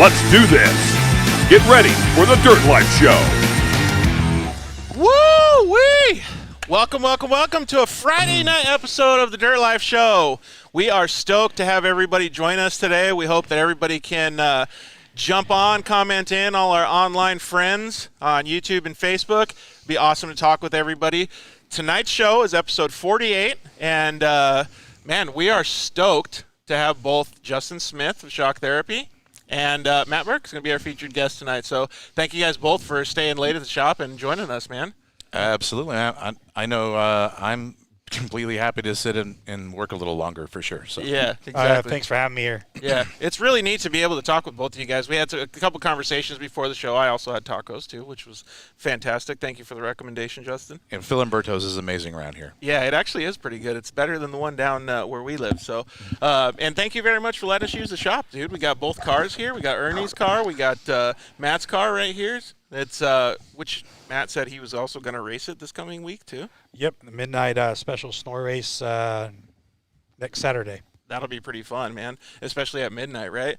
Let's do this. Get ready for the Dirt Life Show. Woo-wee! Welcome to a Friday night episode of the Dirt Life Show. We are stoked to have everybody join us today. We hope that everybody can jump on, comment in, all our online friends on YouTube and Facebook. It'd be awesome to talk with everybody. Tonight's show is episode 48, and man, we are stoked to have both Justin Smith of Shock Therapy and Matt Burke is going to be our featured guest tonight. So thank you guys both for staying late at the shop and joining us, man. Absolutely. I know I'm completely happy to sit and work a little longer for sure. So yeah, exactly. Thanks for having me here. Yeah, it's really neat to be able to talk with both of you guys. We had a couple conversations before the show. I also had tacos too, which was fantastic. Thank you for the recommendation, Justin. And Phil Umberto's is amazing around here. Yeah, it actually is pretty good. It's better than the one down where we live. So, and thank you very much for letting us use the shop, dude. We got both cars here. We got Ernie's car. We got Matt's car right here. It's which Matt said he was also going to race it this coming week too. Yep, the midnight special snore race next Saturday. That'll be pretty fun, man, especially at midnight, right?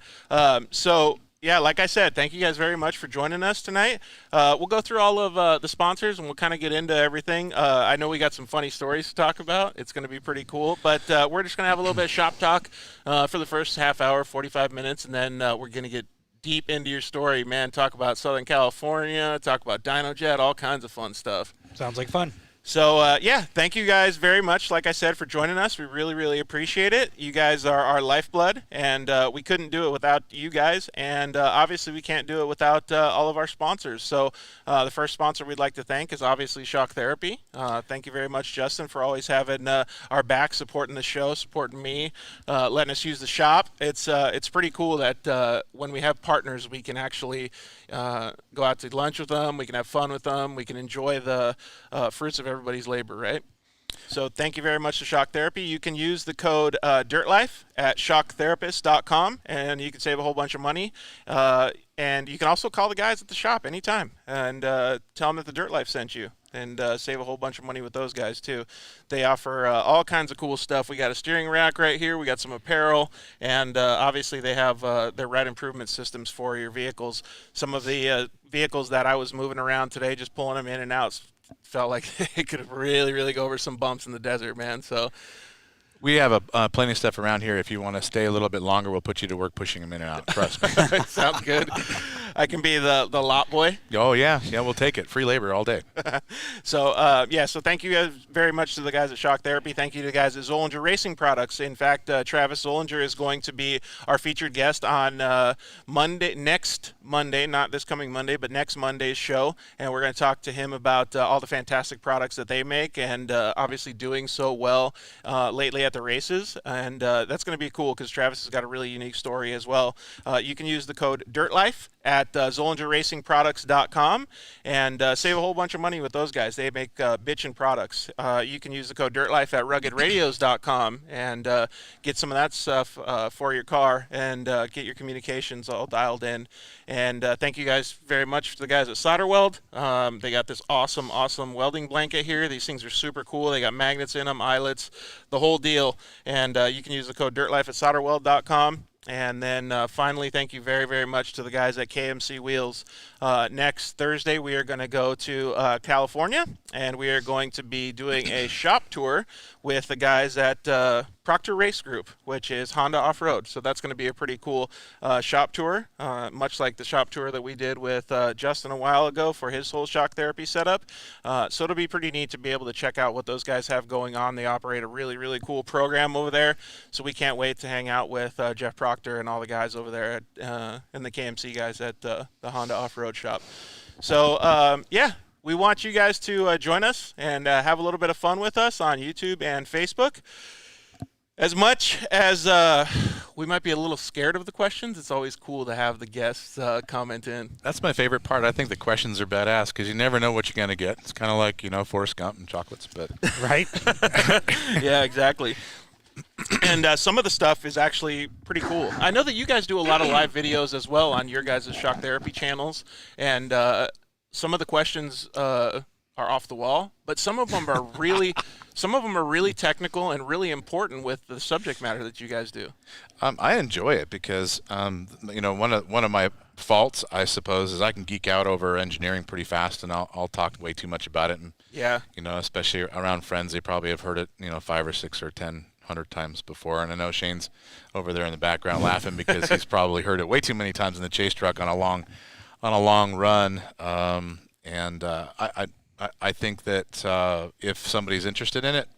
So, yeah, like I said, thank you guys very much for joining us tonight. We'll go through all of the sponsors, and we'll kind of get into everything. I know we got some funny stories to talk about. It's going to be pretty cool, but we're just going to have a little bit of shop talk for the first half hour, 45 minutes, and then we're going to get deep into your story, man. Talk about Southern California, talk about DynoJet, all kinds of fun stuff. Sounds like fun. So, yeah, thank you guys very much, like I said, for joining us. We really, really appreciate it. You guys are our lifeblood, and we couldn't do it without you guys. And obviously, we can't do it without all of our sponsors. So the first sponsor we'd like to thank is obviously Shock Therapy. Thank you very much, Justin, for always having our back, supporting the show, supporting me, letting us use the shop. It's pretty cool that when we have partners, we can actually go out to lunch with them. We can have fun with them. We can enjoy the fruits of everybody's labor, right? So thank you very much to Shock Therapy. You can use the code DIRTLIFE at shocktherapist.com, and you can save a whole bunch of money. And you can also call the guys at the shop anytime and tell them that the Dirt Life sent you, and save a whole bunch of money with those guys too. They offer all kinds of cool stuff. We got a steering rack right here. We got some apparel, and obviously they have their ride improvement systems for your vehicles. Some of the vehicles that I was moving around today, just pulling them in and out, felt like they could really go over some bumps in the desert, man. So we have plenty of stuff around here. If you want to stay a little bit longer, we'll put you to work pushing them in and out. Trust me. Sounds good. I can be the lot boy. Oh, yeah, we'll take it. Free labor all day. So, yeah, so thank you guys very much to the guys at Shock Therapy. Thank you to the guys at Zollinger Racing Products. In fact, Travis Zollinger is going to be our featured guest on next Monday, not this coming Monday, but next Monday's show. And we're going to talk to him about all the fantastic products that they make, and obviously doing so well lately at the races. And that's going to be cool because Travis has got a really unique story as well. You can use the code DIRTLIFE at ZollingerRacingProducts.com and save a whole bunch of money with those guys. They make bitchin' products. You can use the code DIRTLIFE at RuggedRadios.com and get some of that stuff for your car and get your communications all dialed in. And thank you guys very much to the guys at Solder Weld. They got this awesome welding blanket here. These things are super cool. They got magnets in them, eyelets, the whole deal. And you can use the code DIRTLIFE at SolderWeld.com. And then finally, thank you very much to the guys at KMC Wheels. Next Thursday, we are going to go to California, and we are going to be doing a shop tour with the guys at Proctor Race Group, which is Honda Offroad. So that's going to be a pretty cool shop tour, much like the shop tour that we did with Justin a while ago for his whole Shock Therapy setup. So it'll be pretty neat to be able to check out what those guys have going on. They operate a really cool program over there, so we can't wait to hang out with Jeff Proctor and all the guys over there and the KMC guys at the Honda Off-Road shop. So, yeah, we want you guys to join us and have a little bit of fun with us on YouTube and Facebook. As much as we might be a little scared of the questions, it's always cool to have the guests comment in. That's my favorite part. I think the questions are badass because you never know what you're going to get. It's kind of like, Forrest Gump and chocolates. But right? Yeah, exactly. And some of the stuff is actually pretty cool. I know that you guys do a lot of live videos as well on your guys' Shock Therapy channels. And some of the questions are off the wall, but some of them are really technical and really important with the subject matter that you guys do. I enjoy it because one of my faults, I suppose, is I can geek out over engineering pretty fast, and I'll talk way too much about it. And yeah, especially around friends, they probably have heard it 5 or 6 or 10, 100 times before. And I know Shane's over there in the background laughing because he's probably heard it way too many times in the chase truck on a long run. I think that if somebody's interested in it,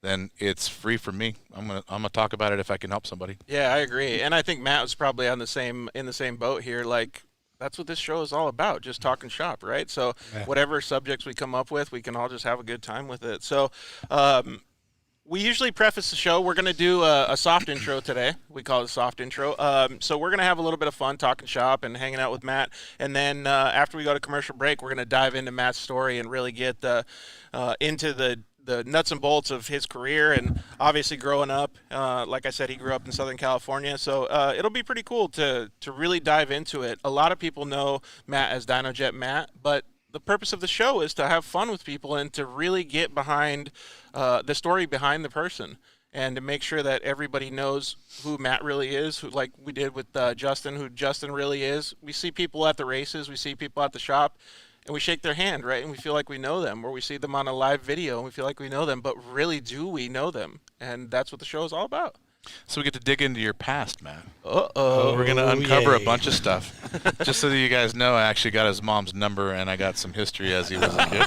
then it's free for me. I'm gonna talk about it if I can help somebody. Yeah, I agree, and I think Matt was probably in the same boat here. Like, that's what this show is all about, just talking shop, right? So whatever subjects we come up with, we can all just have a good time with it. So we usually preface the show. We're going to do a soft intro today. We call it a soft intro. So we're going to have a little bit of fun talking shop and hanging out with Matt. And then after we go to commercial break, we're going to dive into Matt's story and really get into the nuts and bolts of his career and obviously growing up. Like I said, he grew up in Southern California. So it'll be pretty cool to really dive into it. A lot of people know Matt as DynoJet Matt, but the purpose of the show is to have fun with people and to really get behind the story behind the person and to make sure that everybody knows who Matt really is, who, like we did with Justin, who Justin really is. We see people at the races, we see people at the shop, and we shake their hand, right? And we feel like we know them, or we see them on a live video and we feel like we know them, but really, do we know them? And that's what the show is all about. So we get to dig into your past, Matt. Uh-oh. We're going to uncover a bunch of stuff. Just so that you guys know, I actually got his mom's number, and I got some history as he was a kid.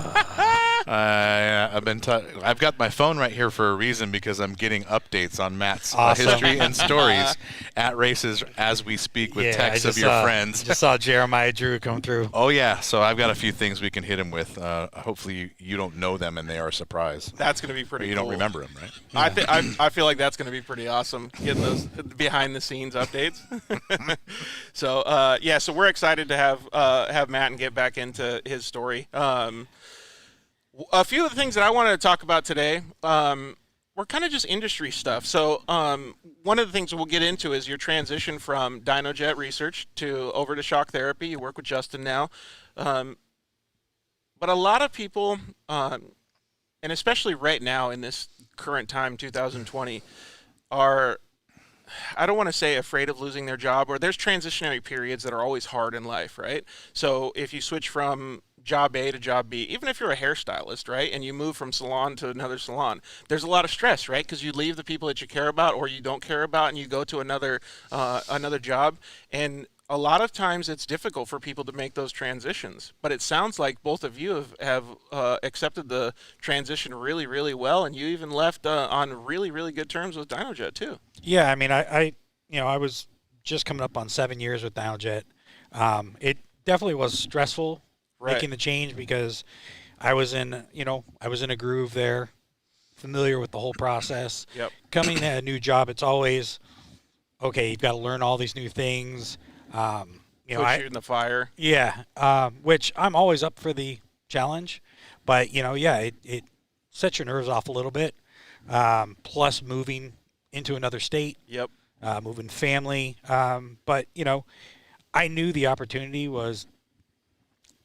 I've got my phone right here for a reason because I'm getting updates on Matt's history and stories at races as we speak with texts of your friends. Just saw Jeremiah Drew come through. Oh, yeah. So I've got a few things we can hit him with. Hopefully you don't know them and they are a surprise. That's going to be pretty cool. You don't remember them, right? Yeah. I feel like that's going to be pretty awesome, getting those behind-the-scenes updates. So, so we're excited to have Matt and get back into his story. A few of the things that I wanted to talk about today were kind of just industry stuff. So one of the things we'll get into is your transition from DynoJet Research over to Shock Therapy. You work with Justin now. But a lot of people, and especially right now in this current time, 2020, are, I don't want to say afraid of losing their job, or there's transitionary periods that are always hard in life, right? So if you switch from job A to job B, even if you're a hairstylist, right, and you move from salon to another salon, there's a lot of stress, right? Because you leave the people that you care about or you don't care about, and you go to another job, and a lot of times it's difficult for people to make those transitions. But it sounds like both of you have accepted the transition really, really well, and you even left on really, really good terms with DynoJet too. Yeah, I mean, I was just coming up on 7 years with DynoJet. It definitely was stressful making the change because I was in a groove there, familiar with the whole process. Yep. Coming to a new job, it's always, okay, you've got to learn all these new things. Put you in the fire. Yeah, which I'm always up for the challenge. But, it sets your nerves off a little bit. Plus moving into another state. Yep. Moving family. But, I knew the opportunity was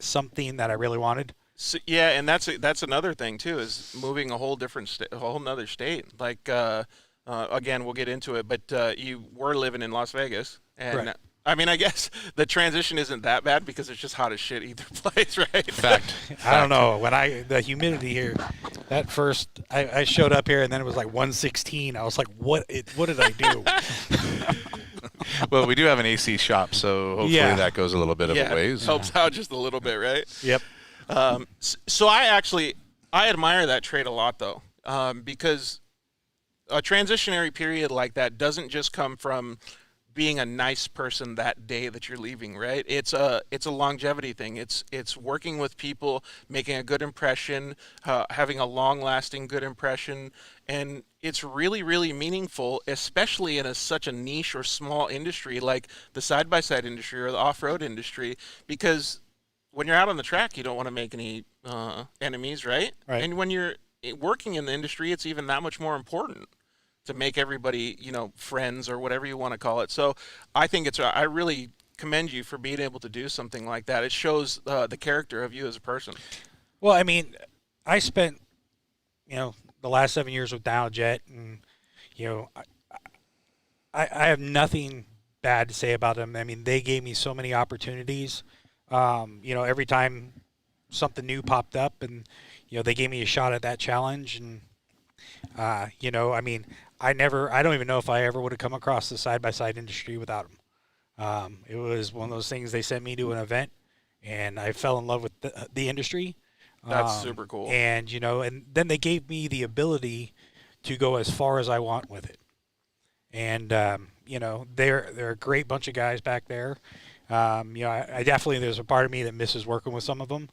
something that I really wanted. So, yeah, and that's another thing too, is moving a whole nother state. Like again, we'll get into it, but you were living in Las Vegas, and right. I mean, I guess the transition isn't that bad because it's just hot as shit either place, right? Fact. I don't know. The humidity here, that first, I showed up here and then it was like 116. I was like, what did I do? Well, we do have an AC shop, so hopefully that goes a little bit of a ways. Helps out just a little bit, right? Yep. So I admire that trait a lot, though, because a transitionary period like that doesn't just come from being a nice person that day that you're leaving, right? It's a longevity thing. It's working with people, making a good impression, having a long-lasting good impression, and it's really, really meaningful, especially in such a niche or small industry like the side-by-side industry or the off-road industry, because when you're out on the track, you don't want to make any enemies, right? Right. And when you're working in the industry, it's even that much more important to make everybody, friends or whatever you want to call it. So I think I really commend you for being able to do something like that. It shows the character of you as a person. Well, I mean, I spent, the last 7 years with DynoJet, and I have nothing bad to say about them. I mean, they gave me so many opportunities. Every time something new popped up, and they gave me a shot at that challenge, and I don't even know if I ever would have come across the side-by-side industry without them. It was one of those things. They sent me to an event, and I fell in love with the industry. That's super cool. And and then they gave me the ability to go as far as I want with it. And they're a great bunch of guys back there. I definitely, there's a part of me that misses working with some of them,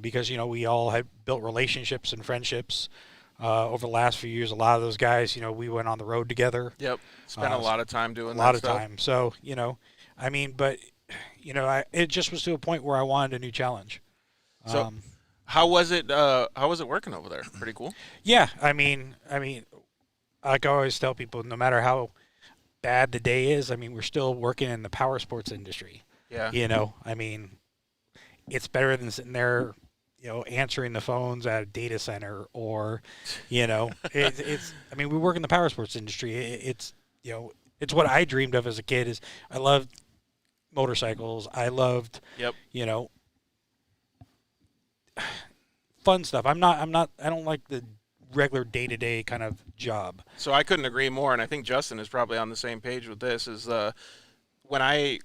because we all had built relationships and friendships over the last few years. A lot of those guys, we went on the road together. Yep, spent a lot of time doing that. A lot of time. So but it just was to a point where I wanted a new challenge. So how was it? How was it working over there? Pretty cool. Yeah, I mean, like I always tell people, no matter how bad the day is, we're still working in the power sports industry. Yeah. It's better than sitting there, answering the phones at a data center, or, it's. We work in the power sports industry. It's what I dreamed of as a kid. Is I loved motorcycles. I loved. Yep. Fun stuff. I don't like the regular day-to-day kind of job. So I couldn't agree more, and I think Justin is probably on the same page with this. Is when I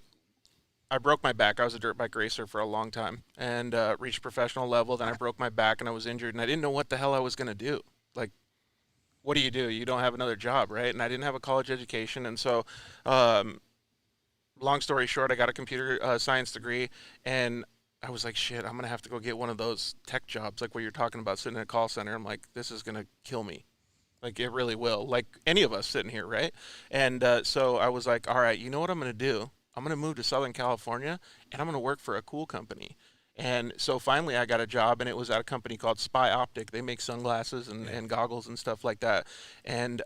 broke my back. I was a dirt bike racer for a long time, and reached professional level. Then I broke my back, and I was injured, and I didn't know what the hell I was going to do. Like, what do? You don't have another job, right? And I didn't have a college education, and so long story short, I got a computer science degree, and I was like, shit, I'm going to have to go get one of those tech jobs, like what you're talking about, sitting in a call center. I'm like, this is going to kill me. Like, it really will. Like any of us sitting here, right? And so I was like, all right, you know what I'm going to do? I'm going to move to Southern California, and I'm going to work for a cool company. And so finally I got a job, and it was at a company called Spy Optic. They make sunglasses and goggles and stuff like that. And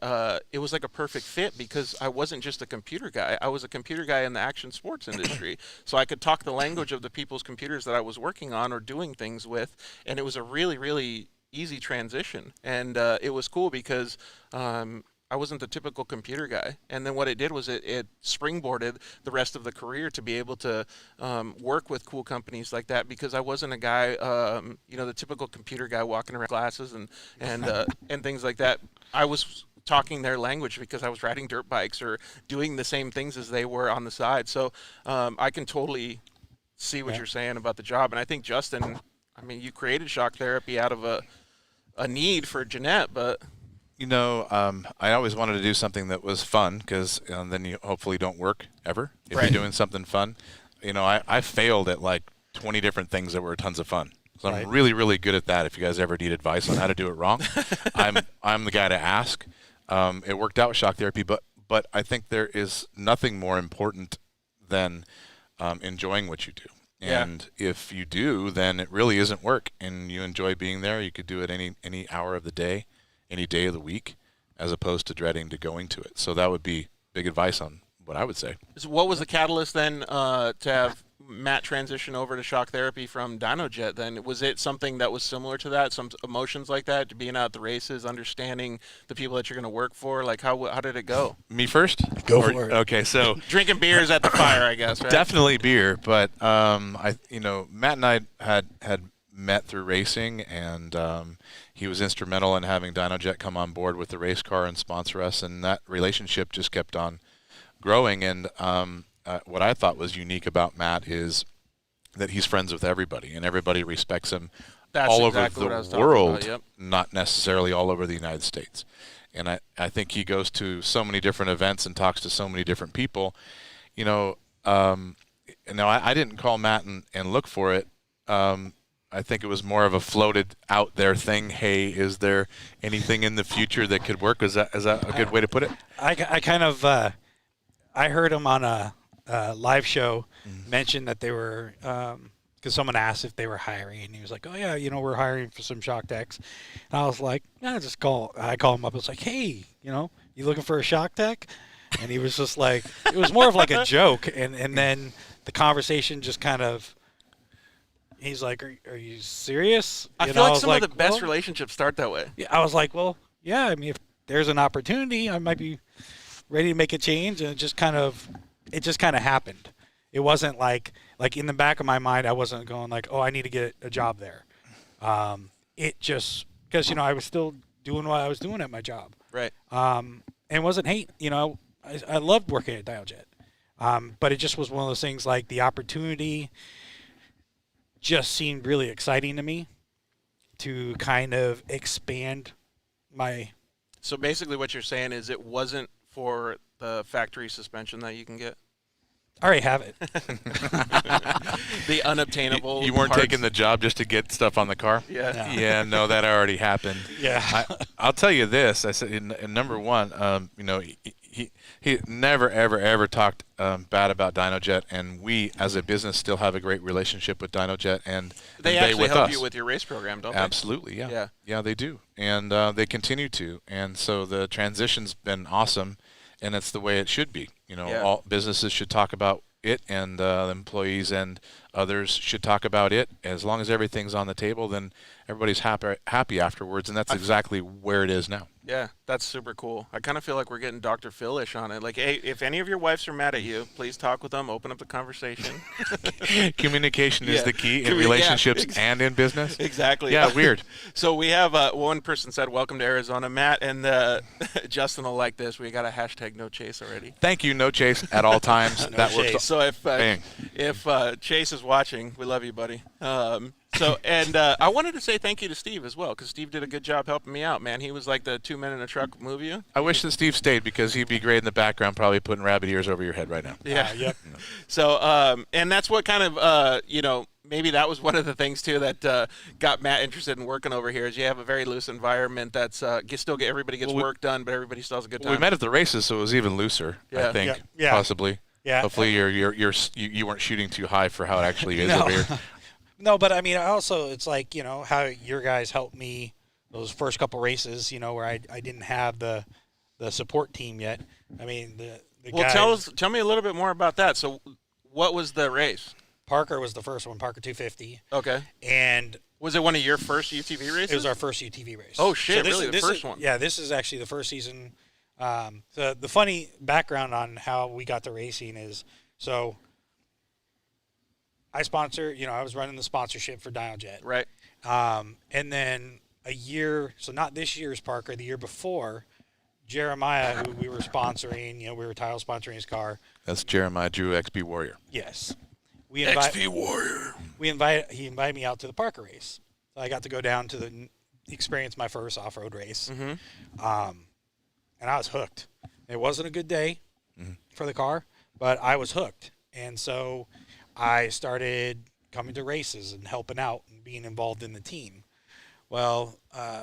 it was like a perfect fit, because I wasn't just a computer guy. I was a computer guy in the action sports industry. So I could talk the language of the people's computers that I was working on or doing things with. And it was a really, really easy transition. And it was cool because I wasn't the typical computer guy. And then what it did was it springboarded the rest of the career to be able to work with cool companies like that, because I wasn't a guy, the typical computer guy walking around with glasses and things like that. I was talking their language because I was riding dirt bikes or doing the same things as they were on the side. So I can totally see what you're saying about the job. And I think, Justin, you created shock therapy out of a need for Jeanette, but... I always wanted to do something that was fun, because then you hopefully don't work ever if you're doing something fun. I failed at like 20 different things that were tons of fun. So I'm really, really good at that. If you guys ever need advice on how to do it wrong, I'm the guy to ask. It worked out with shock therapy, but I think there is nothing more important than enjoying what you do. And if you do, then it really isn't work, and you enjoy being there. You could do it any hour of the day, any day of the week, as opposed to dreading to going to it. So that would be big advice on what I would say. So what was the catalyst then to have Matt transition over to shock therapy from DynoJet then? Was it something that was similar to that, some emotions like that, being out at the races, understanding the people that you're going to work for? Like, how did it go? Me first? Go for it. Okay, so... Drinking beers at the fire, I guess, right? Definitely beer, but Matt and I had met through racing, and he was instrumental in having DynoJet come on board with the race car and sponsor us, and that relationship just kept on growing. And what I thought was unique about Matt is that he's friends with everybody, and everybody respects him all exactly over the world, not necessarily all over the United States. And I think he goes to so many different events and talks to so many different people. Now I didn't call Matt and look for it. I think it was more of a floated out there thing. Hey, is there anything in the future that could work? Is that a good way to put it? I kind of I heard him on a live show mention that they were because someone asked if they were hiring, and he was like, "Oh yeah, we're hiring for some shock techs." And I was like, "Yeah, I call him up. I was like, "Hey, you looking for a shock tech?" And he was just like, it was more of like a joke, and then the conversation just kind of. he's like, "Are you serious?" I You feel know, like was some of the best well, relationships start that way. yeah, I was like, well, yeah. I mean, if there's an opportunity, I might be ready to make a change, and it just kind of happened. It wasn't like in the back of my mind, I wasn't going like, oh, I need to get a job there. It just because I was still doing what I was doing at my job. Right. And wasn't hate. I loved working at DynoJet. But it just was one of those things like the opportunity just seemed really exciting to me to kind of expand my. So basically what you're saying is it wasn't for the factory suspension that you can get? I already have it. The unobtainable You weren't parts. taking the job just to get stuff on the car? Yeah. No. Yeah, no, that already happened. Yeah. I'll tell you this. I said, in number one, he never, ever, ever talked bad about DynoJet, and we, as a business, still have a great relationship with DynoJet, and They and actually with help us. you with your race program, don't they? Absolutely, yeah. Yeah. Yeah, they do. And they continue to. And so the transition's been awesome, and it's the way it should be. Yeah. All businesses should talk about it, and employees and others should talk about it. As long as everything's on the table, then everybody's happy afterwards, and that's exactly where it is now. Yeah, that's super cool. I kind of feel like we're getting Dr. Phil-ish on it. Like, hey, if any of your wives are mad at you, please talk with them, open up the conversation. Communication is Yeah. the key in Yeah, relationships and in business. Exactly. Yeah, weird. So we have one person said, welcome to Arizona, Matt, and Justin will like this. We got a hashtag no chase already. Thank you, no chase at all times. No that chase. works. So Bang. if Chase is watching, we love you, buddy. I wanted to say thank you to Steve as well, because Steve did a good job helping me out, man. He was like the 2 Men in a Truck movie. I wish that Steve stayed because he'd be great in the background, probably putting rabbit ears over your head right now. Yeah. Yep. So, and that's what kind of, maybe that was one of the things too that got Matt interested in working over here. Is you have a very loose environment that's everybody gets work done, but everybody still has a good time. We met at the races, so it was even looser. Yeah. I think Yeah. possibly. Yeah. Hopefully, you weren't shooting too high for how it actually is No. over here. No, but I mean, also it's like how your guys helped me those first couple races. Where I didn't have the support team yet. I mean the guys. Tell me a little bit more about that. So, what was the race? Parker was the first one, Parker 250, Okay. and Was it one of your first UTV races? it was our first UTV race. Oh, shit, this really? is- The this first is- one? Yeah, this is actually the first season. The funny background on how we got to racing is so. I was running the sponsorship for DynoJet. Right. And then a year, so not this year's Parker, the year before, Jeremiah, who we were sponsoring, we were title sponsoring his car. That's Jeremiah Drew, XB Warrior. Yes. Warrior. He invited me out to the Parker race. So I got to go down to experience my first off-road race. Mm-hmm. And I was hooked. It wasn't a good day for the car, but I was hooked. And so I started coming to races and helping out and being involved in the team. Well,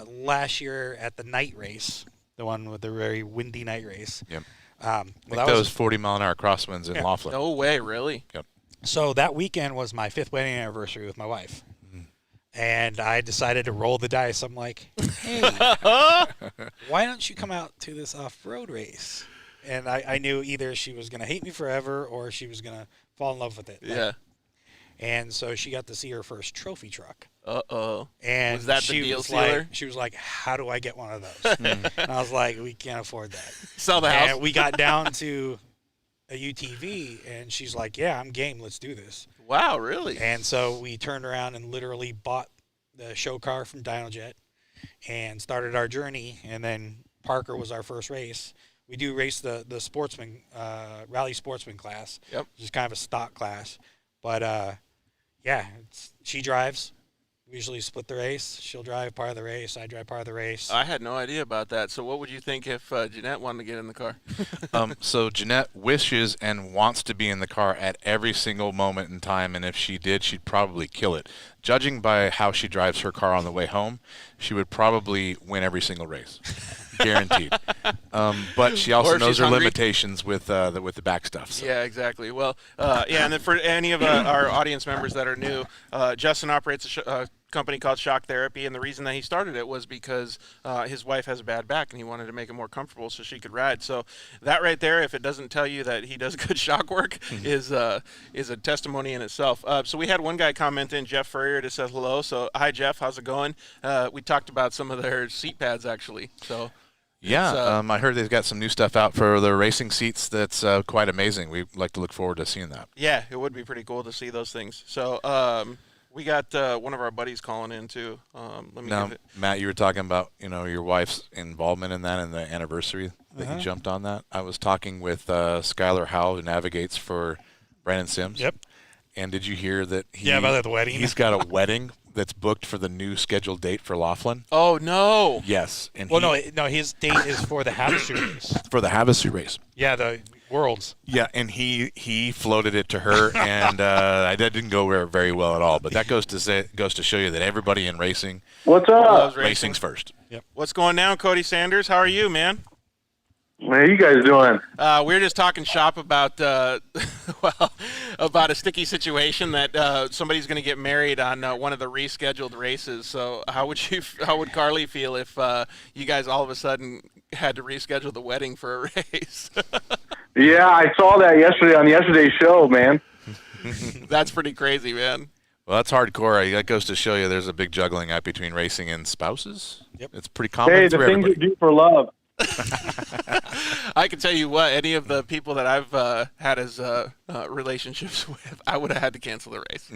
last year at the night race, the one with the very windy night race. Yep. Well, That was 40-mile-an-hour crosswinds in Yeah. Laughlin. No way, really? Yep. So that weekend was my 5th wedding anniversary with my wife. And I decided to roll the dice. I'm like, hey, why don't you come out to this off-road race? And I knew either she was going to hate me forever or she was going to fall in love with it. Yeah. And so she got to see her first trophy truck. Uh-oh. And Was that the she deal was sealer? like, she was like, how do I get one of those? And I was like, we can't afford that. Sell the house. And we got down to a UTV, and she's like, yeah, I'm game. Let's do this. Wow, really? And so we turned around and literally bought the show car from DynoJet and started our journey. And then Parker was our first race. We do race the sportsman, rally sportsman class, Yep. which is kind of a stock class. But, yeah, she drives. We usually split the race. She'll drive part of the race. I drive part of the race. I had no idea about that. So what would you think if Jeanette wanted to get in the car? So Jeanette wishes and wants to be in the car at every single moment in time, and if she did, she'd probably kill it. Judging by how she drives her car on the way home, she would probably win every single race, guaranteed. But she also Or if knows she's her hungry. limitations with the back stuff. So. Yeah, exactly. Well, yeah, and then for any of our audience members that are new, Justin operates a company called Shock Therapy, and the reason that he started it was because his wife has a bad back, and he wanted to make it more comfortable so she could ride. So that right there, if it doesn't tell you that he does good shock work, is a testimony in itself. So we had one guy comment in, Jeff Furrier, to say hello. So hi, Jeff, how's it going? We talked about some of their seat pads actually. So. Yeah, I heard they've got some new stuff out for the racing seats that's quite amazing. We'd like to look forward to seeing that. Yeah, it would be pretty cool to see those things. So we got one of our buddies calling in too. Matt, you were talking about your wife's involvement in that and the anniversary that you jumped on that. I was talking with Skylar Howell, who navigates for Brandon Sims. Yep. And did you hear that? About the wedding. He's got a wedding that's booked for the new scheduled date for Laughlin. Oh no! Yes, and no, his date is for the Havasu race. For the Havasu race. Yeah, the Worlds. Yeah, and he floated it to her, and that didn't go very well at all. But that goes to show you that everybody in racing, what's up? Racing's first. Yep. What's going down, Cody Sanders? How are you, man? What are you guys doing? We were just talking shop about about a sticky situation that somebody's going to get married on one of the rescheduled races. So how would Carly feel if you guys all of a sudden had to reschedule the wedding for a race? Yeah, I saw that yesterday on yesterday's show, man. That's pretty crazy, man. Well, that's hardcore. That goes to show you there's a big juggling act between racing and spouses. Yep. It's pretty common Hey, for the things everybody. you do for love. I can tell you what, any of the people that I've had as relationships with, I would have had to cancel the race.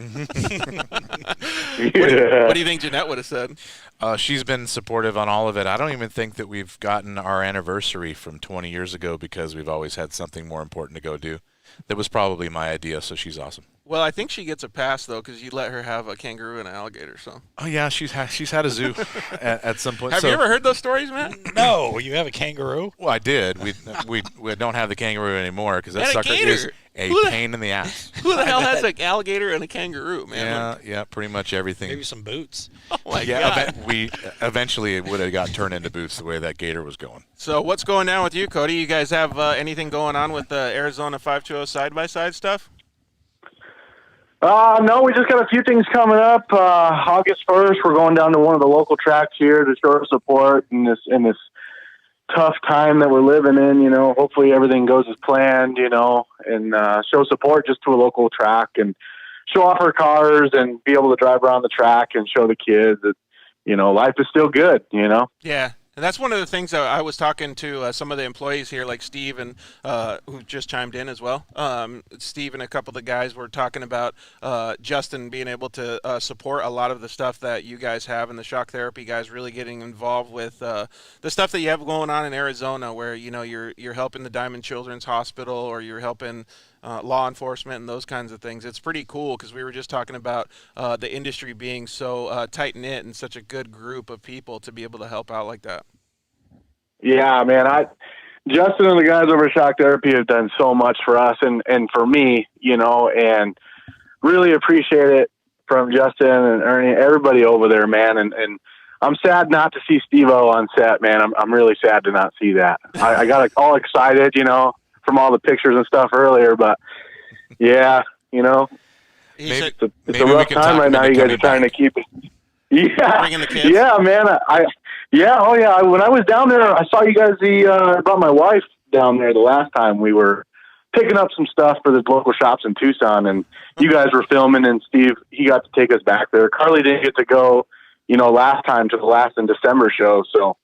What do you think Jeanette would have said? She's been supportive on all of it. I don't even think that we've gotten our anniversary from 20 years ago because we've always had something more important to go do. That was probably my idea, so she's awesome. Well, I think she gets a pass, though, because you let her have a kangaroo and an alligator. So. Oh, yeah, she's had a zoo at some point. Have you ever heard those stories, man? No, you have a kangaroo? Well, I did. We don't have the kangaroo anymore because that And a sucker gator. is a pain in the ass. Who the hell has an alligator and a kangaroo, man? Yeah, pretty much everything. Maybe some boots. Oh, my Yeah, God. eventually it would have got turned into boots the way that gator was going. So what's going down with you, Cody? You guys have anything going on with the Arizona 520 side-by-side stuff? No, we just got a few things coming up. August 1st, we're going down to one of the local tracks here to show our support in this tough time that we're living in. Hopefully everything goes as planned. And show support just to a local track and show off our cars and be able to drive around the track and show the kids that life is still good. Yeah. And that's one of the things that I was talking to some of the employees here, like Steve, and who just chimed in as well. Steve and a couple of the guys were talking about Justin being able to support a lot of the stuff that you guys have, and the shock therapy guys really getting involved with the stuff that you have going on in Arizona, where you're helping the Diamond Children's Hospital, or you're helping law enforcement and those kinds of things. It's pretty cool because we were just talking about the industry being so tight-knit and such a good group of people to be able to help out like that. Yeah, man. Justin and the guys over at Shock Therapy have done so much for us and for me, and really appreciate it from Justin and Ernie, everybody over there, man. And I'm sad not to see Steve-O on set, man. I'm really sad to not see that. I got all excited, from all the pictures and stuff earlier, but yeah, it's a rough time right now. You guys are trying to keep it. Yeah. Bringing the kids. Yeah, man. When I was down there, I saw you guys. I brought my wife down there the last time. We were picking up some stuff for the local shops in Tucson, and you guys were filming, and Steve, he got to take us back there. Carly didn't get to go, last time to the last in December show. So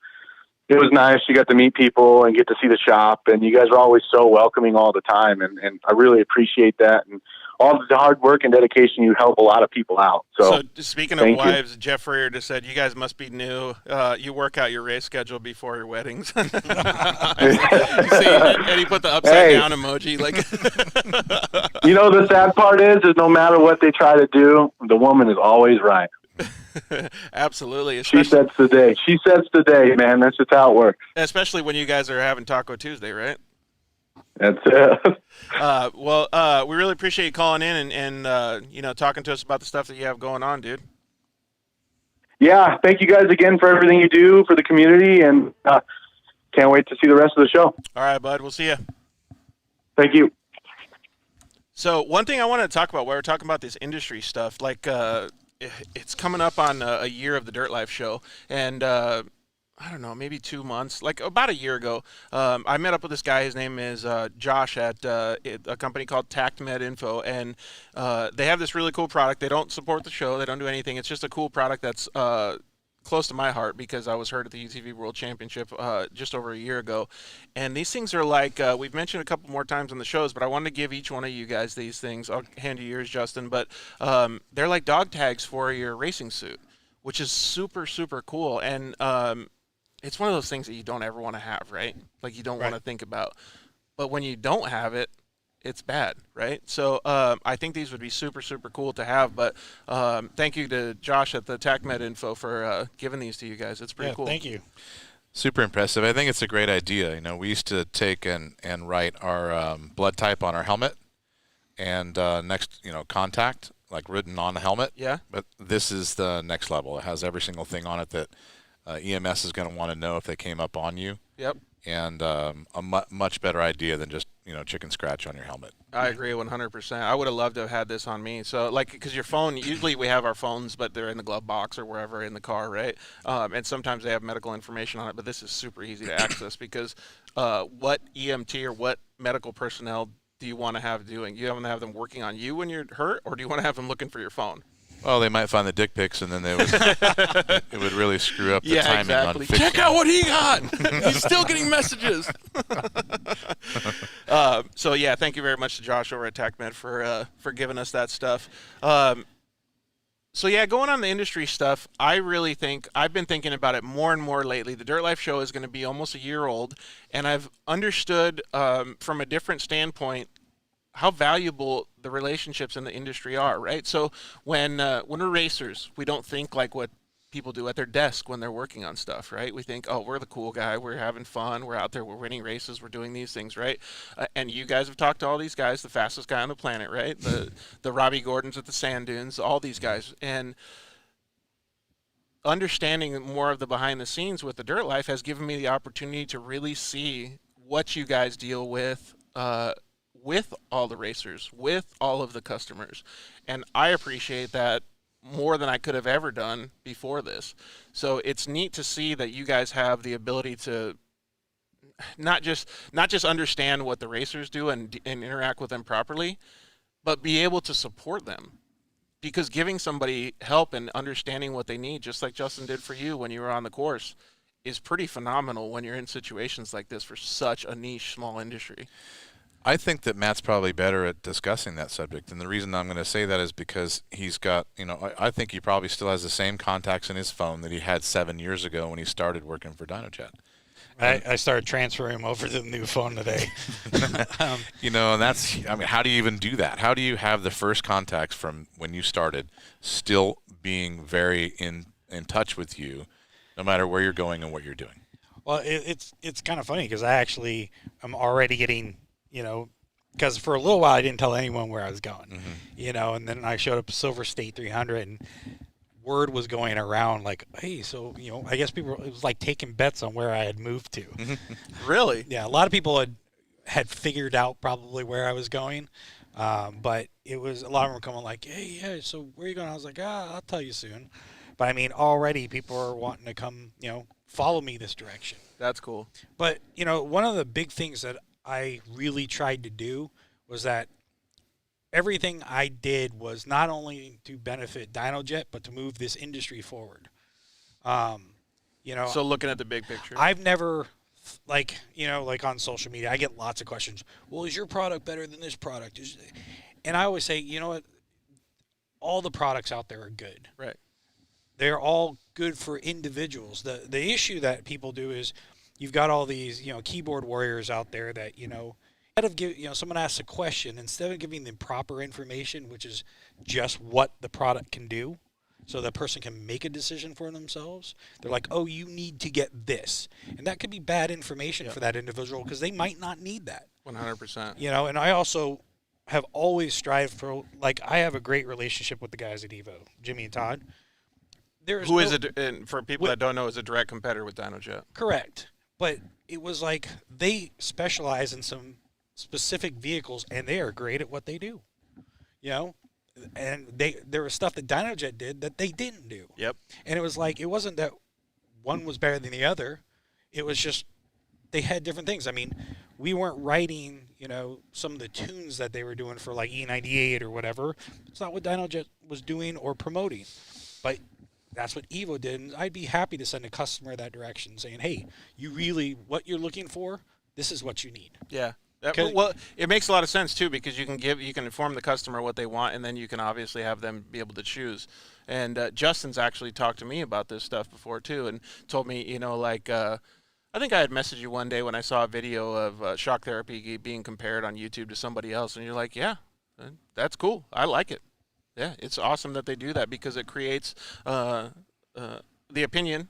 it was nice. You got to meet people and get to see the shop, and you guys are always so welcoming all the time. And I really appreciate that. And all the hard work and dedication, you help a lot of people out. So speaking of wives, Jeff Freer just said, you guys must be new. You work out your race schedule before your weddings. See, and he put the upside down emoji. Like, the sad part is no matter what they try to do, the woman is always right. Absolutely. She sets the day. She sets the day, man. That's just how it works. Especially when you guys are having Taco Tuesday, right? That's it. We really appreciate you calling in and talking to us about the stuff that you have going on, dude. Yeah, thank you guys again for everything you do for the community, and can't wait to see the rest of the show. All right, bud. We'll see you. Thank you. So one thing I wanted to talk about, while we're talking about this industry stuff, like it's coming up on a year of the Dirt Life show, and I don't know, maybe 2 months, like about a year ago, I met up with this guy. His name is Josh at a company called TactMed Info, and they have this really cool product. They don't support the show. They don't do anything. It's just a cool product that's close to my heart because I was hurt at the UTV World Championship just over a year ago. And these things are like, we've mentioned a couple more times on the shows, but I wanted to give each one of you guys these things. I'll hand you yours, Justin. But they're like dog tags for your racing suit, which is super, super cool. And it's one of those things that you don't ever want to have, right? Like you don't want to think about. But when you don't have it, it's bad, right? So I think these would be super, super cool to have. But thank you to Josh at the TactMed Info for giving these to you guys. It's pretty cool. Thank you. Super impressive. I think it's a great idea. We used to take and write our blood type on our helmet and next, contact, like written on the helmet. Yeah. But this is the next level. It has every single thing on it that EMS is going to want to know if they came up on you. Yep. And a much better idea than just, chicken scratch on your helmet. I agree 100%. I would have loved to have had this on me. So, because your phone, usually we have our phones, but they're in the glove box or wherever in the car, right? And sometimes they have medical information on it, but this is super easy to access because what EMT or what medical personnel do you want to have doing? You want to have them working on you when you're hurt, or do you want to have them looking for your phone? Well, they might find the dick pics, and then they would it would really screw up the timing exactly. on fixing. Check out what he got. He's still getting messages. So yeah, thank you very much to Josh over at TactMed for giving us that stuff. So yeah, going on the industry stuff, I really think I've been thinking about it more and more lately. The Dirt Life show is going to be almost a year old, and I've understood from a different standpoint how valuable the relationships in the industry are, right? So when we're racers, we don't think like what people do at their desk when they're working on stuff, right? We think, oh, we're the cool guy, we're having fun, we're out there, we're winning races, we're doing these things, right? And you guys have talked to all these guys, the fastest guy on the planet, right? The Robbie Gordons at the sand dunes, all these guys. And understanding more of the behind the scenes with the Dirt Life has given me the opportunity to really see what you guys deal with all the racers, with all of the customers. And I appreciate that more than I could have ever done before this. So it's neat to see that you guys have the ability to not just understand what the racers do and interact with them properly, but be able to support them. Because giving somebody help and understanding what they need, just like Justin did for you when you were on the course, is pretty phenomenal when you're in situations like this for such a niche, small industry. I think that Matt's probably better at discussing that subject, and the reason I'm going to say that is because he's got, I think he probably still has the same contacts in his phone that he had 7 years ago when he started working for DynoJet. I started transferring him over to the new phone today. And that's, how do you even do that? How do you have the first contacts from when you started still being very in touch with you, no matter where you're going and what you're doing? Well, it's kind of funny because I actually am already getting, because for a little while I didn't tell anyone where I was going, and then I showed up at Silver State 300 and word was going around like, hey, so, I guess it was like taking bets on where I had moved to. Really? Yeah, a lot of people had figured out probably where I was going, but it was, a lot of them were coming like, hey, yeah, so where are you going? I was like, I'll tell you soon. But already people are wanting to come, follow me this direction. That's cool. But, one of the big things that I really tried to do was that everything I did was not only to benefit DynoJet, but to move this industry forward. So looking at the big picture, I've never, like on social media, I get lots of questions. Well, is your product better than this product? And I always say, you know what? All the products out there are good. Right. They're all good for individuals. The issue that people do is you've got all these, keyboard warriors out there that, instead of someone asks a question, instead of giving them proper information, which is just what the product can do, so that person can make a decision for themselves, they're like, oh, you need to get this. And that could be bad information for that individual because they might not need that. 100%. And I also have always strived for, I have a great relationship with the guys at Evo, Jimmy and Todd. And for people that don't know, is a direct competitor with DynoJet. Correct. But it was like they specialize in some specific vehicles, and they are great at what they do. and there was stuff that DynoJet did that they didn't do. Yep. And it was like, it wasn't that one was better than the other. It was just they had different things. I mean, we weren't writing, some of the tunes that they were doing for like E98 or whatever. It's not what DynoJet was doing or promoting. But that's what Evo did. And I'd be happy to send a customer that direction saying, hey, what you're looking for, this is what you need. Yeah. Well, it makes a lot of sense too, because you can inform the customer what they want, and then you can obviously have them be able to choose. And Justin's actually talked to me about this stuff before too, and told me, I think I had messaged you one day when I saw a video of shock therapy being compared on YouTube to somebody else, and you're like, yeah, that's cool. I like it. Yeah, it's awesome that they do that, because it creates the opinion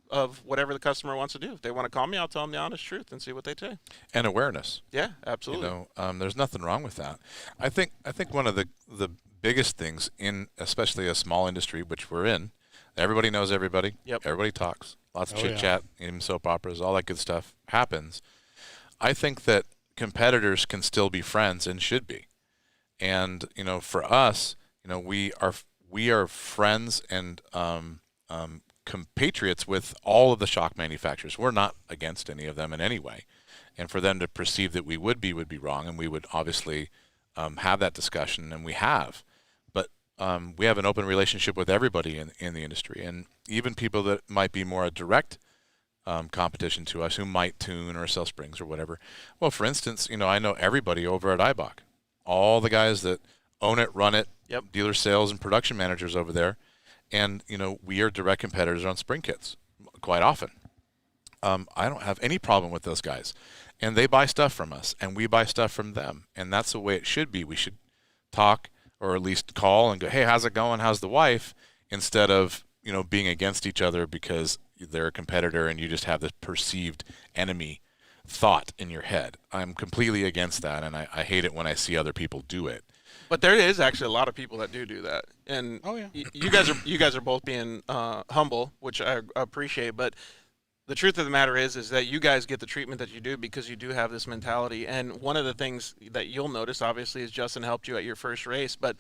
of whatever the customer wants to do. If they want to call me, I'll tell them the honest truth and see what they say. And awareness. Yeah, absolutely. There's nothing wrong with that. I think one of the biggest things in especially a small industry, which we're in, everybody knows everybody. Yep. Everybody talks. Lots of chit chat, even soap operas, all that good stuff happens. I think that competitors can still be friends and should be. And for us, we are friends and compatriots with all of the shock manufacturers. We're not against any of them in any way. And for them to perceive that we would be wrong, and we would obviously have that discussion, and we have. But we have an open relationship with everybody in the industry, and even people that might be more a direct competition to us, who might tune or sell springs or whatever. Well, for instance, I know everybody over at IBOC. All the guys that own it, run it, dealer sales and production managers over there. And, we are direct competitors on spring kits quite often. I don't have any problem with those guys. And they buy stuff from us, and we buy stuff from them. And that's the way it should be. We should talk, or at least call and go, hey, how's it going? How's the wife? Instead of, being against each other because they're a competitor and you just have this perceived enemy thought in your head. I'm completely against that, and I hate it when I see other people do it. But there is actually a lot of people that do that, and you guys are both being humble, which I appreciate. But the truth of the matter is that you guys get the treatment that you do because you do have this mentality. And one of the things that you'll notice, obviously, is Justin helped you at your first race. But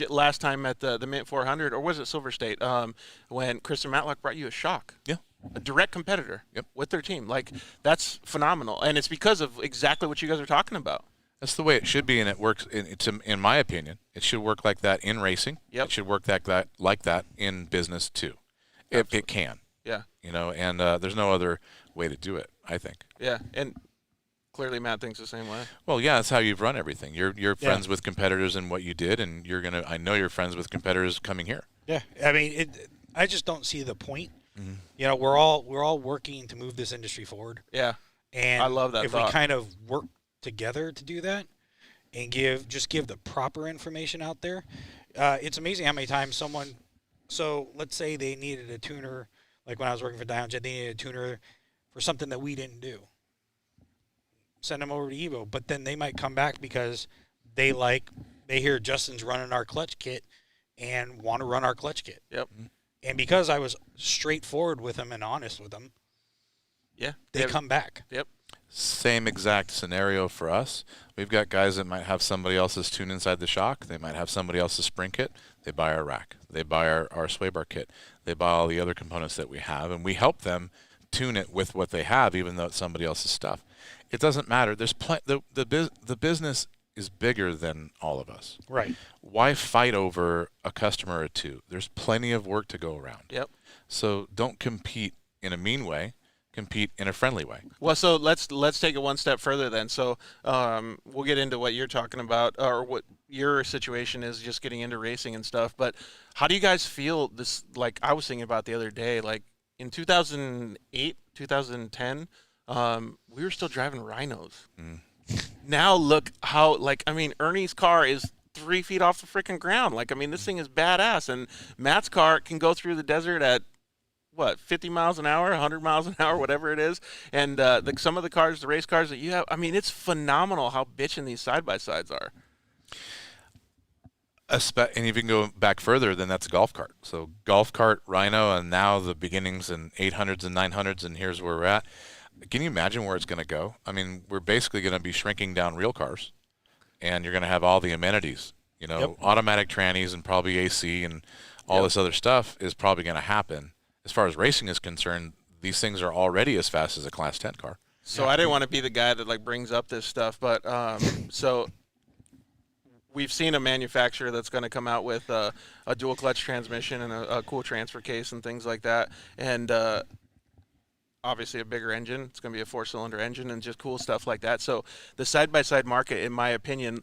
last time at the Mint 400, or was it Silver State, when Kristen Matlock brought you a shock? Yeah. A direct competitor with their team. Like, that's phenomenal, and it's because of exactly what you guys are talking about. That's the way it should be, and it works. In my opinion, it should work like that in racing. Yep. It should work like that in business too, if it can. Yeah. And there's no other way to do it, I think. Yeah, and clearly Matt thinks the same way. Well, yeah, that's how you've run everything. You're friends with competitors in what you did, and I know you're friends with competitors coming here. Yeah, I mean, I just don't see the point. Mm-hmm. We're all working to move this industry forward. Yeah, and I love that. If we kind of work together to do that and give the proper information out there, it's amazing how many times so let's say they needed a tuner, like when I was working for DynoJet, they needed a tuner for something that we didn't do. Send them over to Evo, but then they might come back because they hear Justin's running our clutch kit and want to run our clutch kit. Yep. And because I was straightforward with them and honest with them, they come back. Yep. Same exact scenario for us. We've got guys that might have somebody else's tune inside the shock. They might have somebody else's spring kit. They buy our rack. They buy our sway bar kit. They buy all the other components that we have, and we help them tune it with what they have, even though it's somebody else's stuff. It doesn't matter. There's the business is bigger than all of us. Right. Why fight over a customer or two? There's plenty of work to go around. Yep. So don't compete in a mean way. Compete in a friendly way. Well, so let's take it one step further then. So we'll get into what you're talking about, or what your situation is, just getting into racing and stuff. But how do you guys feel this? Like I was thinking about the other day, like in 2008, 2010, we were still driving Rhinos. Mm. Now look how, Ernie's car is 3 feet off the freaking ground. This thing is badass, and Matt's car can go through the desert at 50 miles an hour, 100 miles an hour, whatever it is. And some of the cars, the race cars that you have, it's phenomenal how bitchin' these side-by-sides are. And if you can go back further, then that's a golf cart. So golf cart, Rhino, and now the beginnings in 800s and 900s, and here's where we're at. Can you imagine where it's going to go? We're basically going to be shrinking down real cars, and you're going to have all the amenities You know, Yep. automatic trannies and probably AC and all this other stuff is probably going to happen. As far as racing is concerned, these things are already as fast as a Class 10 car. So I didn't want to be the guy that like brings up this stuff, but so we've seen a manufacturer that's going to come out with a dual clutch transmission and a cool transfer case and things like that, and obviously a bigger engine. It's going to be a 4-cylinder engine and just cool stuff like that. So the side-by-side market, in my opinion,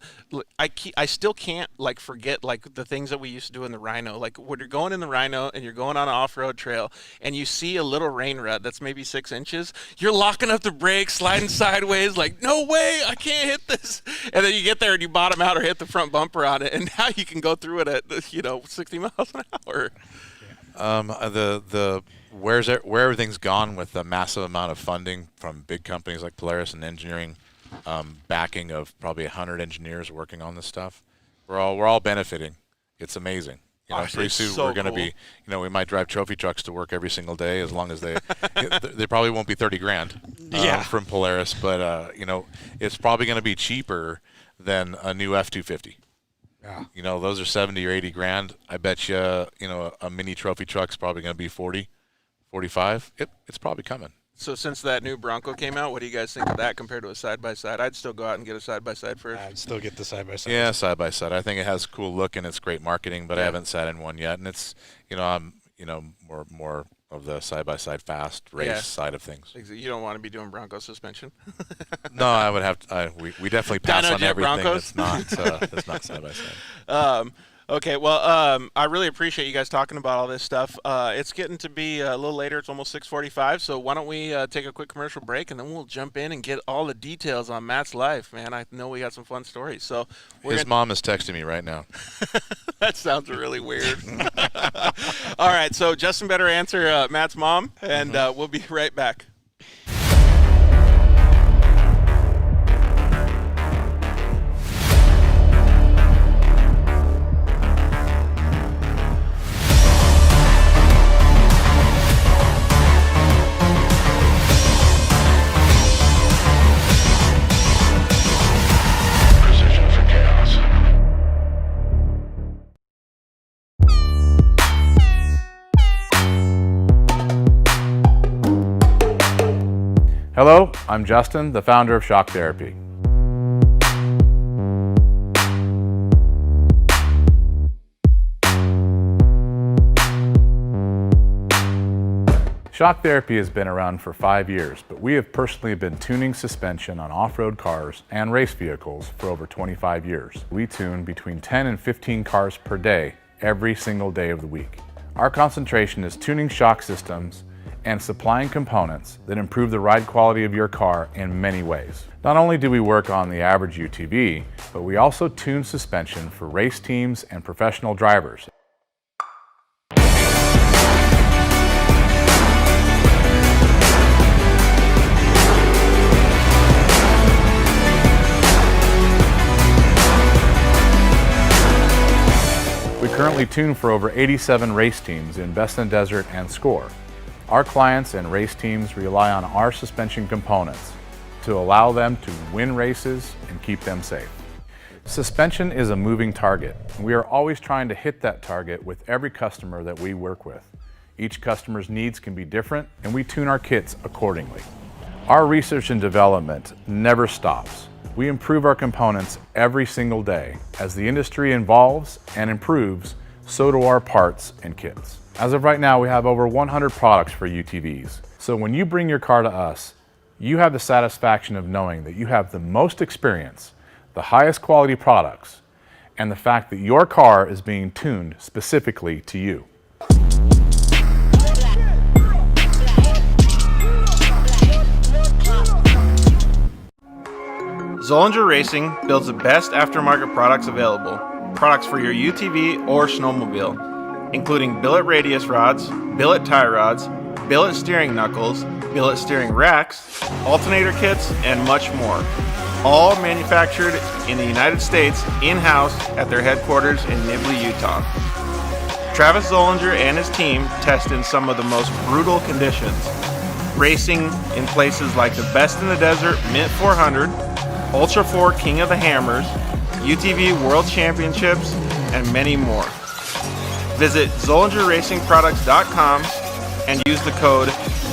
I still can't like forget like the things that we used to do in the Rhino. Like when you're going in the Rhino and you're going on an off-road trail and you see a little rain rut that's maybe 6 inches, you're locking up the brakes, sliding sideways, like no way, I can't hit this. And then you get there and you bottom out or hit the front bumper on it, and now you can go through it at 60 miles an hour. Where everything's gone with the massive amount of funding from big companies like Polaris and engineering backing of probably 100 engineers working on this stuff. We're all benefiting. It's amazing. You know, pretty soon we're going to be, we might drive trophy trucks to work every single day as long as they probably won't be 30 grand from Polaris, but it's probably going to be cheaper than a new F-250. Yeah. You know, those are 70 or 80 grand. I bet you, a mini trophy truck's probably going to be 40, 45. It's probably coming. So since that new Bronco came out, what do you guys think of that compared to a side-by-side? I'd still go out and get a side-by-side first. I'd still get the side-by-side. Yeah, side-by-side. I think it has a cool look and it's great marketing, but I haven't sat in one yet. And it's, I'm, more of the side-by-side fast race side of things. You don't want to be doing Bronco suspension. No, I would have to. We definitely pass on DynoJet everything Broncos? that's not side-by-side. Okay, well, I really appreciate you guys talking about all this stuff. It's getting to be a little later. It's almost 6:45, so why don't we take a quick commercial break, and then we'll jump in and get all the details on Matt's life, man. I know we got some fun stories. So His mom is texting me right now. That sounds really weird. All right, so Justin better answer Matt's mom, and we'll be right back. Hello, I'm Justin, the founder of Shock Therapy. Shock Therapy has been around for 5 years, but we have personally been tuning suspension on off-road cars and race vehicles for over 25 years. We tune between 10 and 15 cars per day, every single day of the week. Our concentration is tuning shock systems and supplying components that improve the ride quality of your car in many ways. Not only do we work on the average UTV, but we also tune suspension for race teams and professional drivers. We currently tune for over 87 race teams in Best in Desert and Score. Our clients and race teams rely on our suspension components to allow them to win races and keep them safe. Suspension is a moving target. We are always trying to hit that target with every customer that we work with. Each customer's needs can be different, and we tune our kits accordingly. Our research and development never stops. We improve our components every single day. As the industry evolves and improves, so do our parts and kits. As of right now, we have over 100 products for UTVs. So when you bring your car to us, you have the satisfaction of knowing that you have the most experience, the highest quality products, and the fact that your car is being tuned specifically to you. Zollinger Racing builds the best aftermarket products available. Products for your UTV or snowmobile, including billet radius rods, billet tie rods, billet steering knuckles, billet steering racks, alternator kits, and much more. All manufactured in the United States in-house at their headquarters in Nibley, Utah. Travis Zollinger and his team test in some of the most brutal conditions, racing in places like the Best in the Desert Mint 400, Ultra 4 King of the Hammers, UTV World Championships, and many more. Visit ZollingerRacingProducts.com and use the code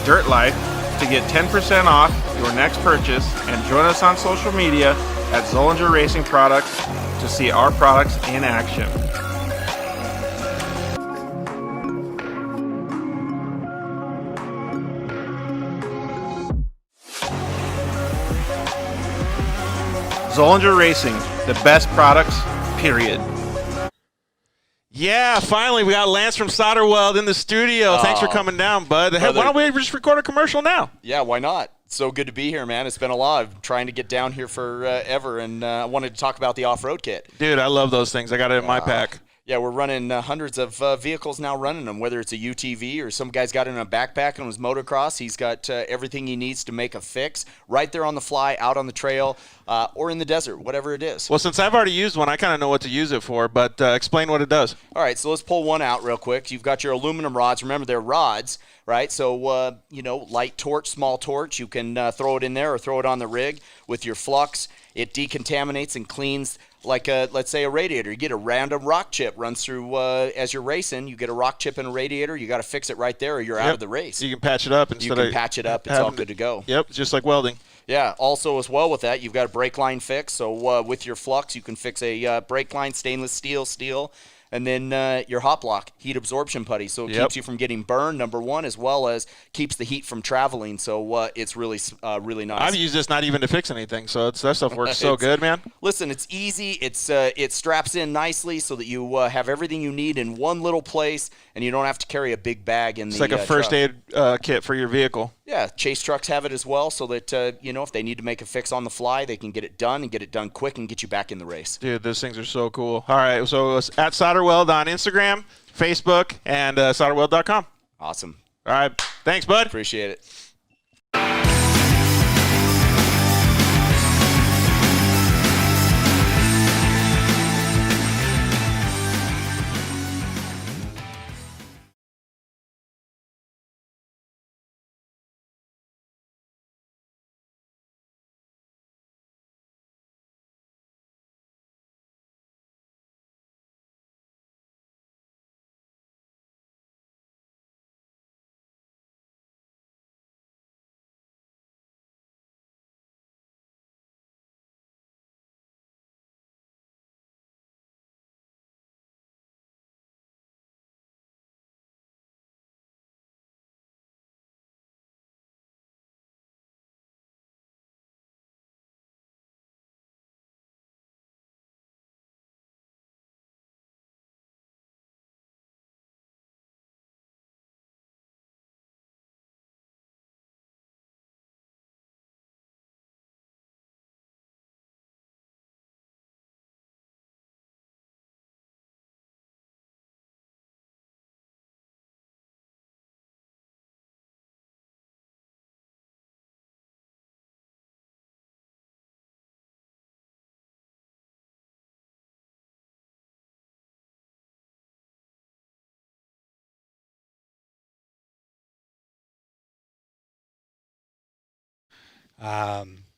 DIRTLIFE to get 10% off your next purchase, and join us on social media at Zollinger Racing Products to see our products in action. Zollinger Racing, the best products, period. Yeah, finally, we got Lance from Solderweld in the studio. Thanks for coming down, bud. Hey, why don't we just record a commercial now? Yeah, why not? So good to be here, man. It's been a lot. I'm trying to get down here forever, and I wanted to talk about the off-road kit. Dude, I love those things. I got it in my pack. Yeah, we're running hundreds of vehicles now running them, whether it's a UTV or some guy's got it in a backpack on his motocross. He's got everything he needs to make a fix right there on the fly, out on the trail, or in the desert, whatever it is. Well, since I've already used one, I kind of know what to use it for, but explain what it does. All right, so let's pull one out real quick. You've got your aluminum rods. Remember, they're rods, right? So, light torch, small torch. You can throw it in there or throw it on the rig with your flux. It decontaminates and cleans like, let's say, a radiator. You get a random rock chip runs through as you're racing. You get a rock chip in a radiator. You got to fix it right there or you're out of the race. You can patch it up. You can patch it up. It's all good to go. Yep, just like welding. Yeah, also as well with that, you've got a brake line fix. So with your flux, you can fix a brake line, stainless steel, and then your hot block, heat absorption putty. So it keeps you from getting burned, number one, as well as keeps the heat from traveling. So it's really nice. I've used this not even to fix anything, so that stuff works so good, man. Listen, it's easy. It straps in nicely so that you have everything you need in one little place, and you don't have to carry a big bag in it's the like a first truck. aid kit for your vehicle. Yeah, chase trucks have it as well, so that if they need to make a fix on the fly, they can get it done and get it done quick and get you back in the race. Dude, those things are so cool. All right, so it's at Solderweld on Instagram, Facebook, and solderweld.com. Awesome. All right, thanks, bud. Appreciate it.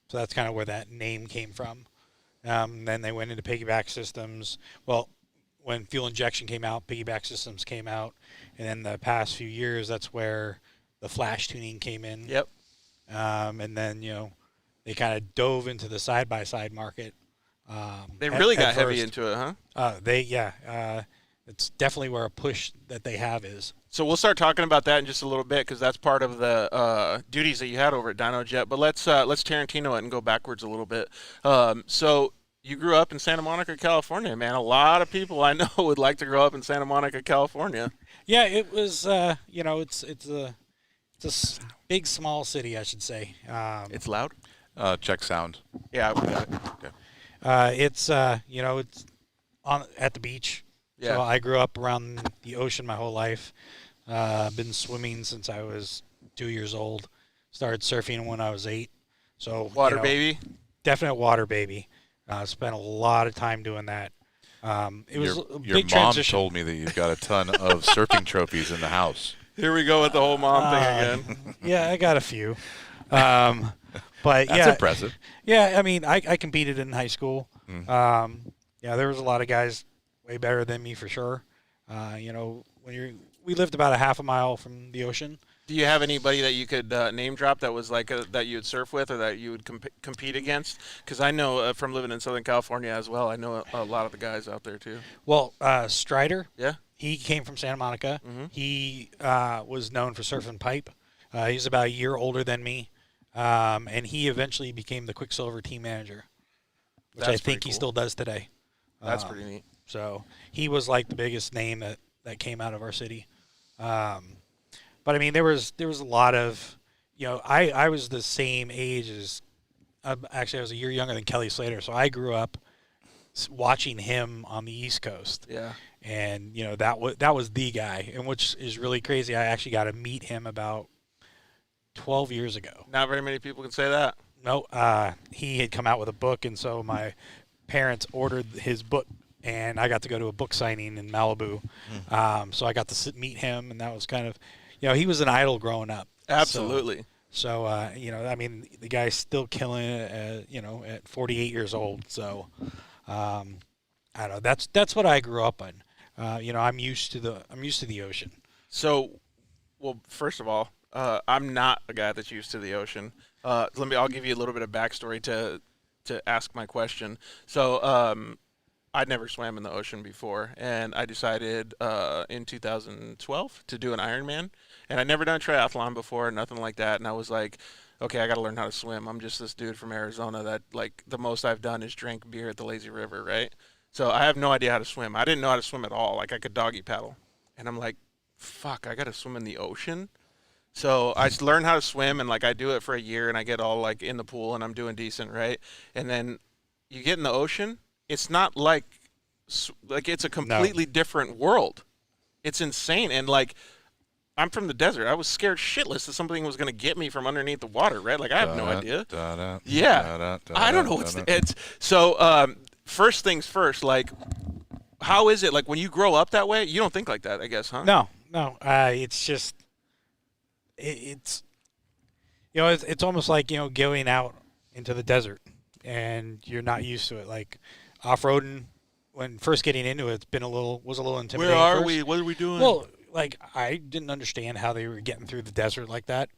So that's kind of where that name came from. Then they went into piggyback systems. Well, when fuel injection came out, piggyback systems came out. And then the past few years, that's where the flash tuning came in. Yep. And then, they kind of dove into the side-by-side market. They really got at heavy first. into it, huh? It's definitely where a push that they have is. So we'll start talking about that in just a little bit because that's part of the duties that you had over at DynoJet. But let's Tarantino it and go backwards a little bit. So you grew up in Santa Monica, California, man. A lot of people I know would like to grow up in Santa Monica, California. Yeah, it was. It's a big small city, I should say. It's loud. Check sound. Yeah, we got it. Okay. It's at the beach. Yeah. So I grew up around the ocean my whole life. Been swimming since I was 2 years old. Started surfing when I was 8. So Water baby. Definite water baby. Spent a lot of time doing that. It was a Your big mom transition. told me that you've got a ton of surfing trophies in the house. Here we go with the whole mom thing again. Yeah, I got a few. But That's impressive. Yeah, I mean, I competed in high school. Yeah, there was a lot of guys way better than me for sure. We lived about a half a mile from the ocean. Do you have anybody that you could name drop that was like that you would surf with or that you would compete against? Because I know from living in Southern California as well, I know a lot of the guys out there too. Well, Strider. Yeah. He came from Santa Monica. Mm-hmm. He was known for surfing pipe. He's about a year older than me, and he eventually became the Quicksilver team manager, which I think he still does today. That's pretty neat. So he was like the biggest name that came out of our city. But I mean, there was a lot of, I was the same age as, actually I was a year younger than Kelly Slater, so I grew up watching him on the East Coast. Yeah. And that was the guy, and which is really crazy. I actually got to meet him about 12 years ago. Not very many people can say that. No, he had come out with a book, and so my parents ordered his book, and I got to go to a book signing in Malibu. So I got to meet him, and that was kind of, he was an idol growing up. Absolutely. So I mean, the guy's still killing it, at 48 years old. So, I don't know. That's what I grew up on. I'm used to the ocean. So, well, first of all, I'm not a guy that's used to the ocean. I'll give you a little bit of backstory to ask my question. So, I'd never swam in the ocean before, and I decided in 2012 to do an Ironman. And I'd never done a triathlon before, nothing like that. And I was like, okay, I got to learn how to swim. I'm just this dude from Arizona that, like, the most I've done is drink beer at the lazy river, right? So I have no idea how to swim. I didn't know how to swim at all. Like, I could doggy paddle. And I'm like, fuck, I got to swim in the ocean? So I learned how to swim, and, like, I do it for a year, and I get all, like, in the pool, and I'm doing decent, right? And then you get in the ocean, it's not like it's a completely different world. It's insane. And, like, I'm from the desert. I was scared shitless that something was going to get me from underneath the water, right? Like, I have no idea. I don't know it's. So, first things first, like, how is it? Like, when you grow up that way, you don't think like that, I guess, huh? No. It's just, it's almost like, going out into the desert and you're not used to it. Like, off-roading, when first getting into it, was a little intimidating. Where are we? What are we doing? Well, like, I didn't understand how they were getting through the desert like that.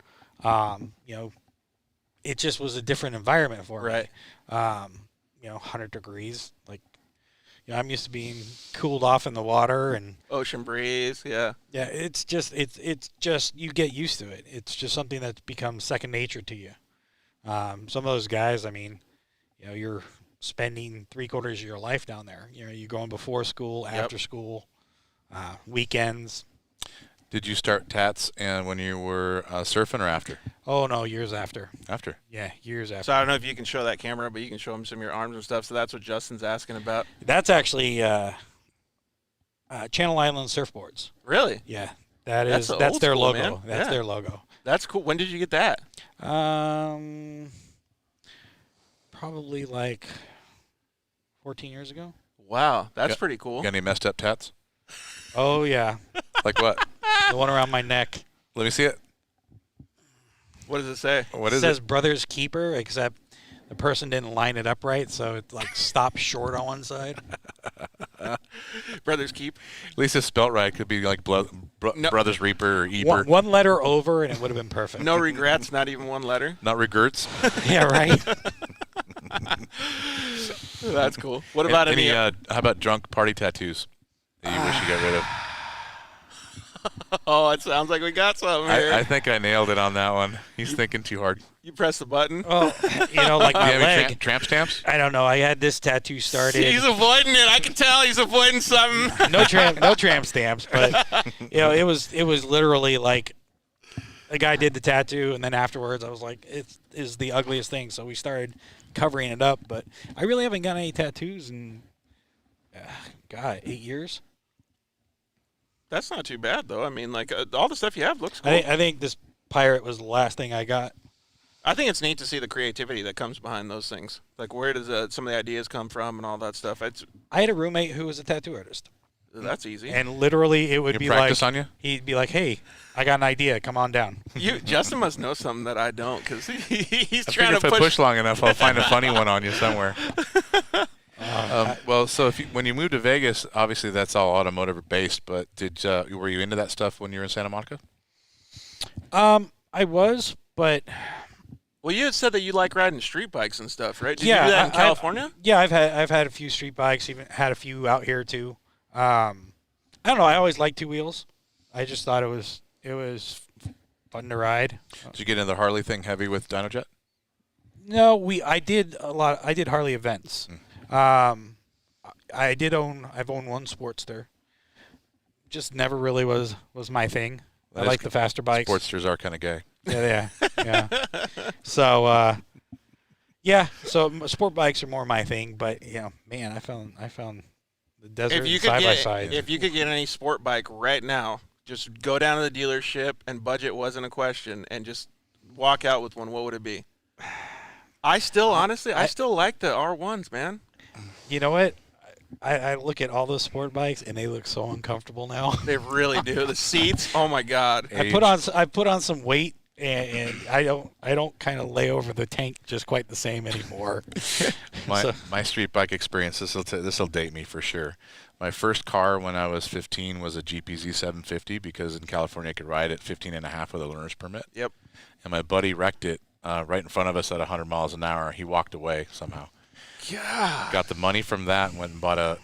It just was a different environment for me. Right. 100 degrees. Like, I'm used to being cooled off in the water and ocean breeze. Yeah. Yeah. It's just you get used to it. It's just something that's become second nature to you. Some of those guys, I mean, you're spending 3/4 of your life down there. You're going before school, after school, weekends. Did you start tats and when you were surfing or after? Oh, no, years after. After? Yeah, years after. So I don't know if you can show that camera, but you can show him some of your arms and stuff. So that's what Justin's asking about. That's actually Channel Island Surfboards. Really? Yeah, that's their school, logo. man. That's their logo. That's cool. When did you get that? Probably like 14 years ago. Wow, that's pretty cool. Got any messed up tats? Oh, yeah. Like what? The one around my neck. Let me see it. What does it say? What It is says it? Brothers Keeper, except the person didn't line it up right, so it like stopped short on one side. Brothers Keep. At least it's spelt right. Could be like Brothers Reaper or Eber. One letter over, and it would have been perfect. No regrets, not even one letter. Not regrets. Yeah, right. That's cool. What about any? How about drunk party tattoos that you wish you got rid of? Oh, it sounds like we got something here. I think I nailed it on that one. He's thinking too hard. You press the button. Oh, like Do my you have any leg. tramp stamps? I don't know. I had this tattoo started. He's avoiding it. I can tell he's avoiding something. no tramp stamps, but it was literally like a guy did the tattoo, and then afterwards I was like, it is the ugliest thing. So we started covering it up, but I really haven't got any tattoos in 8 years. That's not too bad, though. I mean, like, all the stuff you have looks cool. I think this pirate was the last thing I got. I think it's neat to see the creativity that comes behind those things. Like, where does some of the ideas come from and all that stuff? I had a roommate who was a tattoo artist. That's easy. And literally it would You be practice like, on you? he'd be like, hey, I got an idea. Come on down. Justin must know something that I don't, because he's I trying figure to if I push long enough, I'll find a funny one on you somewhere. Well, so when you moved to Vegas, obviously that's all automotive based. But were you into that stuff when you were in Santa Monica? I was, but Well, you had said that you like riding street bikes and stuff, right? Did yeah, you do that in California? Yeah, I've had a few street bikes, even had a few out here too. I don't know. I always liked two wheels. I just thought it was fun to ride. Did you get into the Harley thing heavy with DynoJet? No, I did Harley events. I've owned one Sportster. Just never really was my thing. I like the faster bikes. Sportsters are kind of gay. Yeah. So sport bikes are more my thing. But man, I found the desert side by side. If you could get any sport bike right now, just go down to the dealership and budget wasn't a question, and just walk out with one, what would it be? I still like the R1s, man. You know what? I look at all those sport bikes and they look so uncomfortable now. They really do. The seats, oh my God. I put on some weight and I don't kind of lay over the tank just quite the same anymore. My street bike experience, this will date me for sure. My first car when I was 15 was a GPZ 750 because in California I could ride at 15.5 with a learner's permit. Yep. And my buddy wrecked it right in front of us at 100 miles an hour. He walked away somehow. Yeah. Got the money from that and went and bought a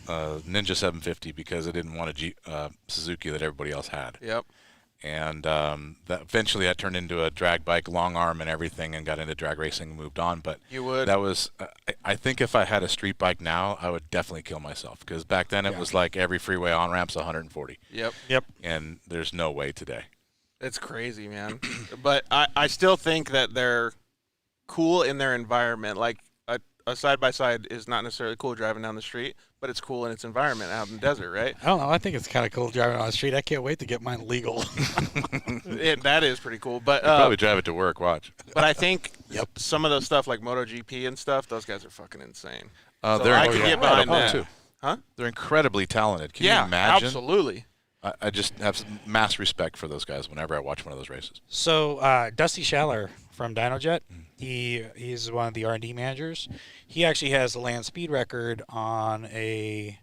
Ninja 750 because I didn't want a Suzuki that everybody else had. Yep. And that eventually that turned into a drag bike, long arm and everything, and got into drag racing and moved on. But you would. That was, I think if I had a street bike now, I would definitely kill myself because back then it was like every freeway on ramp's 140. Yep. And there's no way today. It's crazy, man. But I still think that they're cool in their environment. Like a side-by-side is not necessarily cool driving down the street, but it's cool in its environment out in the desert, right? I don't know. I think it's kind of cool driving on the street. I can't wait to get mine legal. That is pretty cool. But You'll probably drive it to work, watch. But I think some of those stuff like MotoGP and stuff, those guys are fucking insane. So They're I could get behind that. too. Huh? They're incredibly talented. Can you imagine? Absolutely. I just have mass respect for those guys whenever I watch one of those races. So Dusty Schaller from DynoJet, he's one of the R&D managers. He actually has the land speed record for a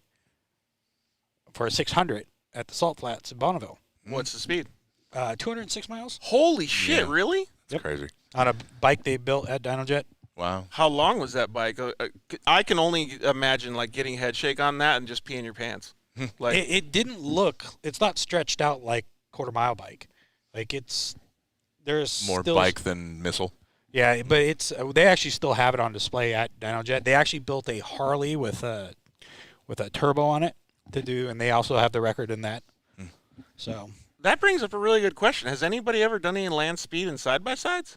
600 at the Salt Flats in Bonneville. What's the speed? 206 miles. Holy shit! Yeah. Really? That's crazy. On a bike they built at DynoJet. Wow. How long was that bike? I can only imagine like getting head shake on that and just peeing your pants. Like it didn't look. It's not stretched out like quarter-mile bike. Like there's more still, bike than missile. Yeah, but they actually still have it on display at DynoJet. They actually built a Harley with a turbo on it and they also have the record in that. So that brings up a really good question. Has anybody ever done any land speed in side-by-sides?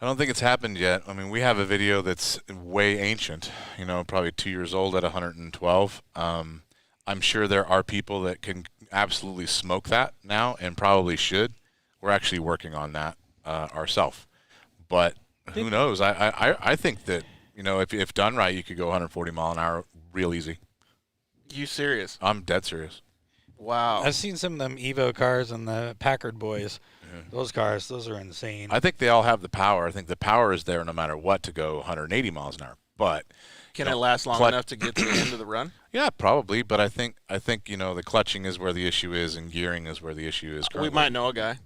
I don't think it's happened yet. I mean, we have a video that's way ancient, probably 2 years old at 112. I'm sure there are people that can absolutely smoke that now and probably should. We're actually working on that ourselves. But who knows? I think that, if done right, you could go 140 mile an hour real easy. You serious? I'm dead serious. Wow. I've seen some of them Evo cars and the Packard boys. Those cars, those are insane. I think they all have the power. I think the power is there no matter what to go 180 miles an hour. But can it last long enough to get to the end of the run? Yeah, probably. But I think the clutching is where the issue is, and gearing is where the issue is. Currently. We might know a guy.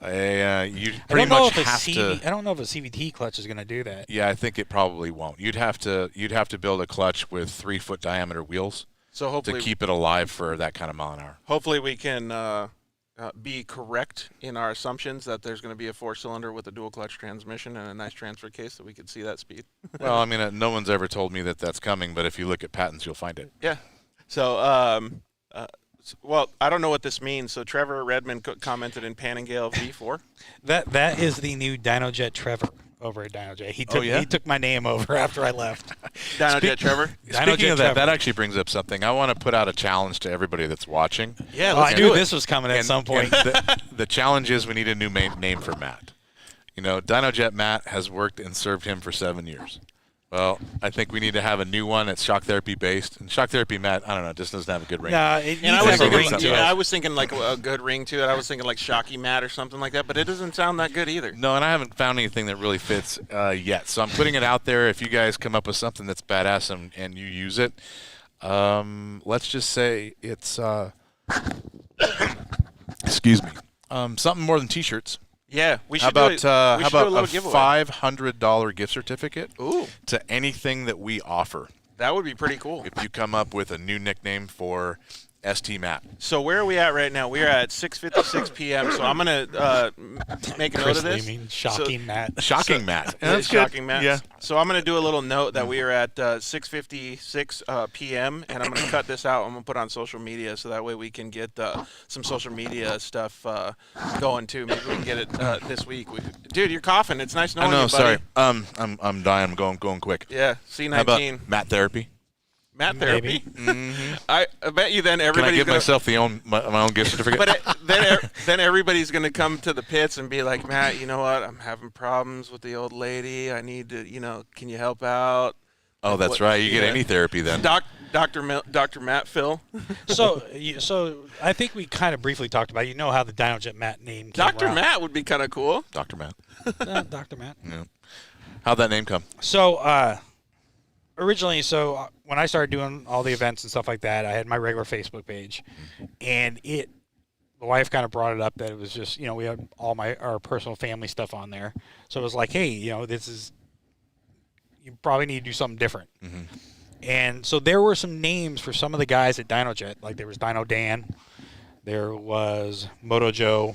You pretty much have to. I don't know if a CVT clutch is going to do that. Yeah, I think it probably won't. You'd have to build a clutch with 3-foot diameter wheels. So hopefully to keep it alive for that kind of mile an hour. Hopefully we can be correct in our assumptions that there's going to be a 4-cylinder with a dual clutch transmission and a nice transfer case so we could see that speed. Well, I mean, no one's ever told me that that's coming, but if you look at patents, you'll find it. Yeah. So, well, I don't know what this means. So Trevor Redmond commented in Paningale V4. That is the new DynoJet Trevor over at DynoJet. He took my name over after I left. DynoJet Trevor. Speaking of that actually brings up something. I want to put out a challenge to everybody that's watching. Yeah, I knew this was coming at some point. The challenge is we need a new name for Matt. DynoJet Matt has worked and served him for 7 years. Well, I think we need to have a new one that's shock therapy based. And shock therapy, Matt, I don't know, just doesn't have a good ring. Nah, it And I needs was to have a thinking, ring to it. I was thinking like a good ring to it. I was thinking like Shocky Matt or something like that, but it doesn't sound that good either. No, and I haven't found anything that really fits yet. So I'm putting it out there. If you guys come up with something that's badass and you use it, let's just say it's excuse me, something more than T-shirts. Yeah, we should How about do a little a giveaway. $500 gift certificate Ooh, to anything that we offer? that would be pretty cool. If you come up with a new nickname for ST Matt. So where are we at right now? We are at 6:56 p.m. So I'm gonna make a note of this. Shocking Matt. Shocking Matt. Yeah, That's good. Shocking Matt. Yeah. So I'm gonna do a little note that we are at 6:56 p.m. and I'm gonna cut this out. I'm gonna put on social media so that way we can get some social media stuff going too. Maybe we can get it this week. Dude, you're coughing. It's nice knowing I know. you, buddy. Sorry. I'm dying. I'm going quick. Yeah. How about C19. Matt therapy? Matt therapy. Mm-hmm. I bet you then Can I everybody's give gonna. myself my own gift certificate? But then everybody's gonna come to the pits and be like, Matt, you know what? I'm having problems with the old lady. I need to, can you help out? Oh, that's right. You get any therapy then. Dr. Matt Phil. So I think we kind of briefly talked about it. You know how the DynoJet Matt name came Dr. around. Matt would be kind of cool. Dr. Matt. Dr. Matt. Yeah. How'd that name come? So originally, when I started doing all the events and stuff like that, I had my regular Facebook page, and the wife kind of brought it up that it was just, we had all our personal family stuff on there. So it was like, hey, you probably need to do something different. Mm-hmm. And so there were some names for some of the guys at DynoJet, like there was Dino Dan, there was Moto Joe,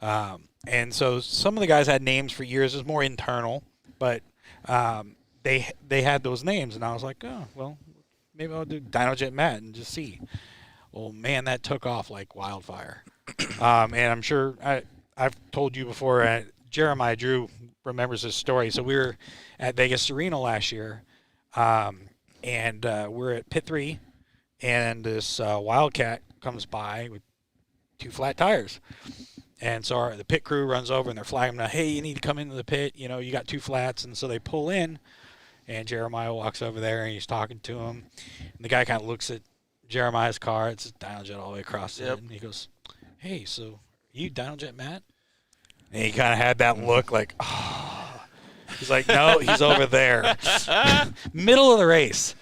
and so some of the guys had names for years. It was more internal, but they had those names, and I was like, oh, well, maybe I'll do DynoJet Matt and just see. Well, man, that took off like wildfire. And I'm sure I've told you before, Jeremiah Drew remembers this story. So we were at Vegas Arena last year, and we're at Pit 3, and this Wildcat comes by with 2 flat tires. And so the pit crew runs over, and they're flagging them, hey, you need to come into the pit. You got 2 flats. And so they pull in, and Jeremiah walks over there, and he's talking to him. And the guy kind of looks at Jeremiah's car. It's a DynoJet all the way across it. And he goes, hey, so are you DynoJet Matt? And he kind of had that look like, oh. He's like, no, he's over there. Middle of the race.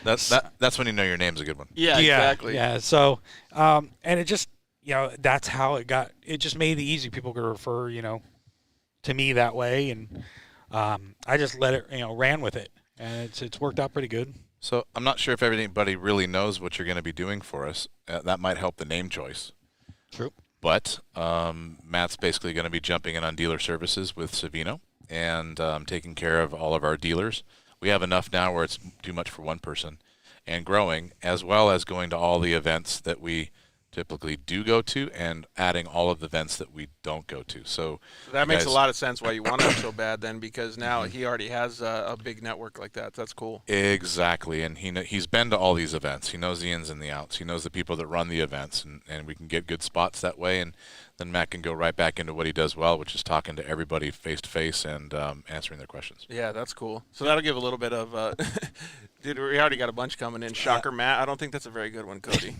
That's when you know your name's a good one. Yeah, exactly. Yeah, so, and it just, that's how it got. It just made it easy. People could refer, to me that way, and I just let it, ran with it, and it's worked out pretty good. So I'm not sure if everybody really knows what you're going to be doing for us. That might help the name choice. True. But Matt's basically going to be jumping in on dealer services with Savino and taking care of all of our dealers. We have enough now where it's too much for one person, and growing, as well as going to all the events that we typically do go to and adding all of the events that we don't go to. So that makes a lot of sense why you want him so bad then, because now he already has a big network like that. That's cool. Exactly, and he's been to all these events. He knows the ins and the outs. He knows the people that run the events, and we can get good spots that way, and then Matt can go right back into what he does well, which is talking to everybody face-to-face and answering their questions. Yeah, that's cool. So that'll give a little bit of dude, we already got a bunch coming in. Shocker Matt. I don't think that's a very good one, Cody.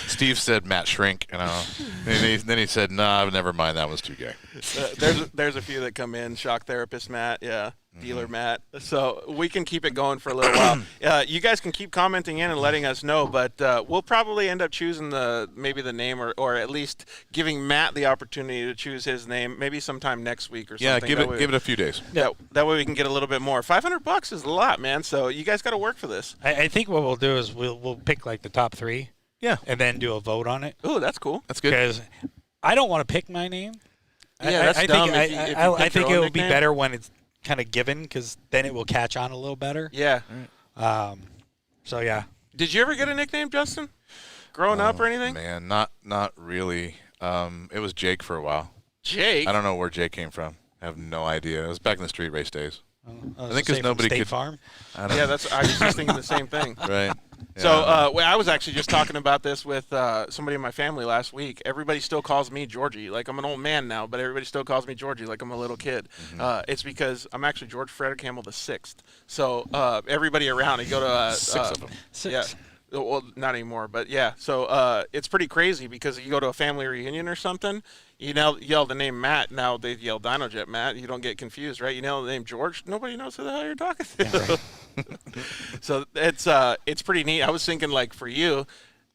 Steve said Matt Shrink, and then he said, nah, never mind, that was too gay. There's a few that come in. Shock therapist Matt, yeah. Dealer Matt. So we can keep it going for a little while. You guys can keep commenting in and letting us know, but we'll probably end up choosing maybe the name or at least giving Matt the opportunity to choose his name maybe sometime next week or something. Yeah, give it a few days. Yeah, that way we can get a little bit more. $500 is a lot, man. So you guys got to work for this. I think what we'll do is we'll pick like the top 3. Yeah. And then do a vote on it. Ooh, that's cool. That's good. Because I don't want to pick my name. Yeah, that's dumb. I think it would be better when it's kind of given, because then it will catch on a little better. Yeah. So yeah. Did you ever get a nickname, Justin? Growing up or anything? Man, not really. It was Jake for a while. Jake? I don't know where Jake came from. I have no idea. It was back in the street race days. I think 'cause nobody State could- Farm. I don't Yeah, I was just thinking the same thing. Right. So I was actually just talking about this with somebody in my family last week. Everybody still calls me Georgie. Like, I'm an old man now, but everybody still calls me Georgie like I'm a little kid. It's because I'm actually George Frederick Hamill the Sixth. So everybody around, you go to 6 of them. yeah. Well, not anymore, but yeah. So it's pretty crazy because you go to a family reunion or something, you yell the name Matt. Now they yell DynoJet Matt. You don't get confused, right? You yell the name George. Nobody knows who the hell you're talking to. So it's pretty neat. I was thinking, like, for you,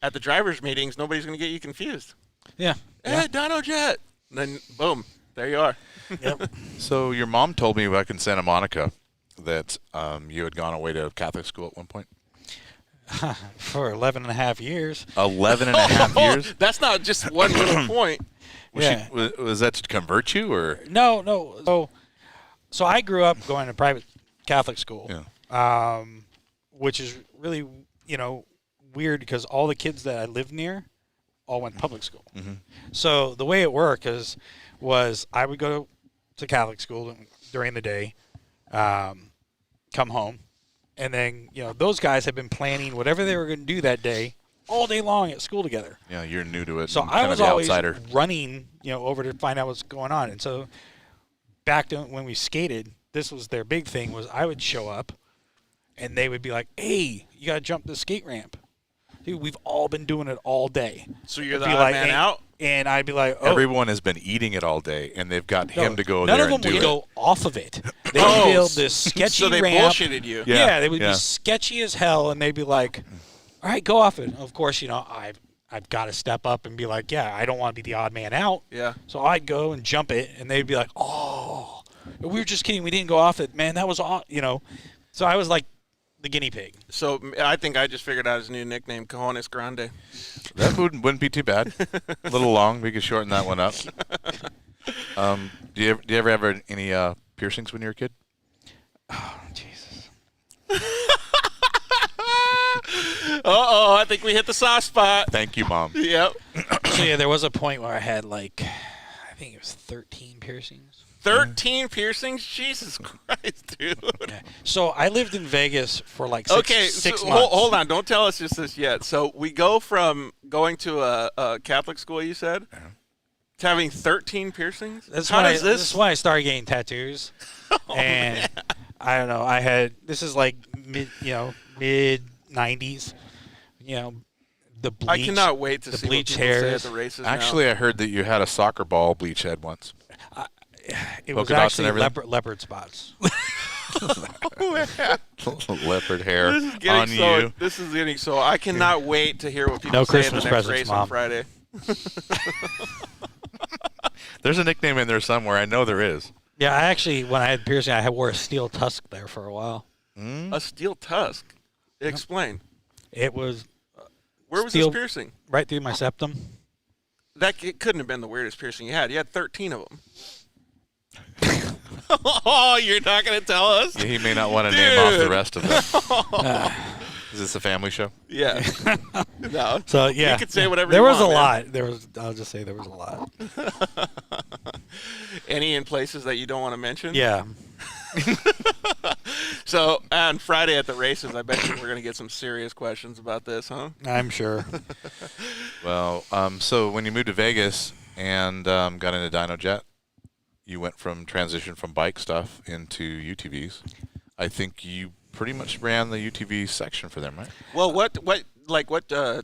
at the drivers' meetings, nobody's going to get you confused. Yeah. Hey, DynoJet. And then, boom, there you are. Yep. So your mom told me back in Santa Monica that you had gone away to Catholic school at one point. For 11 and a half years. 11 and a half years? That's not just one little point. Was that to convert you, or? No. So I grew up going to private Catholic school, which is really, weird because all the kids that I lived near all went to public school. So the way it worked was I would go to Catholic school during the day, come home, and then, those guys had been planning whatever they were going to do that day all day long at school together. Yeah, you're new to it. So I was always running, over to find out what's going on. And so back to when we skated, this was their big thing, was I would show up and they would be like, hey, you got to jump the skate ramp. Dude, we've all been doing it all day. So you're the odd man out? And I'd be like, oh. Everyone has been eating it all day, and they've got him to go none there of and them do would it. go off of it. They would build this sketchy So they ramp. bullshitted you. Yeah, they would be sketchy as hell, and they'd be like, all right, go off it. And of course, I've got to step up and be like, yeah, I don't want to be the odd man out. Yeah. So I'd go and jump it, and they'd be like, oh, we were just kidding. We didn't go off it. Man, that was all, So I was like the guinea pig. So I think I just figured out his new nickname, Cojones Grande. That wouldn't be too bad. A little long. We could shorten that one up. Do you ever have any piercings when you were a kid? Oh, Jesus. I think we hit the soft spot. Thank you, Mom. Yep. So, yeah, there was a point where I had, I think it was 13 piercings. 13 piercings? Jesus Christ, dude. Yeah. So I lived in Vegas for six months. Hold on. Don't tell us just this yet. So we go from going to a Catholic school, you said, to having 13 piercings? This is This why I started getting tattoos. And I don't know. This is mid 90s. The bleach. I cannot wait to the see what bleach people say at hairs. the races Actually, I heard that you had a soccer ball bleach head once. It was Polka dots and actually everything? leopard spots. Leopard hair now. This is getting so. I cannot wait to hear what people No say at Christmas the next presents, race on Mom. Friday. There's a nickname in there somewhere. I know there is. Yeah, I actually, when I had piercing, I wore a steel tusk there for a while. A steel tusk. Explain. It was Where was steel this piercing? right through my septum. It couldn't have been the weirdest piercing you had. You had 13 of them. Oh, you're not going to tell us? He may not want to name off the rest of them. Is this a family show? Yeah. No. So yeah, You could say whatever there you was want, a man. lot. I'll just say there was a lot. Any in places that you don't want to mention? Yeah. So on Friday at the races, I bet you we're going to get some serious questions about this, huh? I'm sure. Well, so when you moved to Vegas and got into DynoJet, you went from transition from bike stuff into UTVs. I think you pretty much ran the UTV section for them, right? Well, what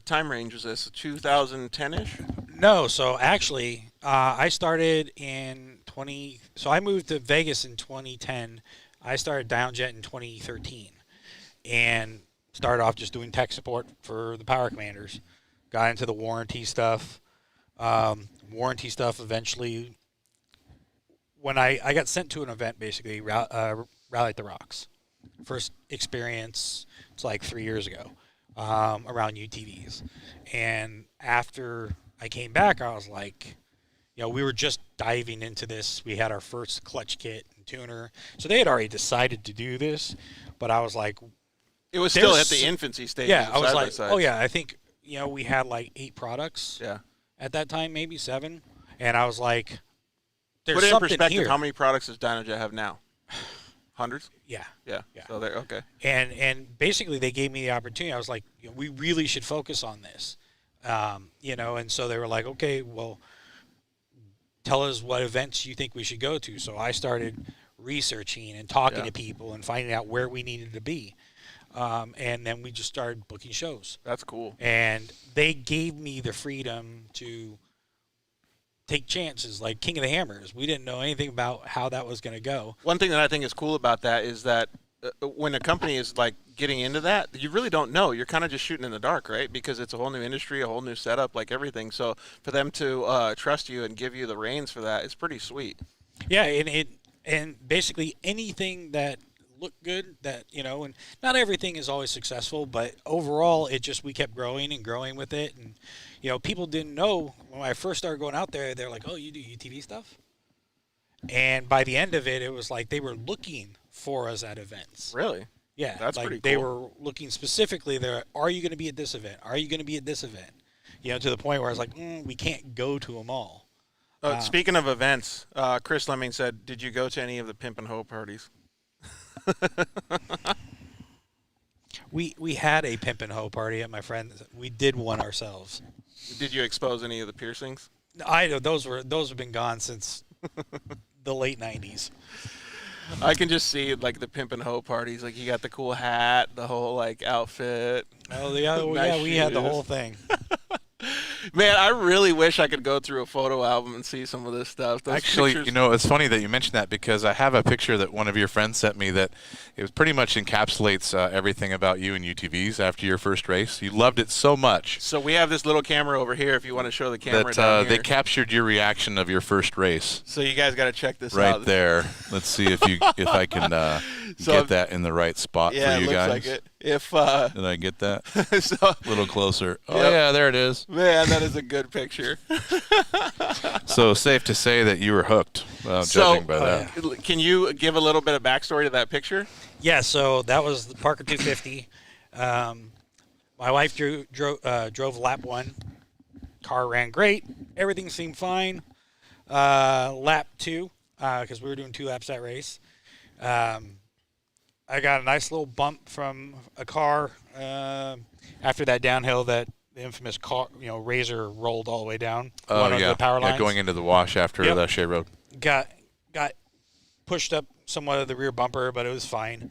time range was this? 2010-ish? No, so actually, I started in So I moved to Vegas in 2010. I started DynoJet in 2013, and started off just doing tech support for the Power Commanders. Got into the warranty stuff. Eventually, when I got sent to an event, basically, Rally at the Rocks. First experience, it's 3 years ago, around UTVs. And after I came back, I was like, we were just diving into this. We had our first clutch kit and tuner. So they had already decided to do this, but I was like, it was still at the infancy stage. Yeah, I was like, oh yeah, I think, we had 8 products. Yeah. At that time, maybe 7. And I was like, there's Put it in something perspective, here. how many products does DynoJet have now? Hundreds? Yeah. Yeah. Yeah. So they're okay. And basically they gave me the opportunity. I was like, we really should focus on this. And so they were like, okay, well, tell us what events you think we should go to. So I started researching and talking to people and finding out where we needed to be. And then we just started booking shows. That's cool. And they gave me the freedom to take chances, like King of the Hammers. We didn't know anything about how that was going to go. One thing that I think is cool about that is that when a company is like getting into that, you really don't know. You're kind of just shooting in the dark, right? Because it's a whole new industry, a whole new setup, like everything. So for them to trust you and give you the reins for that is pretty sweet. Yeah, and basically anything that looked good, that and not everything is always successful, but overall we kept growing and growing with it. And people didn't know when I first started going out there. They're like, oh, you do UTV stuff? And by the end of it, it was like they were looking for us at events. Really? Yeah, That's like pretty they cool. were looking specifically there. Are you going to be at this event? Are you going to be at this event? To the point where I was like, we can't go to them all. Speaking of events, Chris Lemming said, did you go to any of the Pimp and Hoe parties? We had a Pimp and Hoe party at my friend's. We did one ourselves. Did you expose any of the piercings? I know those have been gone since the late 90s. I can just see like the Pimp and Hoe parties. Like you got the cool hat, the whole like outfit. Oh yeah, Nice we had the shoes. whole thing. Man, I really wish I could go through a photo album and see some of this stuff. Those Actually, pictures- it's funny that you mentioned that because I have a picture that one of your friends sent me that it was pretty much encapsulates everything about you and UTVs after your first race. You loved it so much So we have this little camera over here if you want to show the camera that down they here. captured your reaction of your first race So you guys got to check this right out. there. Let's see if I can So- get that in the right spot Yeah, for you it looks guys. like it. If Did I get that? so, A little closer. Oh, Yep. yeah, there it is. man, that is a good picture. So safe to say that you were hooked, judging by that. Can you give a little bit of backstory to that picture? Yeah, so that was the Parker 250. My wife drove lap 1. Car ran great. Everything seemed fine. Lap 2, because we were doing 2 laps that race. I got a nice little bump from a car after that downhill that the infamous car, Razor rolled all the way down. One of the power lines. Going into the wash after Yep. the Shea Road. Got pushed up somewhat of the rear bumper, but it was fine.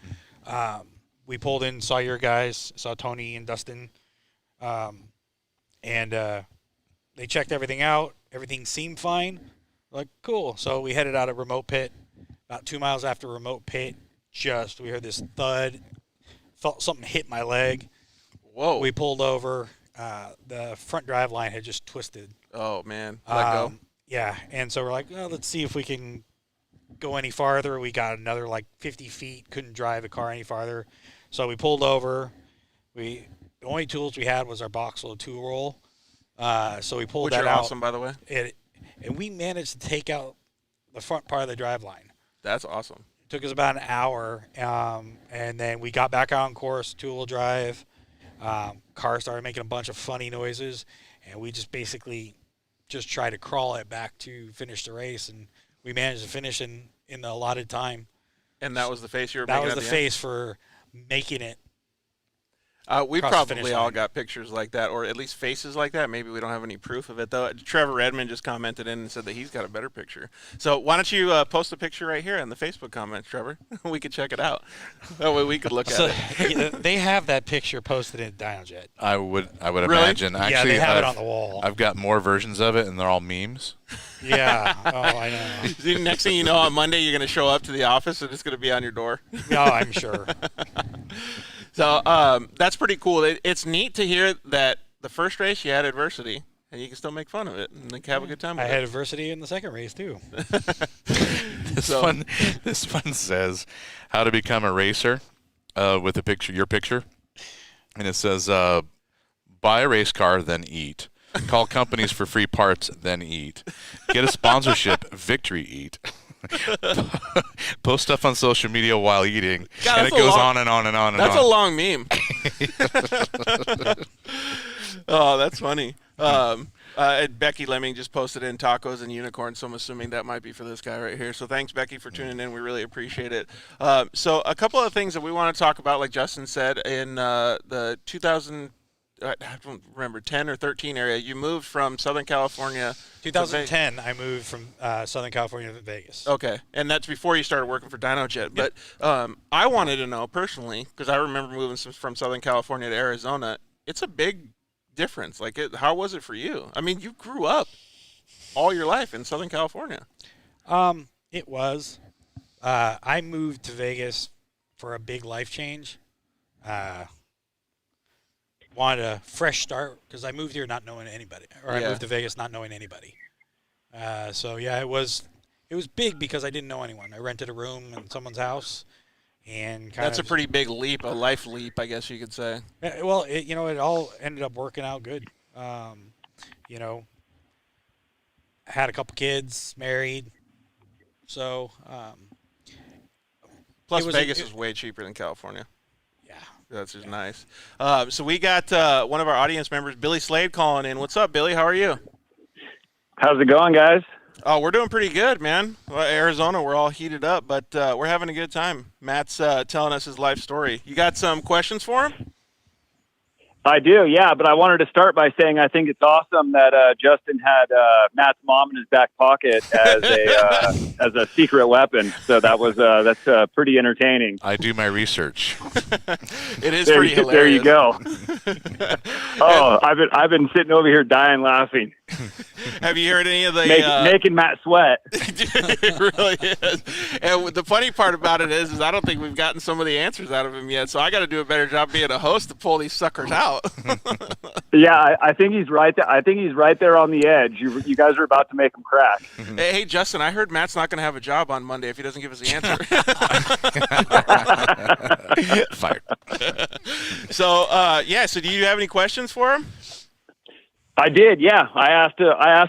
We pulled in, saw your guys, saw Tony and Dustin, and they checked everything out. Everything seemed fine. Like, cool. So we headed out of remote pit. About 2 miles after remote pit, we heard this thud. Felt something hit my leg. Whoa. We pulled over. The front drive line had just twisted. Oh, man. Let go. Yeah, and so we're like, well, let's see if we can go any farther. We got another like 50 feet, couldn't drive the car any farther. So we pulled over. The only tools we had was our Boxel tool roll. So we pulled Which that are out. awesome, by the way. And we managed to take out the front part of the drive line. That's awesome. It took us about an hour, and then we got back on course, two-wheel drive. Car started making a bunch of funny noises, and we just basically tried to crawl it back to finish the race, and we managed to finish in the allotted time. And that was the face you were That making was at the the face for making it. We across the finish probably all line. got pictures like that, or at least faces like that. Maybe we don't have any proof of it, though. Trevor Redmond just commented in and said that he's got a better picture. So why don't you post a picture right here in the Facebook comments, Trevor? We could check it out. That way we could look at it. They have that picture posted in DynoJet. I would Really? imagine. Yeah, Actually, they have it I've- on the wall. I've got more versions of it, and they're all memes. Yeah. Oh, I know. See, next thing you know, on Monday you're going to show up to the office and it's going to be on your door. No, I'm sure. So that's pretty cool. It's neat to hear that the first race you had adversity, and you can still make fun of it and have a good time with I it. had adversity in the second race too. This one says how to become a racer with a picture, your picture, and it says buy a race car, then eat. Call companies for free parts, then eat. Get a sponsorship, Victory Eat. Post stuff on social media while eating, God, and it that's a goes long- on and on and on and That's on. a long meme. Oh, that's funny. Becky Lemming just posted in tacos and unicorns, so I'm assuming that might be for this guy right here. So thanks, Becky, for tuning in. We really appreciate it. So a couple of things that we want to talk about, like Justin said, in the 2000, I don't remember, 10 or 13 area, you moved from Southern California. 2010, I moved from Southern California to Vegas. Okay, and that's before you started working for DynoJet. Yep. But I wanted to know personally, because I remember moving from Southern California to Arizona. It's a big difference. Like, how was it for you? I mean, you grew up all your life in Southern California. It was. I moved to Vegas for a big life change. Wanted a fresh start because I moved here not knowing anybody, or I moved to Vegas not knowing anybody. So yeah, it was big because I didn't know anyone. I rented a room in someone's house, and that's a pretty big leap, a life leap, I guess you could say. Well, it all ended up working out good. Had a couple kids, married, so. Plus, Vegas is way cheaper than California. Yeah. That's just nice. So we got one of our audience members, Billy Slade, calling in. What's up, Billy? How are you? How's it going, guys? Oh, we're doing pretty good, man. Well, Arizona, we're all heated up, but we're having a good time. Matt's telling us his life story. You got some questions for him? I do, yeah. But I wanted to start by saying I think it's awesome that Justin had Matt's mom in his back pocket as a secret weapon. So that's pretty entertaining. I do my research. It is pretty hilarious. There you go. Oh, I've been sitting over here dying laughing. Have you heard any of the making Matt sweat? It really is. And the funny part about it is I don't think we've gotten some of the answers out of him yet. So I got to do a better job being a host to pull these suckers out. Yeah, I think he's right there. I think he's right there on the edge. You guys are about to make him crack. Hey, Justin, I heard Matt's not going to have a job on Monday if he doesn't give us the answer. Fired. So, so do you have any questions for him? I did, yeah. I asked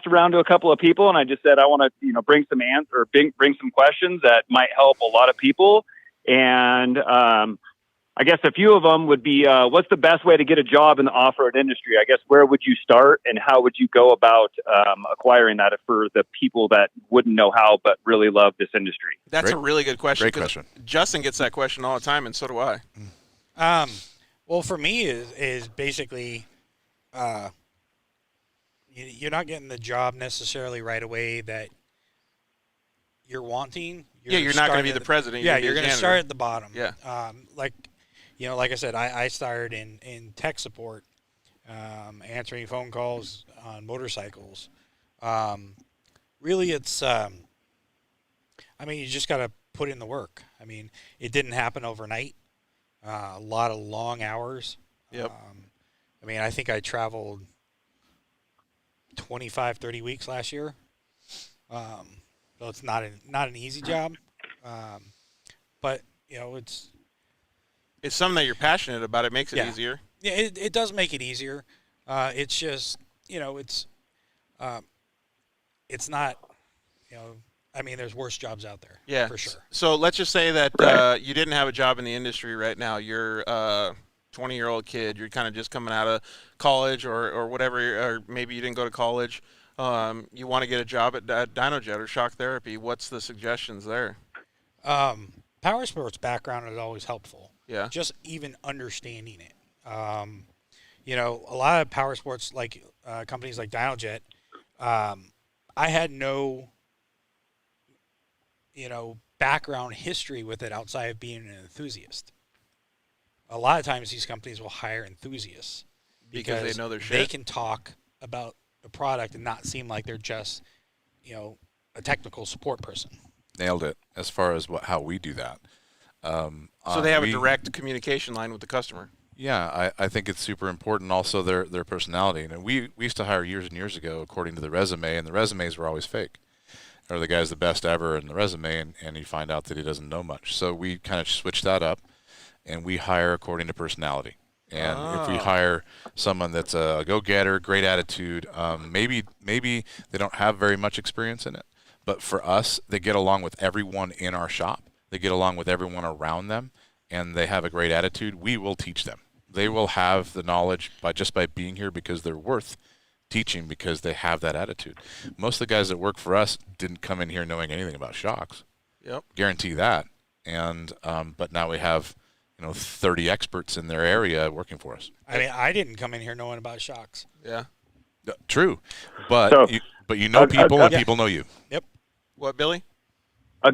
around to a couple of people, and I just said I want to, bring some bring some questions that might help a lot of people. And I guess a few of them would be, what's the best way to get a job in the off-road industry? I guess where would you start, and how would you go about acquiring that for the people that wouldn't know how but really love this industry? That's a really good question. Great question. Justin gets that question all the time, and so do I. Well, for me is basically. You're not getting the job necessarily right away that you're wanting. You're not going to be the president. You're going to start at the bottom. Yeah. Like I said, I started in tech support, answering phone calls on motorcycles. Really, it's, you just got to put in the work. I mean, it didn't happen overnight. A lot of long hours. Yep. I think I traveled 25, 30 weeks last year. So it's not an easy job. But it's something that you're passionate about. It makes it easier. Yeah, it does make it easier. It's just, it's not, there's worse jobs out there. Yeah, for sure. So let's just say that you didn't have a job in the industry right now. You're 20-year-old kid, you're kind of just coming out of college or whatever, or maybe you didn't go to college. You want to get a job at DynoJet or Shock Therapy. What's the suggestions there? Power sports background is always helpful. Yeah. Just even understanding it. A lot of power sports, like companies like DynoJet, I had no, background history with it outside of being an enthusiast. A lot of times these companies will hire enthusiasts because they know their shit. They can talk about the product and not seem like they're just, a technical support person. Nailed it as far as how we do that. So they have a direct communication line with the customer. Yeah, I think it's super important. Also, their personality. And we used to hire years and years ago according to the resume, and the resumes were always fake. Or the guy's the best ever in the resume, and you find out that he doesn't know much. So we kind of switched that up. And we hire according to personality. And if we hire someone that's a go-getter, great attitude, maybe they don't have very much experience in it, but for us, they get along with everyone in our shop. They get along with everyone around them, and they have a great attitude. We will teach them. They will have the knowledge by being here because they're worth teaching because they have that attitude. Most of the guys that work for us didn't come in here knowing anything about shocks. Yep. Guarantee that. And but now we have 30 experts in their area working for us. I mean, I didn't come in here knowing about shocks. Yeah. True, but So, you know people and people know you. Yep. What, Billy? I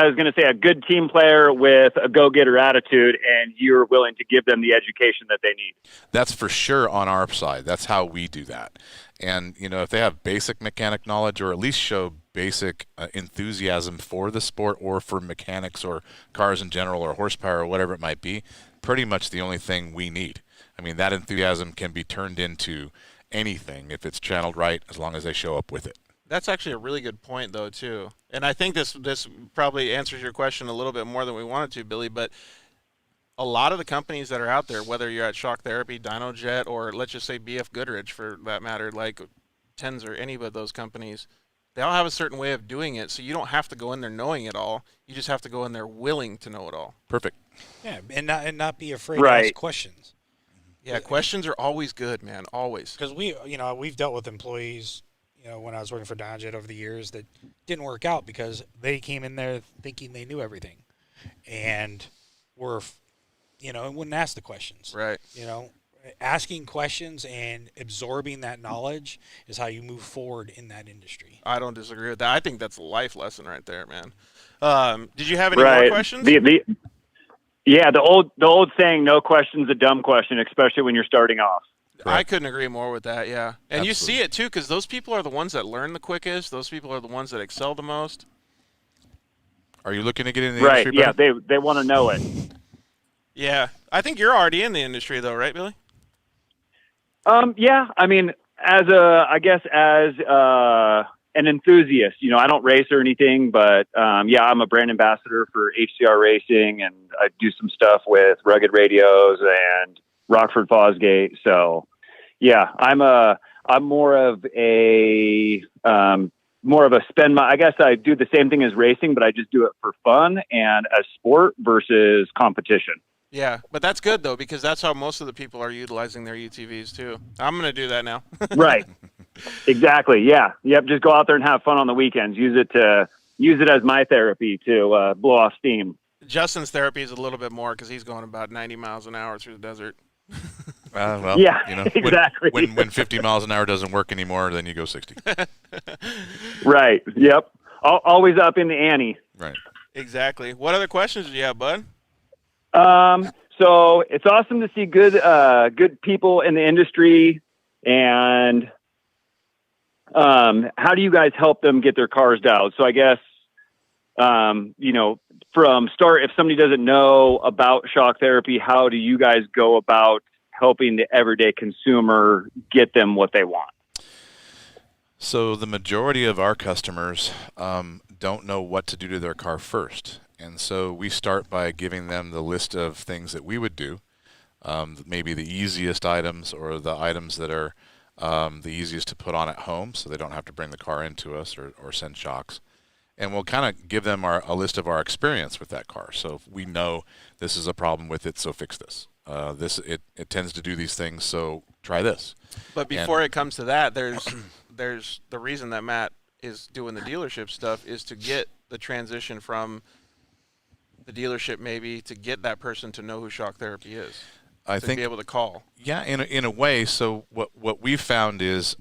was going to say a good team player with a go-getter attitude, and you're willing to give them the education that they need. That's for sure on our side. That's how we do that. And if they have basic mechanic knowledge, or at least show basic enthusiasm for the sport or for mechanics or cars in general or horsepower or whatever it might be, pretty much the only thing we need. I mean, that enthusiasm can be turned into anything if it's channeled right, as long as they show up with it. That's actually a really good point, though, too. And I think this probably answers your question a little bit more than we wanted to, Billy. But a lot of the companies that are out there, whether you're at Shock Therapy, DynoJet, or let's just say BF Goodrich for that matter, like Tens or any of those companies, they all have a certain way of doing it. So you don't have to go in there knowing it all. You just have to go in there willing to know it all. Perfect. Yeah, and not be afraid to ask questions. Yeah, questions are always good, man. Always. Because we've dealt with employees, when I was working for DynoJet over the years, that didn't work out because they came in there thinking they knew everything, and wouldn't ask the questions. Right. Asking questions and absorbing that knowledge is how you move forward in that industry. I don't disagree with that. I think that's a life lesson right there, man. Did you have any more questions? The old saying, no question's a dumb question, especially when you're starting off. I couldn't agree more with that, yeah. And Absolutely. you see it, too, because those people are the ones that learn the quickest. Those people are the ones that excel the most. Are you looking to get in the industry? Right, yeah, they want to know it. Yeah. I think you're already in the industry, though, right, Billy? Yeah, I mean, as an enthusiast, I don't race or anything, but I'm a brand ambassador for HCR Racing, and I do some stuff with Rugged Radios and Rockford Fosgate. So, yeah, I'm more of a spend my. I guess I do the same thing as racing, but I just do it for fun and as sport versus competition. Yeah, but that's good, though, because that's how most of the people are utilizing their UTVs, too. I'm going to do that now. Right. Exactly. Yeah. Yep. Just go out there and have fun on the weekends. Use it as my therapy to blow off steam. Justin's therapy is a little bit more because he's going about 90 miles an hour through the desert. Well, yeah, exactly. When 50 miles an hour doesn't work anymore, then you go 60. Right. Yep. Always up in the ante. Right. Exactly. What other questions do you have, bud? So it's awesome to see good people in the industry, and how do you guys help them get their cars dialed? So I guess, from start, if somebody doesn't know about shock therapy, how do you guys go about helping the everyday consumer get them what they want? So the majority of our customers don't know what to do to their car first. And so we start by giving them the list of things that we would do, maybe the easiest items or the items that are the easiest to put on at home so they don't have to bring the car into us or send shocks. And we'll kind of give them a list of our experience with that car. So if we know this is a problem with it, so fix this. It tends to do these things, so try this. But before it comes to that, there's the reason that Matt is doing the dealership stuff is to get the transition from the dealership maybe to get that person to know who shock therapy is. I think be able to call. Yeah, in a way. So what we've found is,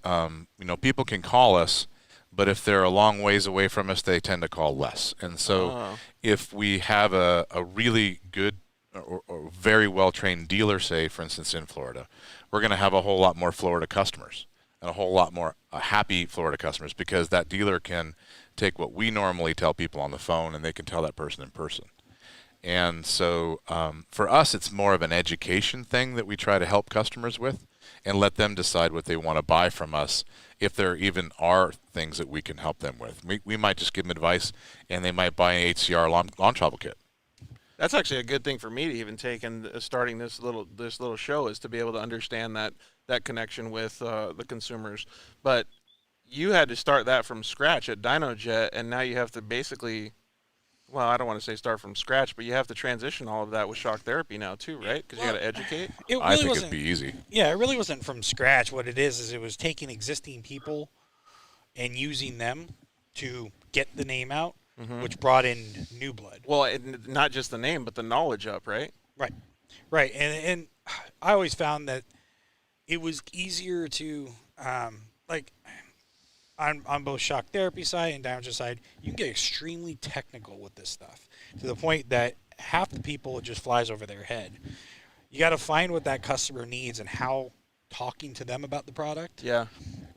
people can call us, but if they're a long ways away from us, they tend to call less. And so if we have a really good or very well-trained dealer, say, for instance, in Florida, we're going to have a whole lot more Florida customers and a whole lot more happy Florida customers because that dealer can take what we normally tell people on the phone and they can tell that person in person. And so for us, it's more of an education thing that we try to help customers with and let them decide what they want to buy from us if there even are things that we can help them with. We might just give them advice, and they might buy an HCR lawn travel kit. That's actually a good thing for me to even take in starting this little show is to be able to understand that connection with the consumers. But you had to start that from scratch at DynoJet, and now you have to basically well, I don't want to say start from scratch, but you have to transition all of that with shock therapy now too, right? Because you got to educate. It really I think wasn't, it'd be easy. Yeah, it really wasn't from scratch. What it is it was taking existing people and using them to get the name out, which brought in new blood. Well, not just the name, but the knowledge up, right? Right. And I always found that it was easier to, on both shock therapy side and DynoJet side, you can get extremely technical with this stuff to the point that half the people it just flies over their head. You got to find what that customer needs and how talking to them about the product. Yeah.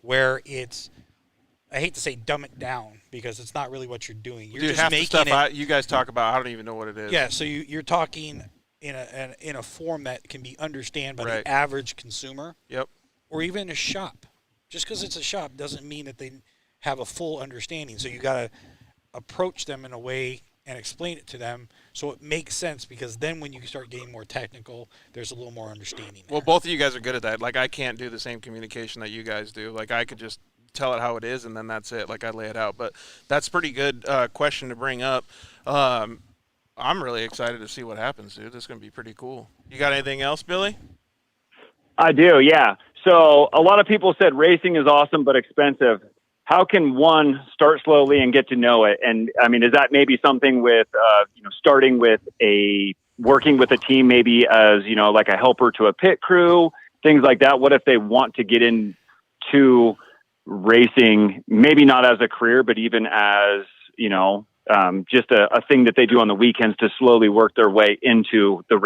Where it's, I hate to say dumb it down because it's not really what you're doing. You're Dude, just half the making stuff you guys talk about, I don't even know what it is. Yeah, so you're talking in a form that can be understood by the average consumer. Yep. Or even a shop. Just because it's a shop doesn't mean that they have a full understanding. So you got to approach them in a way and explain it to them so it makes sense, because then when you start getting more technical, there's a little more understanding there. Well, both of you guys are good at that. Like, I can't do the same communication that you guys do. Like, I could just tell it how it is, and then that's it. Like, I lay it out. But that's a pretty good question to bring up. I'm really excited to see what happens, dude. This is going to be pretty cool. You got anything else, Billy? I do, yeah. So a lot of people said racing is awesome but expensive. How can one start slowly and get to know it? And I mean, is that maybe something with, starting with working with a team, maybe as, like a helper to a pit crew, things like that? What if they want to get into racing, maybe not as a career, but even as, just a thing that they do on the weekends to slowly work their way into the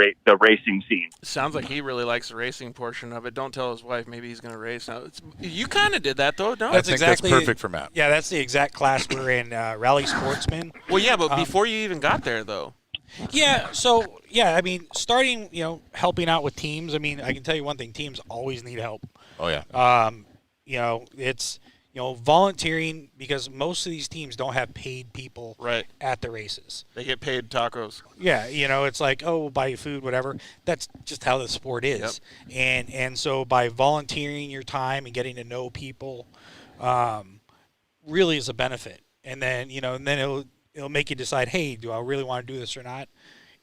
racing scene? Sounds like he really likes the racing portion of it. Don't tell his wife. Maybe he's going to race. Now, you kind of did that, though, don't you? I think that's perfect for Matt. Yeah, that's the exact class we're in, Rally Sportsman. Well, yeah, but before you even got there, though. Yeah, so, I mean, starting, helping out with teams, I mean, I can tell you one thing, teams always need help. Oh, yeah. It's, volunteering, because most of these teams don't have paid people at the races. They get paid tacos. Yeah, it's like, oh, we'll buy you food, whatever. That's just how the sport is. Yep. And so by volunteering your time and getting to know people really is a benefit. And then, it'll make you decide, hey, do I really want to do this or not?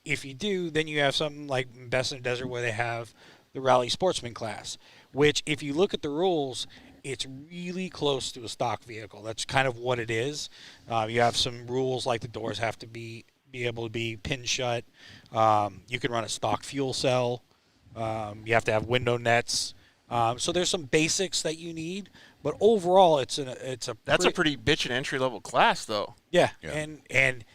If you do, then you have something like Best in the Desert where they have the Rally Sportsman class, which if you look at the rules, it's really close to a stock vehicle. That's kind of what it is. You have some rules like the doors have to be able to be pin shut. You can run a stock fuel cell. You have to have window nets. So there's some basics that you need, but overall it's a pretty bitchin' entry level class, though. Yeah. And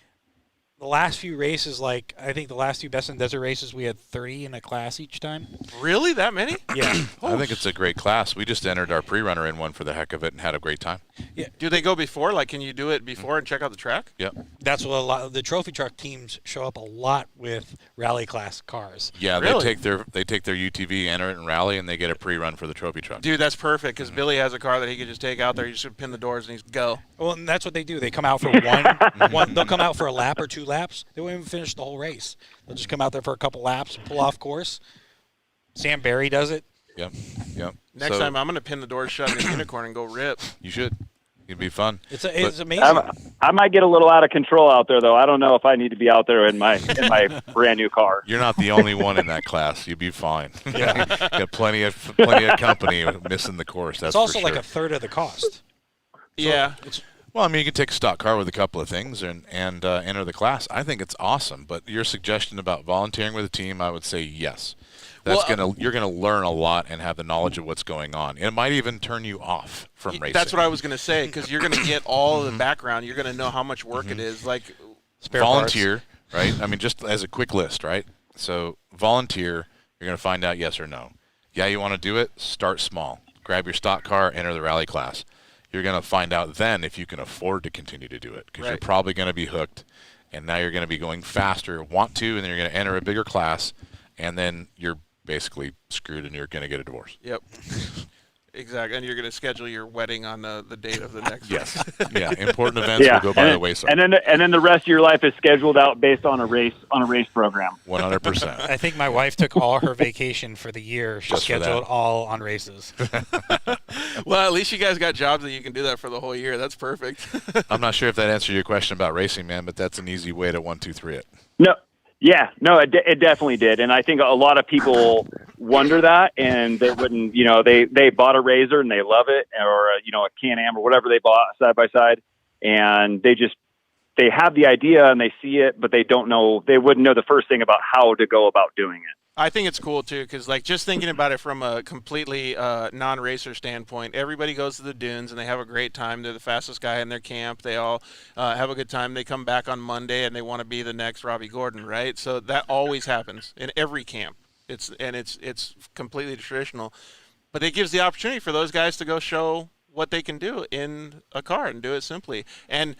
the last few races, like I think the last few Best in Desert races, we had 30 in a class each time. Really? That many? Yeah. I think it's a great class. We just entered our pre-runner in one for the heck of it and had a great time. Yeah. Do they go before? Like, can you do it before and check out the track? Yep. That's what a lot of the trophy truck teams show up a lot with rally class cars. Yeah, really? they take their UTV, enter it in rally, and they get a pre-run for the trophy truck. Dude, that's perfect, because Billy has a car that he could just take out there. You just pin the doors and he's go. Well, and that's what they do. They come out for one. They'll come out for a lap or 2 laps. They won't even finish the whole race. They'll just come out there for a couple laps and pull off course. Sam Barry does it. Yep. Next time, I'm going to pin the doors shut in the unicorn and go rip. You should. It'd be fun. It's amazing. I might get a little out of control out there, though. I don't know if I need to be out there in my brand new car. You're not the only one in that class. You'd be fine. Yeah. Got plenty of company missing the course. That's it's also for sure. like a third of the cost. Yeah. Well, I mean, you can take a stock car with a couple of things and enter the class. I think it's awesome. But your suggestion about volunteering with a team, I would say yes. You're gonna learn a lot and have the knowledge of what's going on. It might even turn you off from racing. That's what I was gonna say, because you're gonna get all the background. You're gonna know how much work it is. Like volunteer, right? I mean, just as a quick list, right? So volunteer. You're gonna find out yes or no. Yeah, you want to do it? Start small. Grab your stock car, enter the rally class. You're going to find out then if you can afford to continue to do it, because you're probably going to be hooked, and now you're going to be going faster, want to, and then you're going to enter a bigger class, and then you're basically screwed and you're going to get a divorce. Yep. Exactly, and you're going to schedule your wedding on the date of the next Yes. Yeah, important events will go by the wayside. And then the rest of your life is scheduled out based on a race program. 100%. I think my wife took all her vacation for the year. She Just for scheduled that. all on races. Well, at least you guys got jobs that you can do that for the whole year. That's perfect. I'm not sure if that answered your question about racing, man, but that's an easy way to 1, 2, 3 it. No, yeah, no, it definitely did, and I think a lot of people wonder that, and they wouldn't, they bought a Razor and they love it, or a Can-Am or whatever they bought side by side, and they have the idea and they see it, but they wouldn't know the first thing about how to go about doing it. I think it's cool too, because just thinking about it from a completely non-racer standpoint, everybody goes to the dunes and they have a great time. They're the fastest guy in their camp. They all have a good time. They come back on Monday and they want to be the next Robbie Gordon, right? So that always happens in every camp. It's completely traditional, but it gives the opportunity for those guys to go show what they can do in a car and do it simply. And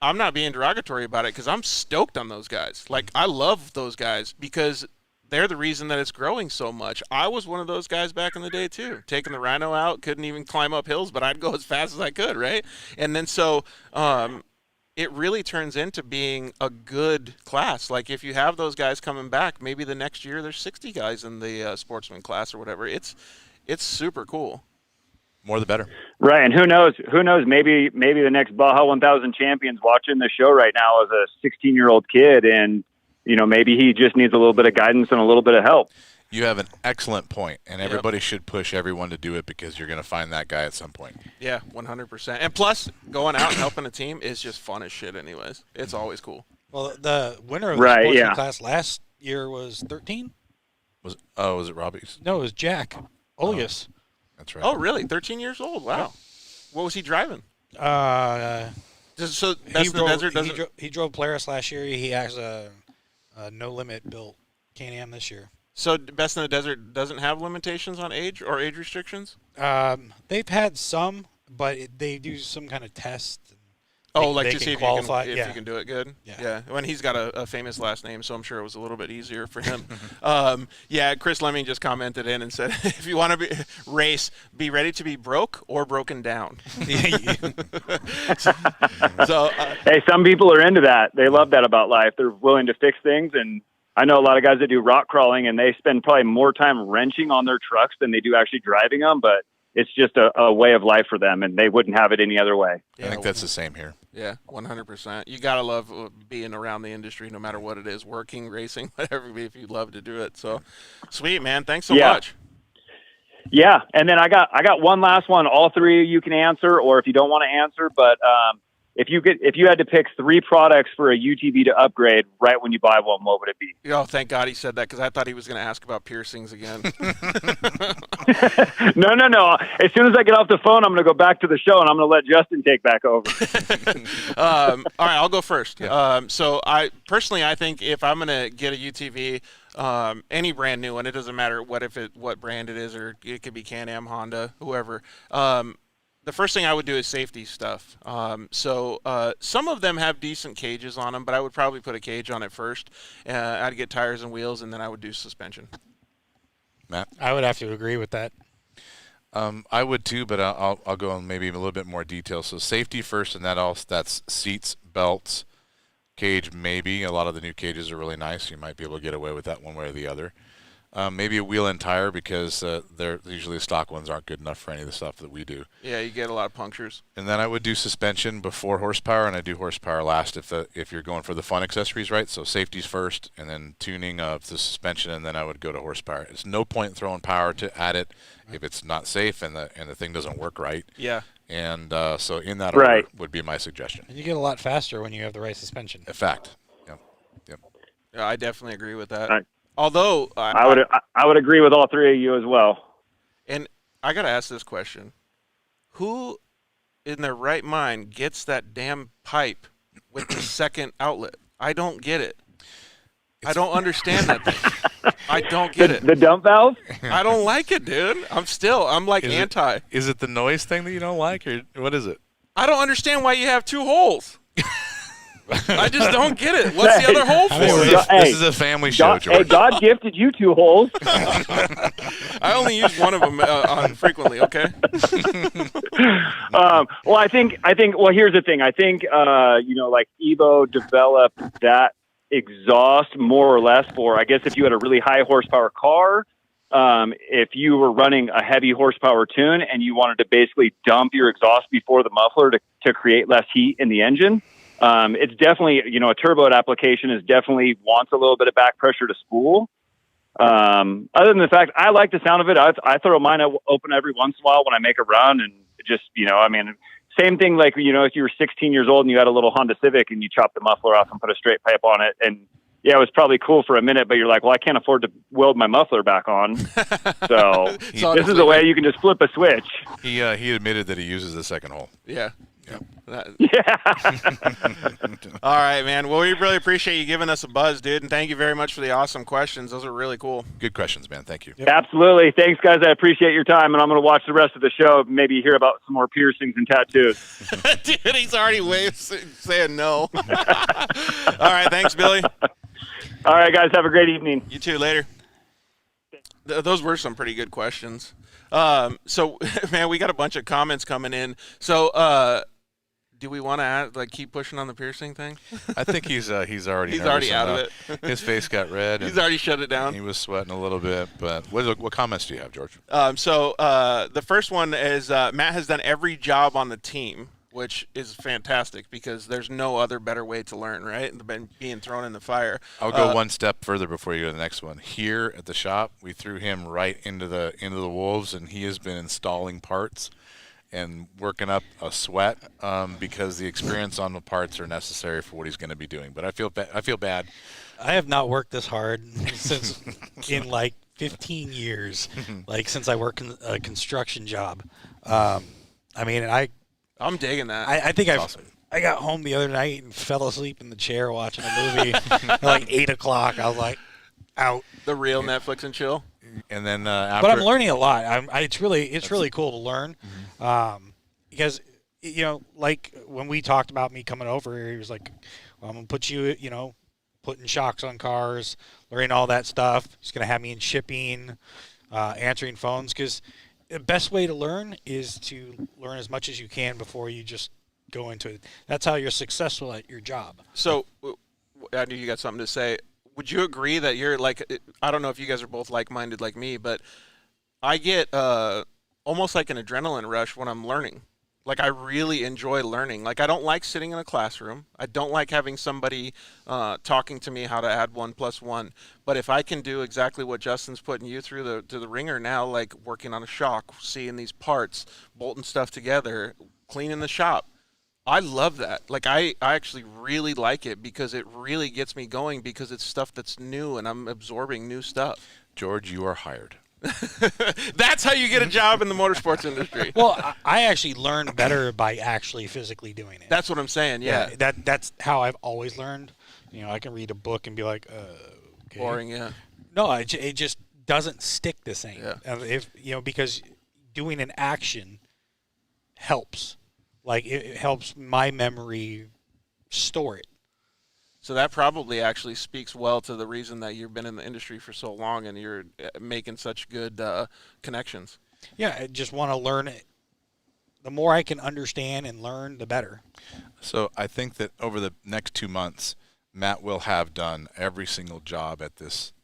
I'm not being derogatory about it, because I'm stoked on those guys. I love those guys because they're the reason that it's growing so much. I was one of those guys back in the day too, taking the Rhino out, couldn't even climb up hills, but I'd go as fast as I could, right? And then so it really turns into being a good class. If you have those guys coming back, maybe the next year there's 60 guys in the sportsman class or whatever. It's super cool. More the better. Right, and who knows? Maybe the next Baja 1000 champion's watching the show right now as a 16-year-old kid, and maybe he just needs a little bit of guidance and a little bit of help. You have an excellent point, and everybody should push everyone to do it, because you're going to find that guy at some point. Yeah, 100%. And plus, going out and helping a team is just fun as shit anyways. It's always cool. Well, the winner of the sportsman class last year was 13? Was it Robbie's? No, it was Jack Olgus. That's right. Oh, really? 13 years old? Wow. Yeah. What was he driving? So that's the desert doesn't. He drove Polaris last year. He has a no limit built Can-Am this year. So Best in the Desert doesn't have limitations on age or age restrictions? They've had some, but they do some kind of test. Oh, to see if qualify. you can do it good? Yeah. When he's got a famous last name, so I'm sure it was a little bit easier for him. Chris Lemming just commented in and said, if you want to race, be ready to be broke or broken down. Hey, some people are into that. They love that about life. They're willing to fix things, and I know a lot of guys that do rock crawling, and they spend probably more time wrenching on their trucks than they do actually driving them, but it's just a way of life for them, and they wouldn't have it any other way. I think that's the same here. Yeah, 100%. You got to love being around the industry no matter what it is, working, racing, whatever, if you love to do it. So, sweet, man. Thanks so much. Yeah, and then I got one last one. All three of you can answer, or if you don't want to answer, but if you had to pick 3 products for a UTV to upgrade right when you buy one, what would it be? Oh, thank God he said that, because I thought he was going to ask about piercings again. No. As soon as I get off the phone, I'm going to go back to the show, and I'm going to let Justin take back over. All right, I'll go first. Yeah. So I think if I'm going to get a UTV, any brand new one, it doesn't matter what brand it is, or it could be Can-Am, Honda, whoever. The first thing I would do is safety stuff. Some of them have decent cages on them, but I would probably put a cage on it first. I'd get tires and wheels, and then I would do suspension. Matt? I would have to agree with that. I would too, but I'll go in maybe a little bit more detail. So safety first, and that's seats, belts, cage maybe. A lot of the new cages are really nice. You might be able to get away with that one way or the other. Maybe a wheel and tire, because they're usually the stock ones aren't good enough for any of the stuff that we do. Yeah, you get a lot of punctures. And then I would do suspension before horsepower, and I do horsepower last if you're going for the fun accessories, right? So safety's first, and then tuning of the suspension, and then I would go to horsepower. There's no point throwing power to add it if it's not safe and the thing doesn't work right. Yeah. And so in that order would be my suggestion. And you get a lot faster when you have the right suspension. In fact. Yep. Yeah, I definitely agree with that. Right. Although I would agree with all three of you as well. And I got to ask this question. Who in their right mind gets that damn pipe with the second outlet? I don't get it. I don't understand that thing. I don't get it. The dump valve? I don't like it, dude. I'm like anti. Is it the noise thing that you don't like, or what is it? I don't understand why you have 2 holes. I just don't get it. What's the other hole for? This is a family show, George. Hey, God gifted you 2 holes. I I only use one of them on frequently. Okay. Well, I think. Well, here's the thing. I think like Evo developed that exhaust more or less for, I guess, if you had a really high horsepower car, if you were running a heavy horsepower tune and you wanted to basically dump your exhaust before the muffler to create less heat in the engine. It's definitely, a turbo application is definitely wants a little bit of back pressure to spool. Other than the fact I like the sound of it, I throw mine open every once in a while when I make a run, and just, same thing like, if you were 16 years old and you had a little Honda Civic and you chopped the muffler off and put a straight pipe on it, and yeah, it was probably cool for a minute, but you're like, well, I can't afford to weld my muffler back on. So this is a way you can just flip a switch. He admitted that he uses the second hole. Yeah. Yeah. All right, man. Well, we really appreciate you giving us a buzz, dude, and thank you very much for the awesome questions. Those are really cool. Good questions, man. Thank you. Yep. Absolutely. Thanks, guys. I appreciate your time, and I'm going to watch the rest of the show, maybe hear about some more piercings and tattoos. Dude, he's already saying no. All right, thanks, Billy. All right, guys. Have a great evening. You too. Later. Those were some pretty good questions. So, man, we got a bunch of comments coming in. So, do we want to keep pushing on the piercing thing? I think he's already out of it. His face got red. He's already shut it down. He was sweating a little bit. But what comments do you have, George? So the first one is Matt has done every job on the team, which is fantastic because there's no other better way to learn, right? Than being thrown in the fire. I'll go one step further before you go to the next one. Here at the shop, we threw him right into the wolves, and he has been installing parts and working up a sweat because the experience on the parts are necessary for what he's going to be doing. But I feel bad. I have not worked this hard since in 15 years, since I worked in a construction job. I'm digging that. I think awesome. I got home the other night and fell asleep in the chair watching a movie at 8 o'clock. I was like, out. The real Netflix and chill. And then but I'm learning a lot. It's really cool to learn, because when we talked about me coming over here, he was like, well, "I'm gonna put you, putting shocks on cars, learning all that stuff. He's gonna have me in shipping, answering phones, because the best way to learn is to learn as much as you can before you just go into it. That's how you're successful at your job." So, I knew you got something to say. Would you agree that you're I don't know if you guys are both like-minded like me, but I get almost like an adrenaline rush when I'm learning. I really enjoy learning. I don't like sitting in a classroom. I don't like having somebody talking to me how to add 1 + 1. But if I can do exactly what Justin's putting you through to the ringer now, working on a shock, seeing these parts, bolting stuff together, cleaning the shop, I love that. I actually really like it because it really gets me going because it's stuff that's new and I'm absorbing new stuff. George, you are hired. That's how you get a job in the motorsports industry. Well, I actually learn better by actually physically doing it. That's what I'm saying, yeah. That's how I've always learned. I can read a book and be like, okay. Boring, yeah. No, it just doesn't stick the same. Yeah. Because doing an action helps. It helps my memory store it. So that probably actually speaks well to the reason that you've been in the industry for so long and you're making such good connections. Yeah, I just want to learn it. The more I can understand and learn, the better. So I think that over the next 2 months, Matt will have done every single job at this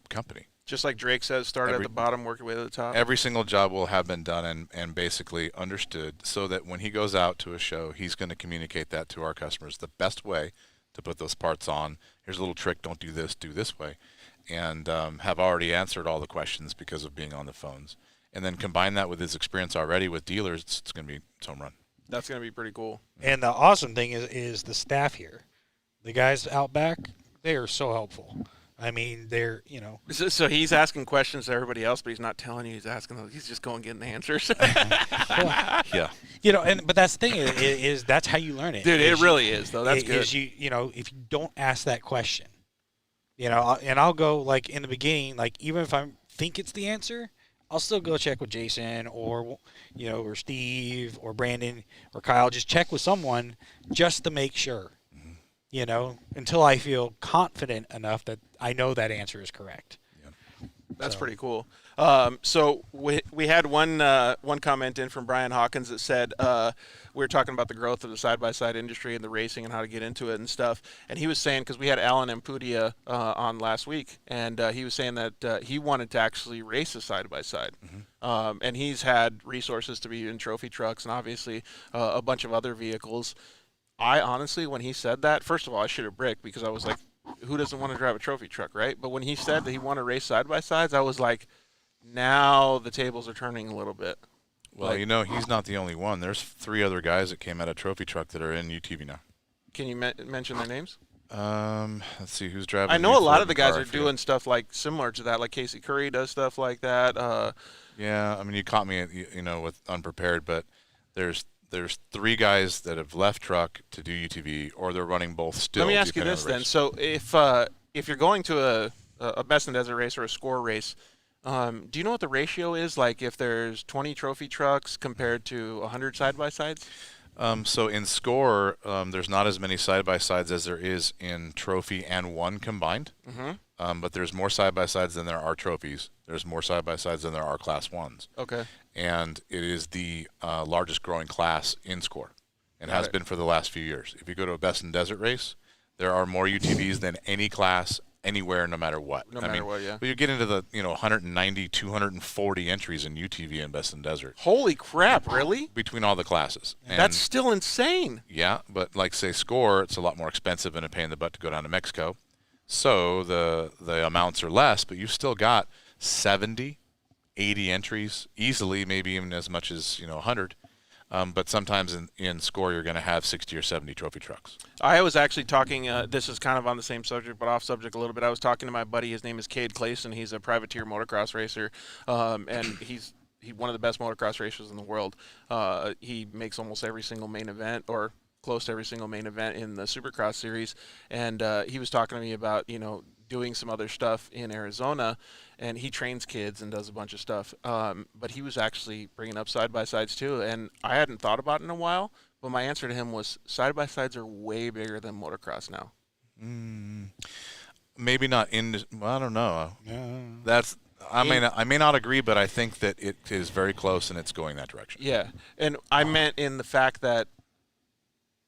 company. Just like Drake says, start at the bottom, work your way to the top. Every single job will have been done and basically understood so that when he goes out to a show, he's going to communicate that to our customers. The best way to put those parts on, here's a little trick, don't do this way. And have already answered all the questions because of being on the phones. And then combine that with his experience already with dealers, it's going to be its home run. That's going to be pretty cool. And the awesome thing is the staff here. The guys out back, they are so helpful. They're, So he's asking questions to everybody else, but he's not telling you he's asking those. He's just going getting the answers. Yeah. But that's the thing is that's how you learn it. Dude, it really is, though. That's good. If you don't ask that question, and I'll go, in the beginning, even if I think it's the answer, I'll still go check with Jason or Steve or Brandon or Kyle. Just check with someone just to make sure. Until I feel confident enough that I know that answer is correct. Yeah. That's So- pretty cool. So we had one comment in from Brian Hawkins that said we were talking about the growth of the side-by-side industry and the racing and how to get into it and stuff. And he was saying, because we had Alan Ampudia on last week, and he was saying that he wanted to actually race a side-by-side. And he's had resources to be in trophy trucks and obviously a bunch of other vehicles. I honestly, when he said that, first of all, I should have bricked because I was like, who doesn't want to drive a trophy truck, right? But when he said that he wanted to race side-by-sides, I was like, now the tables are turning a little bit. Well, he's not the only one. There's 3 other guys that came out of trophy truck that are in UTV now. Can you mention their names? Let's see who's driving. I know a lot of the guys are doing stuff like similar to that, like Casey Curry does stuff like that. Yeah, I mean, you caught me, with unprepared, but there's 3 guys that have left truck to do UTV, or they're running both still. Let me ask you this then. So if you're going to a best in desert race or a score race, do you know what the ratio is? Like if there's 20 trophy trucks compared to 100 side-by-sides? So in score, there's not as many side-by-sides as there is in trophy and one combined. But there's more side-by-sides than there are trophies. There's more side-by-sides than there are class 1s. Okay. And it is the largest growing class in score, and has been for the last few years. If you go to a best in desert race, there are more UTVs than any class anywhere, no matter what. No matter what, yeah. But you get into the 190, 240 entries in UTV and best in desert. Holy crap! Really? Between all the classes. And that's still insane. Yeah, but like say score, it's a lot more expensive and a pain in the butt to go down to Mexico. So the amounts are less, but you've still got 70, 80 entries easily, maybe even as much as 100. But sometimes in score, you're going to have 60 or 70 trophy trucks. I was actually talking, this is kind of on the same subject, but off subject a little bit. I was talking to my buddy. His name is Cade Clayson. He's a privateer motocross racer, and he's one of the best motocross racers in the world. He makes almost every single main event, or close to every single main event in the Supercross series. And he was talking to me about, doing some other stuff in Arizona, and he trains kids and does a bunch of stuff. But he was actually bringing up side-by-sides too, and I hadn't thought about it in a while, but my answer to him was side-by-sides are way bigger than motocross now. Maybe not I don't know. I may not agree, but I think that it is very close and it's going that direction. Yeah, and I meant in the fact that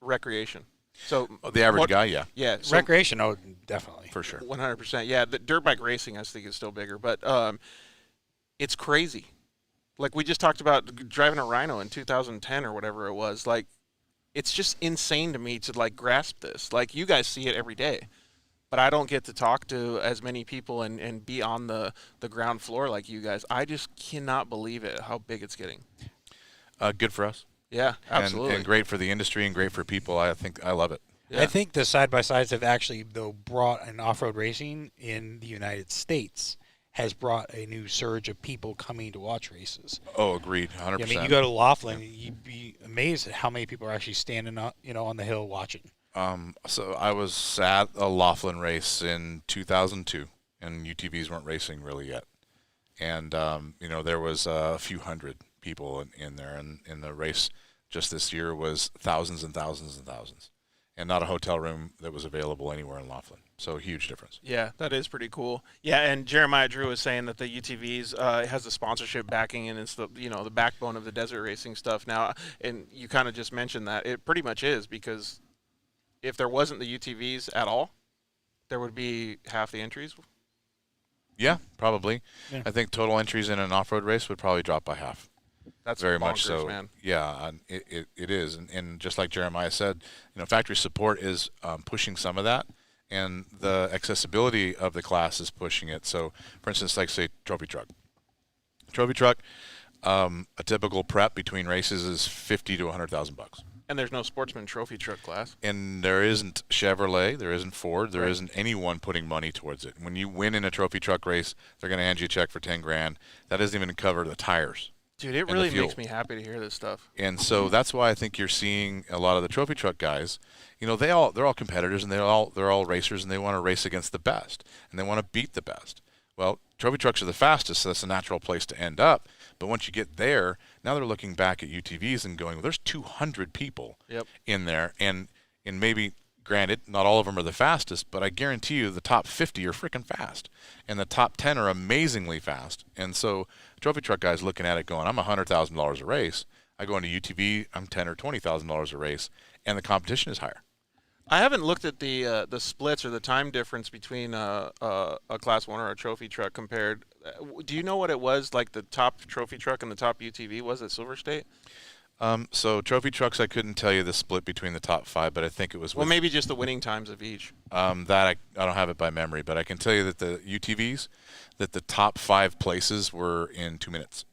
recreation. So the average guy, yeah. Yeah. So recreation, definitely. For sure. 100%. Yeah, the dirt bike racing, I think, is still bigger, but it's crazy. Like we just talked about driving a Rhino in 2010 or whatever it was. Like, it's just insane to me to like grasp this. Like, you guys see it every day, but I don't get to talk to as many people and be on the ground floor like you guys. I just cannot believe it, how big it's getting. Good for us. Yeah, absolutely. And great for the industry and great for people. I think I love it. Yeah. I think the side-by-sides have actually, though, brought an off-road racing in the United States has brought a new surge of people coming to watch races. Oh, agreed, 100%. I mean, you go to Laughlin, you'd be amazed at how many people are actually standing up, on the hill watching. So I was at a Laughlin race in 2002, and UTVs weren't racing really yet. And, there was a few hundred people in there, and in the race just this year was thousands and thousands and thousands, and not a hotel room that was available anywhere in Laughlin. So huge difference. Yeah, that is pretty cool. Yeah, and Jeremiah Drew was saying that the UTVs has the sponsorship backing, and it's the the backbone of the desert racing stuff now. And you kind of just mentioned that it pretty much is, because if there wasn't the UTVs at all, there would be half the entries. Yeah, probably. Yeah. I think total entries in an off-road race would probably drop by half. That's very bonkers, much so, man. Yeah, it is, and just like Jeremiah said, factory support is pushing some of that, and the accessibility of the class is pushing it. So, for instance, like say trophy truck, a typical prep between races is $50,000 to $100,000. And there's no sportsman trophy truck class. And there isn't Chevrolet, there isn't Ford, there isn't anyone putting money towards it. When you win in a trophy truck race, they're going to hand you a check for $10,000. That doesn't even cover the tires. Dude, it really makes me happy to hear this stuff. And so that's why I think you're seeing a lot of the trophy truck guys. They're all competitors, and they're all racers, and they want to race against the best, and they want to beat the best. Well, trophy trucks are the fastest, so that's a natural place to end up. But once you get there, now they're looking back at UTVs and going, well, there's 200 people in there, and maybe Granted, not all of them are the fastest, but I guarantee you the top 50 are freaking fast, and the top 10 are amazingly fast. And so trophy truck guys looking at it going, I'm $100,000 a race. I go into UTV, I'm $10,000 or $20,000 a race, and the competition is higher. I haven't looked at the splits or the time difference between a Class 1 or a trophy truck compared. Do you know what it was, like the top trophy truck and the top UTV was at Silver State? So trophy trucks, I couldn't tell you the split between the top 5, but I think it was. Well, maybe just the winning times of each. That I don't have it by memory, but I can tell you that the UTVs, that the top 5 places were in 2 minutes.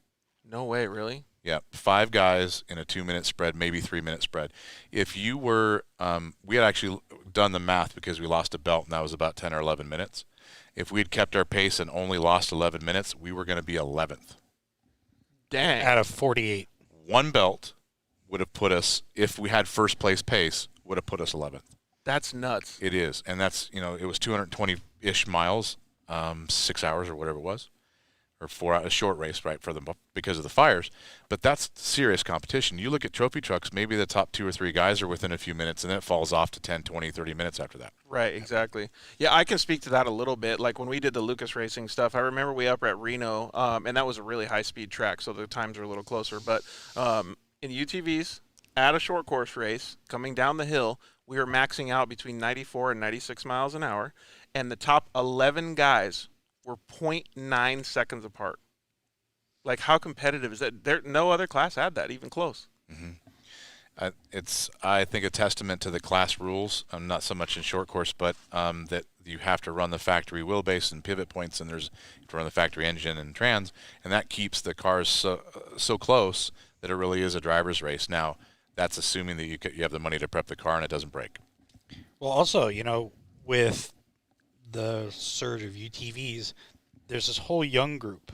No way, really? Yeah, 5 guys in a 2-minute spread, maybe 3-minute spread. If you were, we had actually done the math because we lost a belt, and that was about 10 or 11 minutes. If we'd kept our pace and only lost 11 minutes, we were going to be 11th. Dang. Out of 48. One belt would have put us, if we had first place pace, would have put us 11th. That's nuts. It is, and that's, it was 220-ish miles, 6 hours or whatever it was, or 4 hours, a short race, right, for them because of the fires. But that's serious competition. You look at trophy trucks, maybe the top 2 or 3 guys are within a few minutes, and then it falls off to 10, 20, 30 minutes after that. Right, exactly. Yeah, I can speak to that a little bit. Like when we did the Lucas Racing stuff, I remember we up at Reno, and that was a really high-speed track, so the times are a little closer. But in UTVs, at a short course race, coming down the hill, we were maxing out between 94 and 96 miles an hour, and the top 11 guys were 0.9 seconds apart. Like, how competitive is that? No other class had that, even close. Mm-hmm. It's, I think, a testament to the class rules. Not so much in short course, but that you have to run the factory wheelbase and pivot points, and you have to run the factory engine and trans, and that keeps the cars so close that it really is a driver's race. Now, that's assuming that you have the money to prep the car and it doesn't break. Well, also, with the surge of UTVs, there's this whole young group.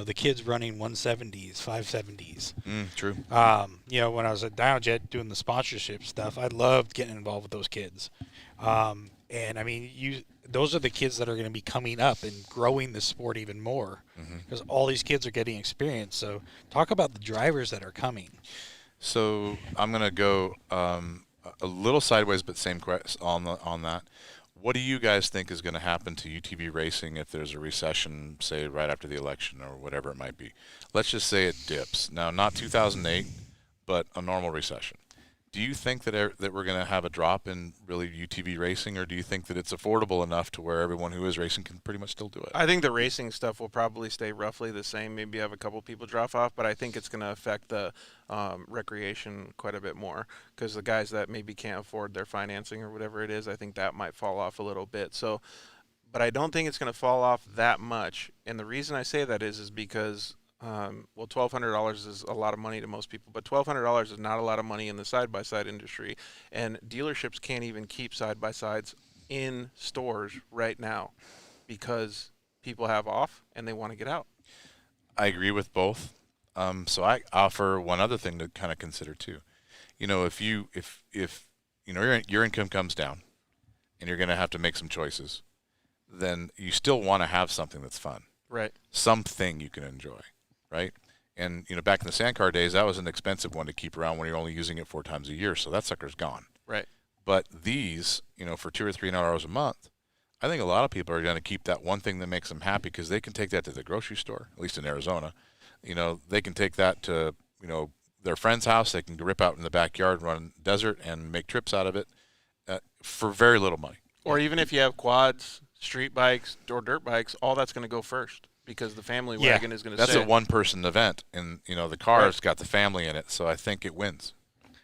The kids running 170s, 570s. True. When I was at DynoJet doing the sponsorship stuff, I loved getting involved with those kids. And I mean, those are the kids that are going to be coming up and growing the sport even more, because all these kids are getting experience. So talk about the drivers that are coming. So I'm going to go a little sideways, but same question on that. What do you guys think is going to happen to UTV racing if there's a recession, say right after the election or whatever it might be? Let's just say it dips. Now, not 2008, but a normal recession. Do you think that we're going to have a drop in really UTV racing, or do you think that it's affordable enough to where everyone who is racing can pretty much still do it? I think the racing stuff will probably stay roughly the same. Maybe have a couple people drop off, but I think it's going to affect the recreation quite a bit more, because the guys that maybe can't afford their financing or whatever it is, I think that might fall off a little bit. So, but I don't think it's going to fall off that much. And the reason I say that is because well, $1,200 is a lot of money to most people, but $1,200 is not a lot of money in the side-by-side industry, and dealerships can't even keep side-by-sides in stores right now because people have off and they want to get out. I agree with both. So I offer one other thing to kind of consider too. If your income comes down and you're going to have to make some choices, then you still want to have something that's fun. Right. Something you can enjoy. Right? And, back in the sandcar days, that was an expensive one to keep around when you're only using it 4 times a year, so that sucker's gone. Right. But these, for $200 or $300 a month, I think a lot of people are going to keep that one thing that makes them happy, because they can take that to the grocery store, at least in Arizona. They can take that to, their friend's house. They can rip out in the backyard, run desert, and make trips out of it for very little money. Or even if you have quads, street bikes, or dirt bikes, all that's going to go first, because the family wagon is going to That's stay. a one-person event, and, the car's got the family in it, so I think it wins.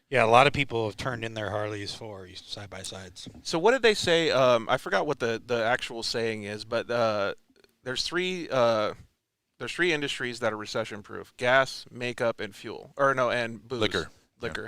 Yeah, a lot of people have turned in their Harleys for side-by-sides. So what did they say? I forgot what the actual saying is, but there's three industries that are recession-proof: gas, makeup, and fuel. And booze. Liquor. Yeah.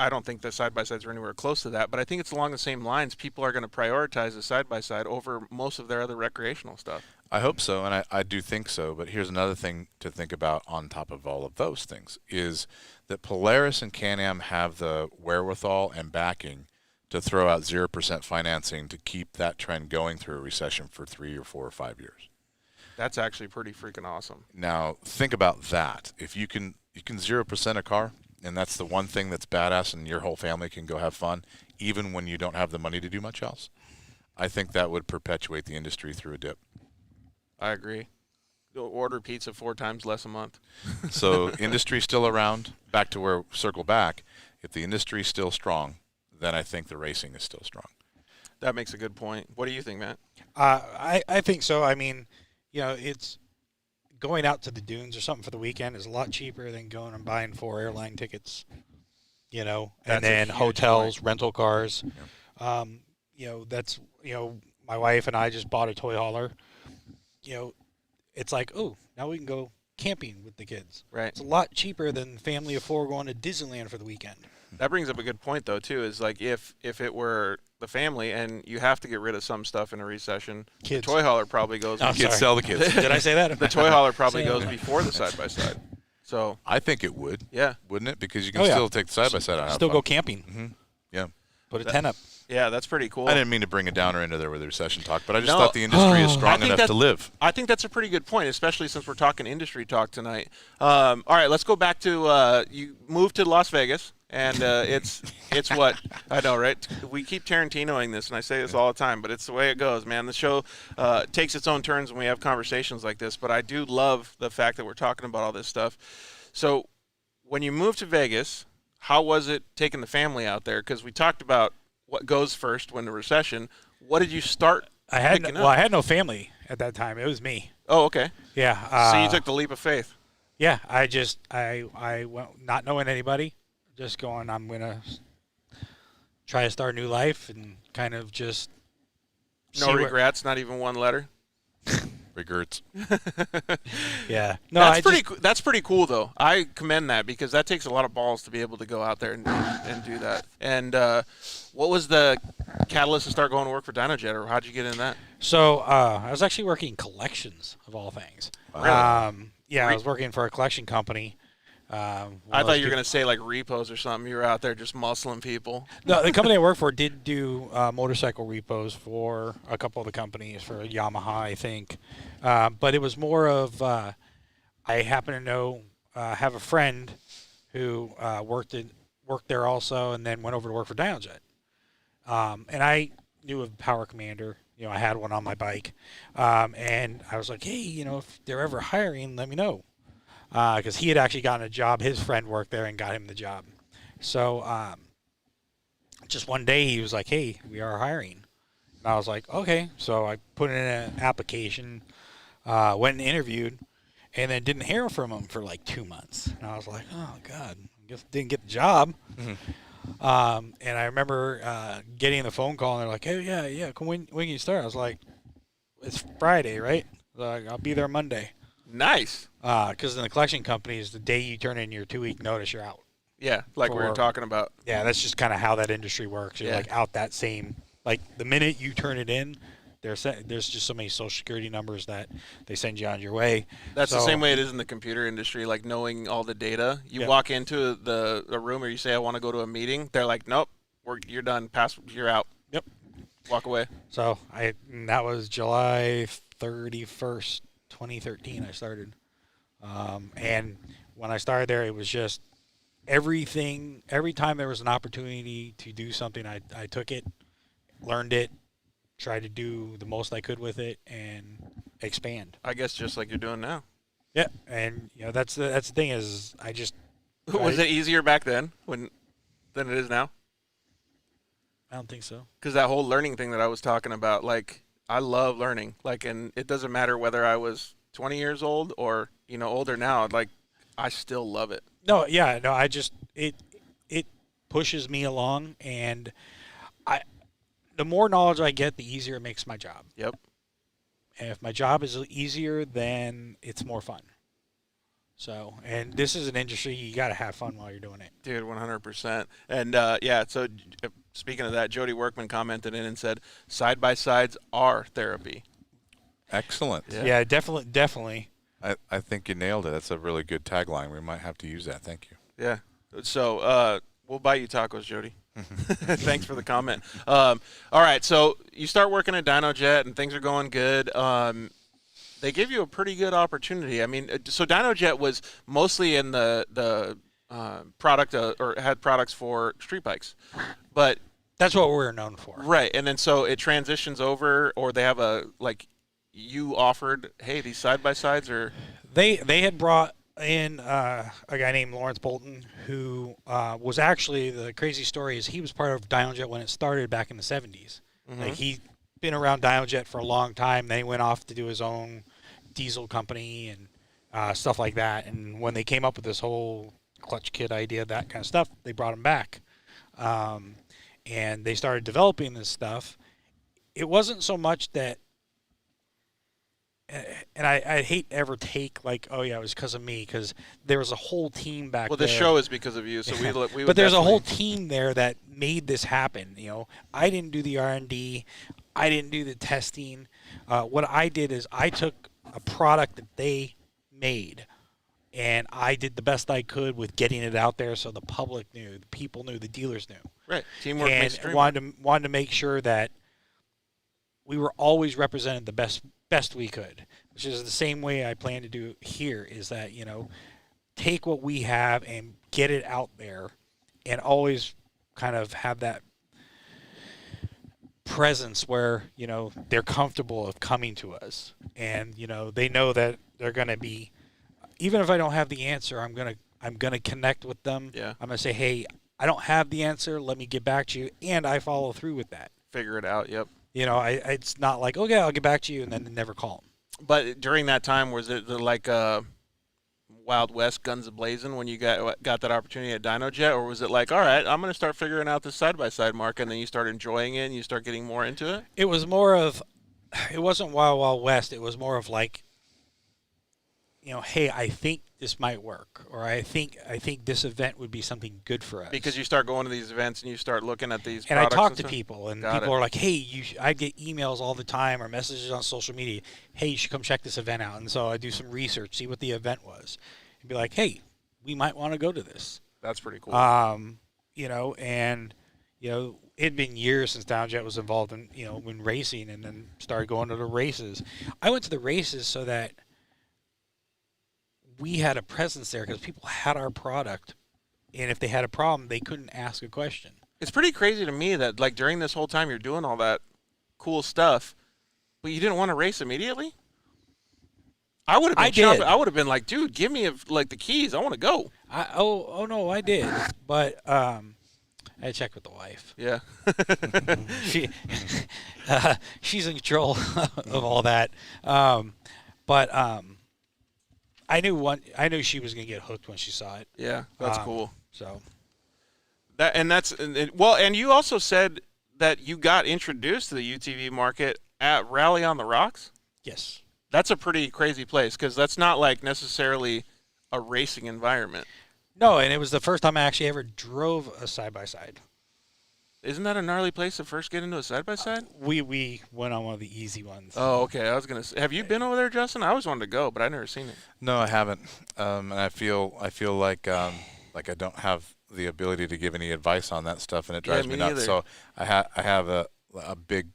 I don't think the side-by-sides are anywhere close to that, but I think it's along the same lines. People are going to prioritize the side-by-side over most of their other recreational stuff. I hope so, and I do think so. But here's another thing to think about on top of all of those things, is that Polaris and Can-Am have the wherewithal and backing to throw out 0% financing to keep that trend going through a recession for 3 or 4 or 5 years. That's actually pretty freaking awesome. Now, think about that. If you can 0% a car, and that's the one thing that's badass, and your whole family can go have fun, even when you don't have the money to do much else, I think that would perpetuate the industry through a dip. I agree. Order pizza 4 times less a month. So industry's still around. Back to where circle back. If the industry's still strong, then I think the racing is still strong. That makes a good point. What do you think, Matt? I think so. I mean, it's going out to the dunes or something for the weekend is a lot cheaper than going and buying 4 airline tickets, and That's a then huge hotels, point. rental cars. That's, my wife and I just bought a toy hauler. It's like, oh, now we can go camping with the kids. Right. It's a lot cheaper than family of 4 going to Disneyland for the weekend. That brings up a good point, though, too, is like if it were the family and you have to get rid of some stuff in a recession, Kids. the toy hauler probably goes. Oh, Kids sorry. sell the kids. Did I say that? The toy hauler probably Say goes that. before the side-by-side. So, I think it would. yeah. Wouldn't it? Because you can Oh, yeah. still take the side-by-side out. and have Still fun. go camping. Mm-hmm. Yeah. Put a tent up. Yeah, that's pretty cool. I didn't mean to bring a downer into there with the recession talk, but I just No. thought the industry is I strong think enough that- to live. I think that's a pretty good point, especially since we're talking industry talk tonight. All right, let's go back to you moved to Las Vegas, and it's what I know, right? We keep Tarantinoing this, and I say this all the time, but it's the way it goes, man. The show takes its own turns when we have conversations like this, but I do love the fact that we're talking about all this stuff. So, when you moved to Vegas, how was it taking the family out there? Because we talked about what goes first when the recession. What did you start picking up? I had no family at that time. It was me. Oh, okay. Yeah. So you took the leap of faith. Yeah, I went not knowing anybody, just going, I'm going to try to start a new life and kind of just No see where- regrets, not even one letter. Regrets. Yeah. No, That's pretty cool, though. I commend that because that takes a lot of balls to be able to go out there and do that. And what was the catalyst to start going to work for DynoJet, or how'd you get in that? So I was actually working collections of all things. Yeah, I was working for a collection company. I thought you were going to say like repos or something. You were out there just muscling people. No, the company I worked for did do motorcycle repos for a couple of the companies, for Yamaha, I think. But it was more of I happen to know, have a friend who worked there also, and then went over to work for DynoJet. And I knew of Power Commander. I had one on my bike, and I was like, hey, if they're ever hiring, let me know. Because he had actually gotten a job. His friend worked there and got him the job. So just one day he was like, hey, we are hiring. And I was like, okay. So I put in an application, went and interviewed, and then didn't hear from him for like 2 months. And I was like, oh, God, I guess I didn't get the job. Mm-hmm. And I remember getting the phone call, and they're like, hey, yeah, when can you start? I was like, it's Friday, right? Like, I'll be there Monday. Nice. Because in the collection companies, the day you turn in your 2-week notice, you're out. Yeah, like we were talking about. Yeah, that's just kind of how that industry works. You're like out that same, like the minute you turn it in, there's just so many social security numbers that they send you on your way. That's the same way it is in the computer industry, like knowing all the data. You walk into the room or you say, I want to go to a meeting. They're like, nope, you're done. You're out. Yep. Walk away. So that was July 31st, 2013 I started. And when I started there, it was just everything. Every time there was an opportunity to do something, I took it, learned it, tried to do the most I could with it, and expand. I guess just like you're doing now. Yeah, and that's the thing is I just Was it easier back then than it is now? I don't think so. Because that whole learning thing that I was talking about, like I love learning. Like, and it doesn't matter whether I was 20 years old or older now. Like, I still love it. No, yeah, no. I just it pushes me along, and the more knowledge I get, the easier it makes my job. Yep. And if my job is easier, then it's more fun. So, and this is an industry you got to have fun while you're doing it. Dude, 100%. And so speaking of that, Jody Workman commented in and said, side-by-sides are therapy. Excellent. Yeah, definitely. I think you nailed it. That's a really good tagline. We might have to use that. Thank you. Yeah. So we'll buy you tacos, Jody. Thanks for the comment. All right, so you start working at DynoJet and things are going good. They give you a pretty good opportunity. I mean, so DynoJet was mostly in the product or had products for street bikes, but That's what we're known for. right, and then so it transitions over, or they have a you offered, hey, these side by sides, or They had brought in a guy named Lawrence Bolton, who was actually, the crazy story is he was part of DynoJet when it started back in the 70s. Like, he'd been around DynoJet for a long time. Then he went off to do his own diesel company and stuff like that. And when they came up with this whole clutch kit idea, that kind of stuff, they brought him back. And they started developing this stuff. It wasn't so much that, and I hate to ever take like, oh yeah, it was because of me, because there was a whole team back there. well, this show is because of you, so we But there's a whole team there that made this happen. I didn't do the R&D, I didn't do the testing. What I did is I took a product that they made, and I did the best I could with getting it out there, so the public knew, the people knew, the dealers knew. Right, teamwork makes And the dream work. wanted to make sure that we were always represented the best we could, which is the same way I plan to do here, is that, take what we have and get it out there, and always kind of have that presence where, they're comfortable of coming to us, and, they know that they're going to be, even if I don't have the answer, I'm going to connect with them. Yeah. I'm going to say, hey, I don't have the answer, let me get back to you, and I follow through with that. Figure it out. Yep. It's not like, okay, I'll get back to you, and then never call them. But during that time, was it Wild West, guns a-blazing when you got that opportunity at DynoJet, or was it like, all right, I'm going to start figuring out this side-by-side market, and then you start enjoying it and you start getting more into it? It was more of, it wasn't Wild West. It was more of like, hey, I think this might work, or I think this event would be something good for us. Because you start going to these events and you start looking at these and I products talk and to stuff? people, and Got people it. are like, hey, I get emails all the time or messages on social media. Hey, you should come check this event out. And so I do some research, see what the event was, and be like, hey, we might want to go to this. That's pretty cool. It'd been years since DynoJet was involved in, in racing, and then started going to the races. I went to the races so that we had a presence there, because people had our product, and if they had a problem, they couldn't ask a question. It's pretty crazy to me that, like, during this whole time you're doing all that cool stuff, but you didn't want to race immediately? I would have been did. I would have been like, dude, give me the keys. I want to go. No, I did, but I checked with the wife. Yeah. She's in control of all that. I knew she was gonna get hooked when she saw it. Yeah, that's cool. So and you also said that you got introduced to the UTV market at Rally on the Rocks. yes. That's a pretty crazy place, because that's not like necessarily a racing environment. No, and it was the first time I actually ever drove a side-by-side. Isn't that a gnarly place to first get into a side-by-side? We went on one of the easy ones. Oh, okay. I was going to say, have you been over there, Justin? I always wanted to go, but I've never seen it. No, I haven't. And I feel like I don't have the ability to give any advice on that stuff, and it drives me me nuts. neither. So I have a big,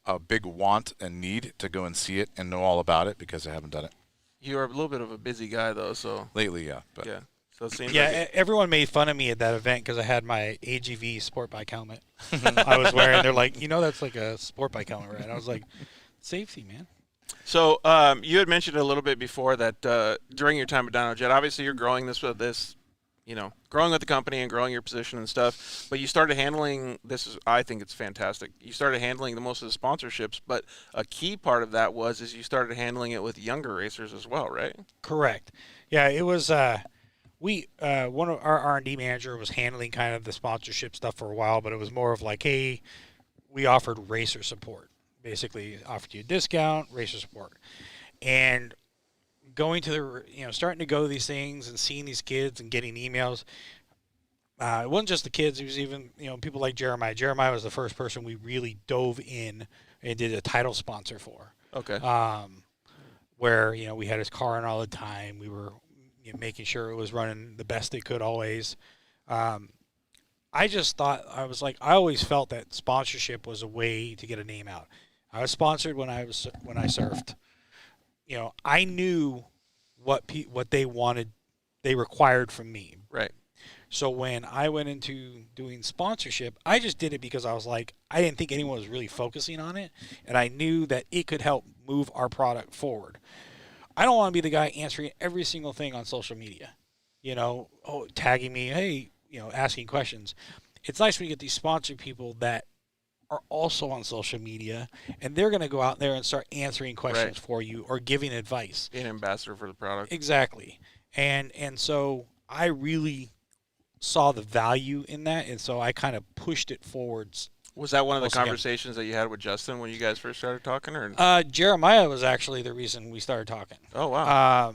a big want and need to go and see it and know all about it, because I haven't done it. You're a little bit of a busy guy, though, so. Lately, yeah. But Yeah. So it seems Yeah, like everyone made fun of me at that event because I had my AGV sport bike helmet I was wearing. They're like, that's like a sport bike helmet, right? I was like, safety, man. So you had mentioned a little bit before that during your time at DynoJet, obviously you're growing growing with the company and growing your position and stuff, but you started handling, I think it's fantastic. You started handling most of the sponsorships, but a key part of that is you started handling it with younger racers as well, right? Correct. Yeah, it was, one of our R&D manager was handling kind of the sponsorship stuff for a while, but it was more of like, hey, we offered racer support. Basically offered you a discount, racer support. And going to starting to go to these things and seeing these kids and getting emails. It wasn't just the kids. It was even, people like Jeremiah. Jeremiah was the first person we really dove in and did a title sponsor for. Okay. Where, we had his car in all the time. We were making sure it was running the best it could always. I just thought, I always felt that sponsorship was a way to get a name out. I was sponsored when I surfed. I knew what they wanted they required from me. Right. So when I went into doing sponsorship, I just did it because I was like, I didn't think anyone was really focusing on it, and I knew that it could help move our product forward. I don't want to be the guy answering every single thing on social media, tagging me, hey, asking questions. It's nice when you get these sponsored people that are also on social media, and they're going to go out there and start answering questions for you or giving advice. Be an ambassador for the product. Exactly. And so I really saw the value in that, and so I kind of pushed it forwards. Was that one of the conversations that you had with Justin when you guys first started talking? Or Jeremiah was actually the reason we started talking. Oh, wow.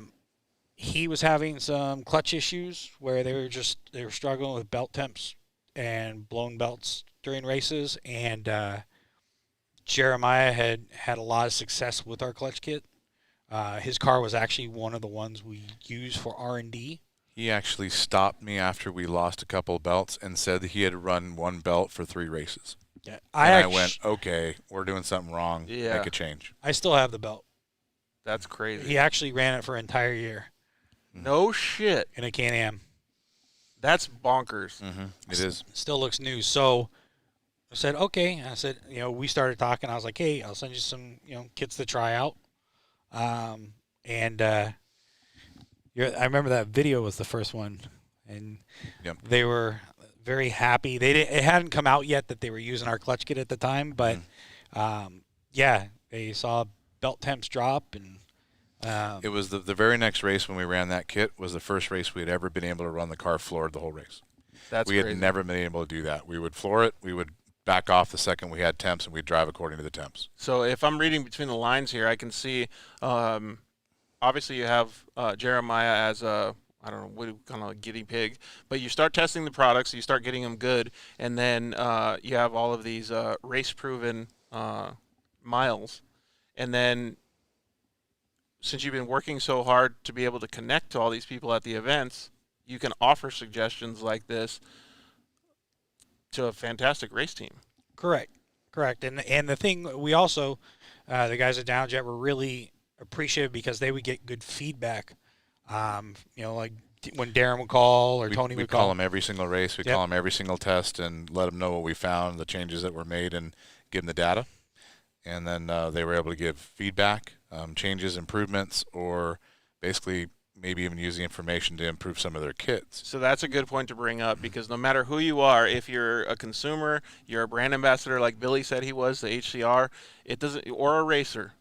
He was having some clutch issues where they were struggling with belt temps and blown belts during races, and Jeremiah had a lot of success with our clutch kit. His car was actually one of the ones we used for R&D. He actually stopped me after we lost a couple of belts and said that he had run one belt for 3 races. Yeah, I went, okay, we're doing something wrong. Yeah. Make a change. I still have the belt. That's crazy. He actually ran it for an entire year. No shit. In a Can-Am. That's bonkers. Mm-hmm. It is. Still looks new. So I said, okay. I said, we started talking. I was like, hey, I'll send you some, kits to try out. I remember that video was the first one, and they were very happy. It hadn't come out yet that they were using our clutch kit at the time, but they saw belt temps drop, and it was the very next race when we ran that kit was the first race we had ever been able to run the car floored the whole race. We had never been able to do that. We would floor it. We would back off the second we had temps, and we'd drive according to the temps. So if I'm reading between the lines here, I can see obviously you have Jeremiah as a, I don't know, what do you call a guinea pig, but you start testing the products, you start getting them good, and then you have all of these race-proven miles. And then since you've been working so hard to be able to connect to all these people at the events, you can offer suggestions like this to a fantastic race team. Correct. And the thing, we also, the guys at DynoJet were really appreciative because they would get good feedback. Like when Darren would call or Tony would call. We'd call them every single race. We'd call them every single test and let them know what we found, the changes that were made, and give them the data. And then they were able to give feedback, changes, improvements, or basically maybe even use the information to improve some of their kits. So that's a good point to bring up, because no matter who you are, if you're a consumer, you're a brand ambassador like Billy said he was, the HCR, it doesn't, or a racer,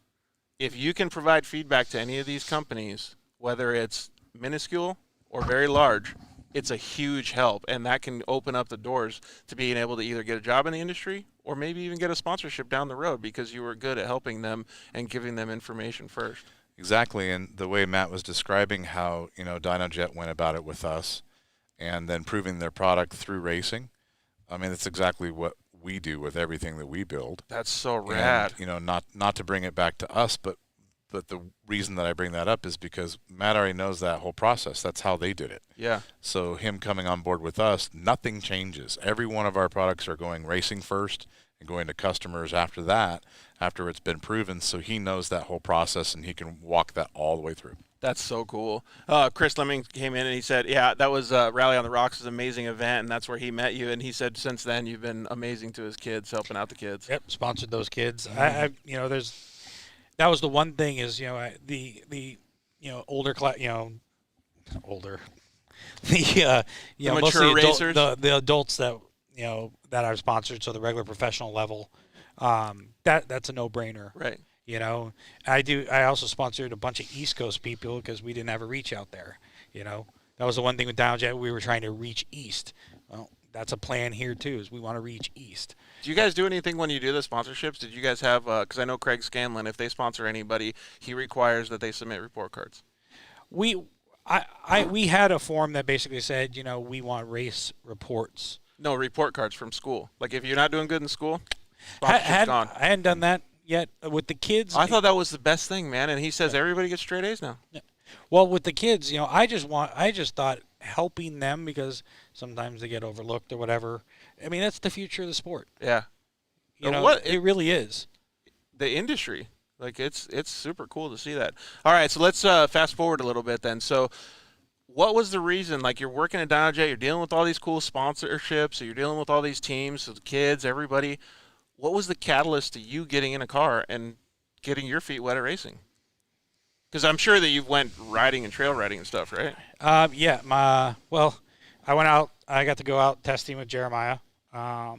if you can provide feedback to any of these companies, whether it's minuscule or very large, it's a huge help, and that can open up the doors to being able to either get a job in the industry or maybe even get a sponsorship down the road because you were good at helping them and giving them information first. Exactly, and the way Matt was describing how DynoJet went about it with us, and then proving their product through racing. I mean, that's exactly what we do with everything that we build. That's so rad. And, not to bring it back to us, but the reason that I bring that up is because Matt already knows that whole process. That's how they did it. Yeah. So him coming on board with us, nothing changes. Every one of our products are going racing first and going to customers after that, after it's been proven. So he knows that whole process, and he can walk that all the way through. That's so cool. Chris Lemming came in and he said, yeah, that was Rally on the Rocks, is an amazing event, and that's where he met you. And he said since then you've been amazing to his kids, helping out the kids. Yep, sponsored those kids. That was the one thing is, the older class, older, the mature racers, the adults that that are sponsored, so the regular professional level, that's a no-brainer, right? I also sponsored a bunch of East Coast people because we didn't have a reach out there. That was the one thing with DynoJet, we were trying to reach east. Well, that's a plan here too, is we want to reach east. Do you guys do anything when you do the sponsorships? Did you guys have, because I know Craig Scanlon, if they sponsor anybody, he requires that they submit report cards. We had a form that basically said, we want race reports. No, report cards from school. Like if you're not doing good in school, sponsorship's gone. I hadn't done that yet with the kids. I thought that was the best thing, man. And he says everybody gets straight A's now. Yeah. Well, with the kids, I just thought helping them, because sometimes they get overlooked or whatever. I mean, that's the future of the sport. Yeah. It really is. The industry. Like, it's super cool to see that. All right, so let's fast forward a little bit then. So what was the reason? Like, you're working at DynoJet, you're dealing with all these cool sponsorships, you're dealing with all these teams, the kids, everybody. What was the catalyst to you getting in a car and getting your feet wet at racing? Because I'm sure that you went riding and trail riding and stuff, right? Yeah. I went out. I got to go out testing with Jeremiah. I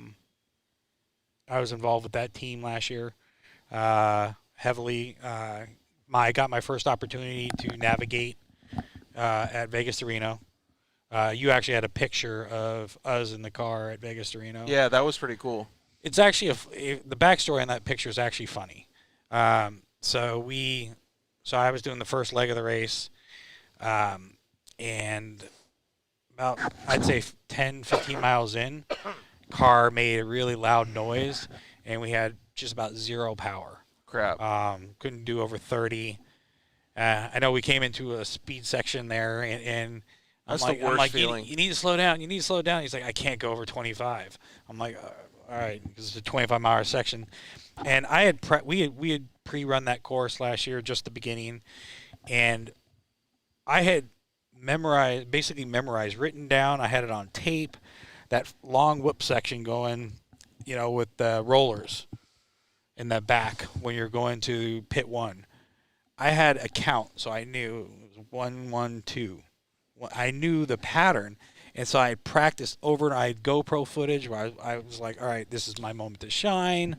was involved with that team last year heavily. I got my first opportunity to navigate at Vegas to Reno. You actually had a picture of us in the car at Vegas to Reno. Yeah, that was pretty cool. It's actually the backstory on that picture is actually funny. So I was doing the first leg of the race, and about, I'd say 10, 15 miles in, car made a really loud noise, and we had just about zero power. Crap. Couldn't do over 30. I know we came into a speed section there, and That's I'm the worst like, feeling. You need to slow down. You need to slow down. He's like, I can't go over 25. I'm like, all right, because it's a 25-mile section. And I had we had pre-run that course last year, just the beginning, and I had memorized, written down. I had it on tape, that long whip section going, with the rollers in the back when you're going to pit 1. I had a count, so I knew it was 1, 1, 2. I knew the pattern, and so I practiced over, and I had GoPro footage where I was like, all right, this is my moment to shine,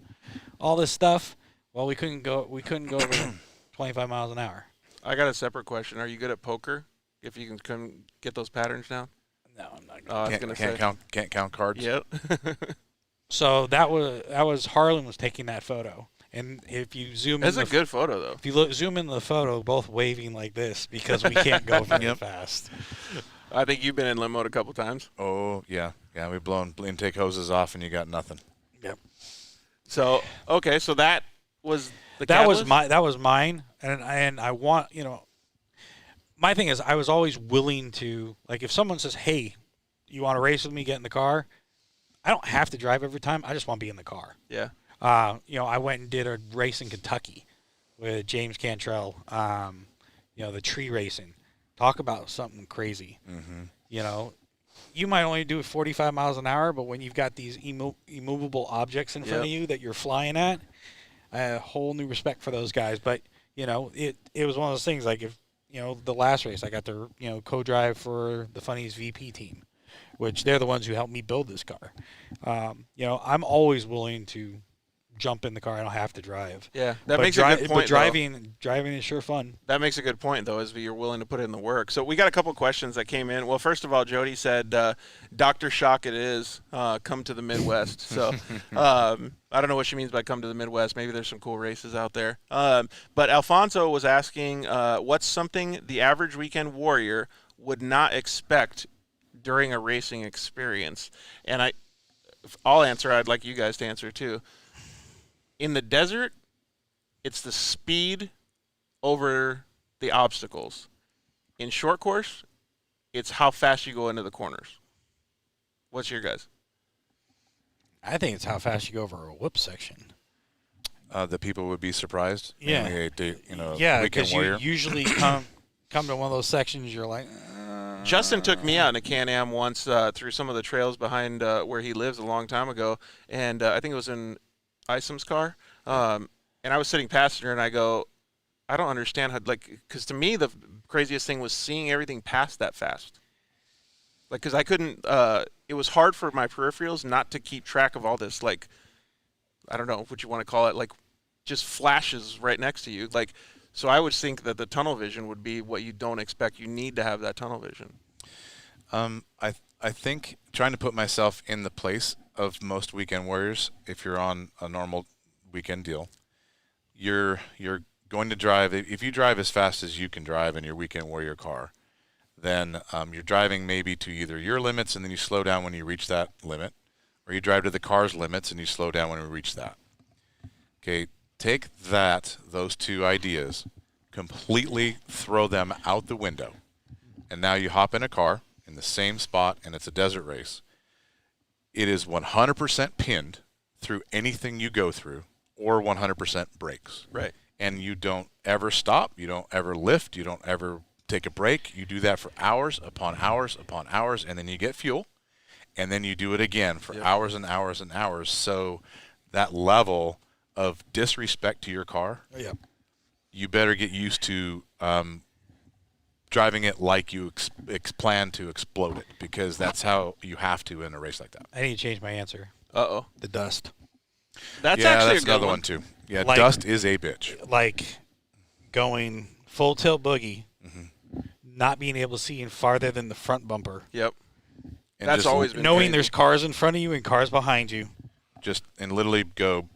all this stuff. Well, we couldn't go over 25 miles an hour. I got a separate question. Are you good at poker? If you can come get those patterns down? No, I'm not. I was gonna say. Can't count cards. Yep. So that was Harlan was taking that photo, and if you zoom That's in, a good photo though. if you zoom in the photo, both waving like this because we can't go very fast. I think you've been in limbo a couple times. Oh yeah, we've blown intake hoses off, and you got nothing. Yep. So okay, so that was the That catalyst? was mine, and I want my thing is I was always willing to, like, if someone says, hey, you want to race with me, get in the car, I don't have to drive every time. I just want to be in the car. Yeah. I went and did a race in Kentucky with James Cantrell, the tree racing. Talk about something crazy. Mm-hmm. You might only do 45 miles an hour, but when you've got these immovable objects in front of you that you're flying at, I have a whole new respect for those guys. But, it was one of those things, like, if, the last race I got to, co-drive for the Funnies VP team, which they're the ones who helped me build this car. I'm always willing to jump in the car. I don't have to drive. Yeah, that makes a good point. But driving is sure fun. That makes a good point, though, is you're willing to put in the work. So we got a couple questions that came in. Well, first of all, Jody said, Dr. Shock it is, come to the Midwest. So I don't know what she means by come to the Midwest. Maybe there's some cool races out there. But Alfonso was asking, what's something the average weekend warrior would not expect during a racing experience? And I'll answer. I'd like you guys to answer, too. In the desert, it's the speed over the obstacles. In short course, it's how fast you go into the corners. What's your guys? I think it's how fast you go over a whoop section. The people would be surprised. Yeah. Weekend because you warrior. usually come to one of those sections, you're like... Justin took me out in a Can-Am once through some of the trails behind where he lives a long time ago, and I think it was in Isom's car, and I was sitting passenger, and I go, I don't understand how, because to me the craziest thing was seeing everything pass that fast. Because I couldn't, it was hard for my peripherals not to keep track of all this, I don't know what you want to call it, just flashes right next to you. So I would think that the tunnel vision would be what you don't expect. You need to have that tunnel vision. I think trying to put myself in the place of most weekend warriors, if you're on a normal weekend deal, you're going to drive. If you drive as fast as you can drive in your weekend warrior car, then you're driving maybe to either your limits and then you slow down when you reach that limit, or you drive to the car's limits and you slow down when you reach that. Okay, take those two ideas, completely throw them out the window, and now you hop in a car in the same spot and it's a desert race. It is 100% pinned through anything you go through, or 100% brakes. Right. And you don't ever stop. You don't ever lift. You don't ever take a break. You do that for hours upon hours upon hours, and then you get fuel, and then you do it again for hours and hours and hours. So that level of disrespect to your car, you better get used to driving it like you plan to explode it, because that's how you have to in a race like that. I need to change my answer. Uh-oh. The dust. That's yeah, actually that's a good another one. one too. Yeah, Like- dust is a bitch. Like going full tilt boogie, not being able to see in farther than the front bumper, Yep. And That's just, always been knowing crazy. there's cars in front of you and cars behind you. and literally go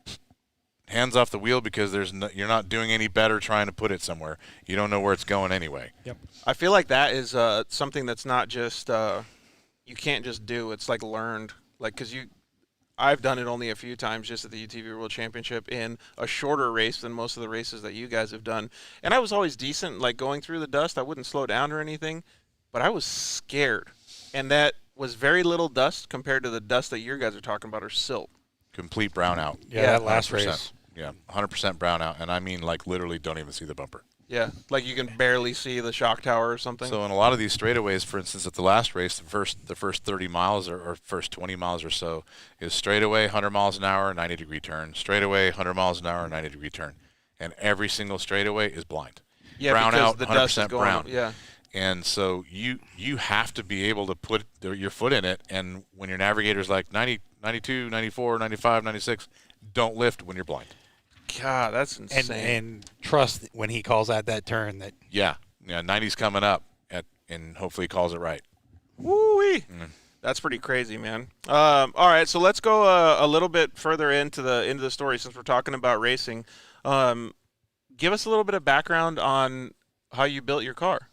hands off the wheel, because you're not doing any better trying to put it somewhere. You don't know where it's going anyway. Yep. I feel like that is something that's not just you can't just do. It's like learned. Like, because I've done it only a few times, just at the UTV World Championship, in a shorter race than most of the races that you guys have done. And I was always decent, like going through the dust. I wouldn't slow down or anything, but I was scared. And that was very little dust compared to the dust that your guys are talking about, or silt. Complete brownout. Yeah, that last 100%. race. Yeah, 100% brownout, and I mean like literally don't even see the bumper. Yeah, like you can barely see the shock tower or something. So in a lot of these straightaways, for instance, at the last race, the first 30 miles or first 20 miles or so is straightaway, 100 miles an hour, 90-degree turn. Straightaway, 100 miles an hour, 90-degree turn. And every single straightaway is blind. yeah, brown because out, the dust is 100% going. brown. Yeah, And so you have to be able to put your foot in it, and when your navigator's like 90, 92, 94, 95, 96, don't lift when you're blind. God, that's insane. And trust when he calls out that turn that Yeah, 90's coming up, and hopefully he calls it right. Woo-wee. That's pretty crazy, man. All right, so let's go a little bit further into the story, since we're talking about racing. Give us a little bit of background on how you built your car.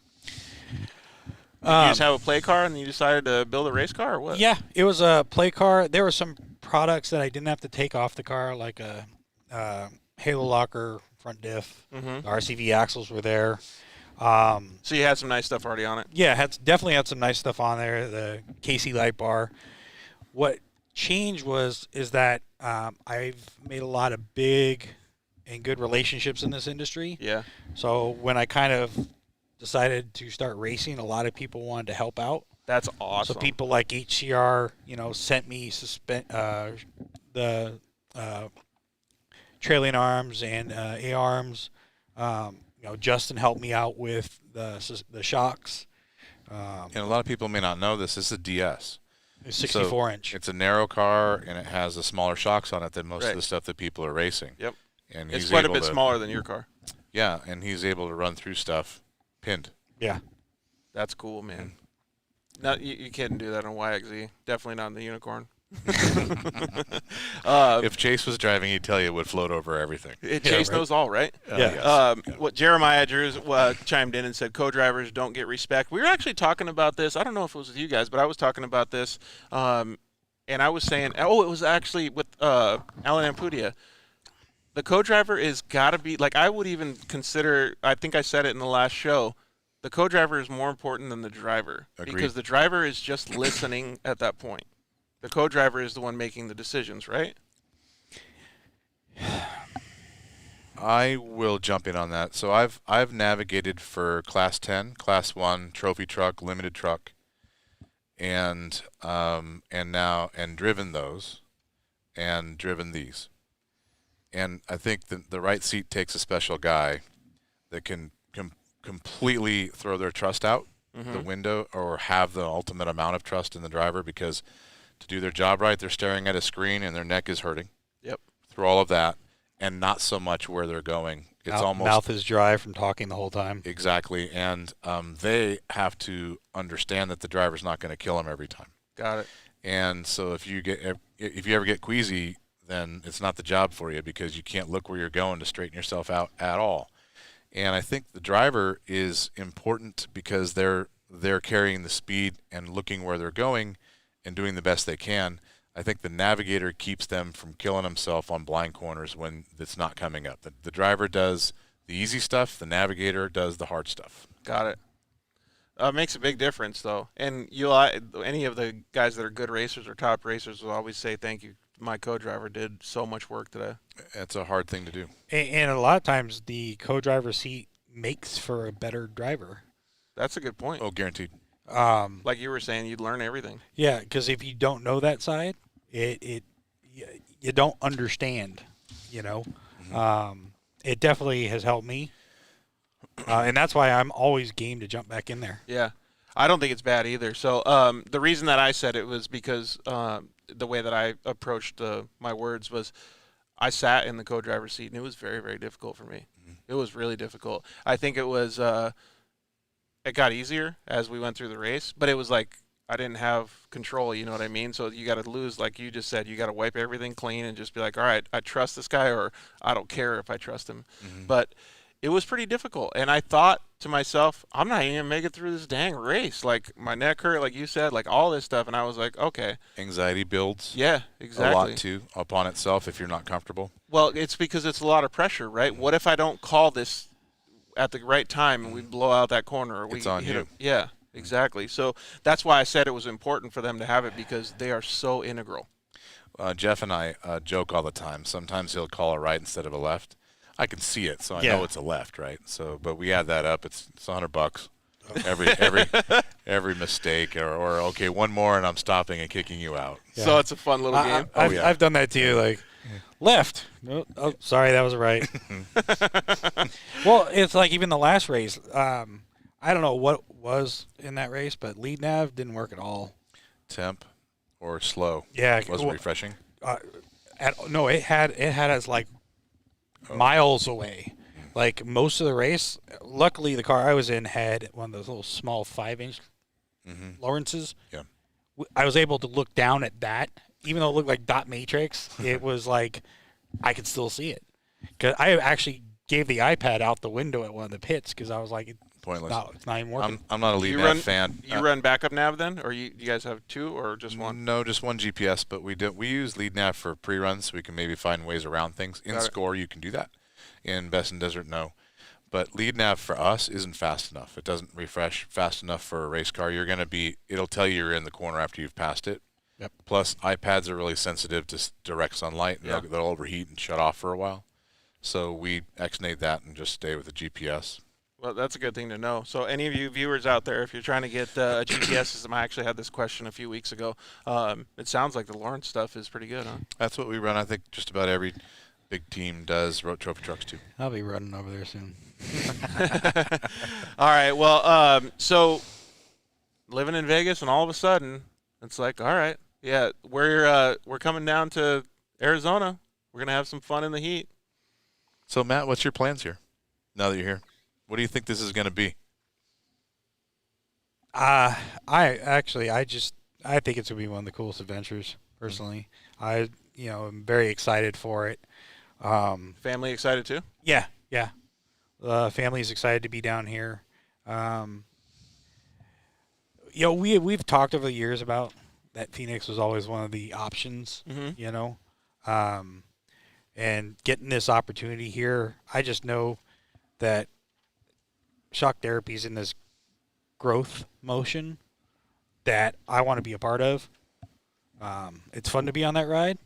Did you just have a play car and you decided to build a race car, or what? Yeah, it was a play car. There were some products that I didn't have to take off the car, like a halo locker, front diff. Mhm. The RCV axles were there. So you had some nice stuff already on it. Yeah, definitely had some nice stuff on there. The KC light bar. What changed is that I've made a lot of big and good relationships in this industry. Yeah. So when I kind of decided to start racing, a lot of people wanted to help out. That's awesome. So people like HCR, sent me the trailing arms and A-arms. Justin helped me out with the shocks. And a lot of people may not know this. This is a DS. It's 64-inch. It's a narrow car, and it has the smaller shocks on it than most Right. of the stuff that people are racing. Yep. And It's he's quite a able bit to- smaller than your car. Yeah, and he's able to run through stuff pinned. Yeah. That's cool, man. No, you couldn't do that on YXZ. Definitely not in the Unicorn. If Chase was driving, he'd tell you it would float over everything. Chase knows all, right? Yeah. What Jeremiah Drews chimed in and said, co-drivers don't get respect. We were actually talking about this. I don't know if it was with you guys, but I was talking about this, and I was saying, it was actually with Alan Ampudia. The co-driver is got to be, like, I would even consider, I think I said it in the last show, the co-driver is more important than the driver. Agreed. Because the driver is just listening at that point. The co-driver is the one making the decisions, right? I will jump in on that. So I've navigated for Class 10, Class 1, trophy truck, limited truck, and driven those, and driven these. And I think the right seat takes a special guy that can completely throw their trust out the window, or have the ultimate amount of trust in the driver, because to do their job right, they're staring at a screen and their neck is hurting. Yep. Through all of that, and not so much where they're going. It's almost mouth is dry from talking the whole time. exactly, and they have to understand that the driver's not going to kill them every time. Got it. And so if you ever get queasy, then it's not the job for you, because you can't look where you're going to straighten yourself out at all. And I think the driver is important, because they're carrying the speed and looking where they're going and doing the best they can. I think the navigator keeps them from killing himself on blind corners when it's not coming up. The driver does the easy stuff. The navigator does the hard stuff. Got it. Makes a big difference, though. And any of the guys that are good racers or top racers will always say, thank you. My co-driver did so much work today. It's a hard thing to do. And a lot of times the co-driver seat makes for a better driver. That's a good point. Oh, guaranteed. Like you were saying, you'd learn everything. Yeah, because if you don't know that side, you don't understand. You know, it definitely has helped me, and that's why I'm always game to jump back in there. Yeah, I don't think it's bad either. So the reason that I said it was because the way that I approached my words was I sat in the co-driver's seat, and it was very, very difficult for me. It was really difficult. I think it was it got easier as we went through the race, but it was like I didn't have control, you know what I mean? So you got to lose, like you just said, you got to wipe everything clean and just be like, all right, I trust this guy, or I don't care if I trust him. But it was pretty difficult. And I thought to myself, I'm not even going to make it through this dang race. Like my neck hurt, like you said, like all this stuff. And I was like, okay. Anxiety builds. Yeah, exactly. A lot too upon itself if you're not comfortable. Well, it's because it's a lot of pressure, right? What if I don't call this at the right time and we blow out that corner? Or we It's on hit you. it? Yeah. Exactly. So that's why I said it was important for them to have it, because they are so integral. Jeff and I joke all the time. Sometimes he'll call a right instead of a left. I can see it, so I know it's a left, right? So, but we add that up. It's $100 every mistake, or okay, one more and I'm stopping and kicking you out. Yeah. So it's a fun little game. I've done that too. Like left. No, oh, sorry, that was right. Well, it's like even the last race. I don't know what was in that race, but lead nav didn't work at all. Temp or slow. Yeah, Wasn't refreshing. No, it had us like miles away. Like most of the race. Luckily, the car I was in had one of those little small 5-inch Lawrences. Yeah. I was able to look down at that, even though it looked like dot matrix. It was like I could still see it. Because I actually gave the iPad out the window at one of the pits because I was like, Pointless. it's not even working. I'm not a lead nav fan. You run backup nav then, or you guys have two, or just one? No, just one GPS. But we use lead nav for pre-runs, so we can maybe find ways around things. In score, you can do that. In Best in Desert, no. But lead nav for us isn't fast enough. It doesn't refresh fast enough for a race car. It'll tell you you're in the corner after you've passed it. Yep. Plus, iPads are really sensitive to direct sunlight. Yeah. They'll overheat and shut off for a while. So we exnate that and just stay with the GPS. Well, that's a good thing to know. So any of you viewers out there, if you're trying to get a GPS system, I actually had this question a few weeks ago. It sounds like the Lawrence stuff is pretty good, huh? That's what we run. I think just about every big team does. Trophy trucks too. I'll be running over there soon. All right. Well, so living in Vegas, and all of a sudden, it's like, all right, yeah, we're coming down to Arizona. We're gonna have some fun in the heat. So Matt, what's your plans here? Now that you're here, what do you think this is going to be? I think it's gonna be one of the coolest adventures. Personally, I'm very excited for it. Family excited too? Yeah. Family's excited to be down here. We've talked over the years about that Phoenix was always one of the options. And getting this opportunity here, I just know that shock therapy is in this growth motion that I want to be a part of. It's fun to be on that ride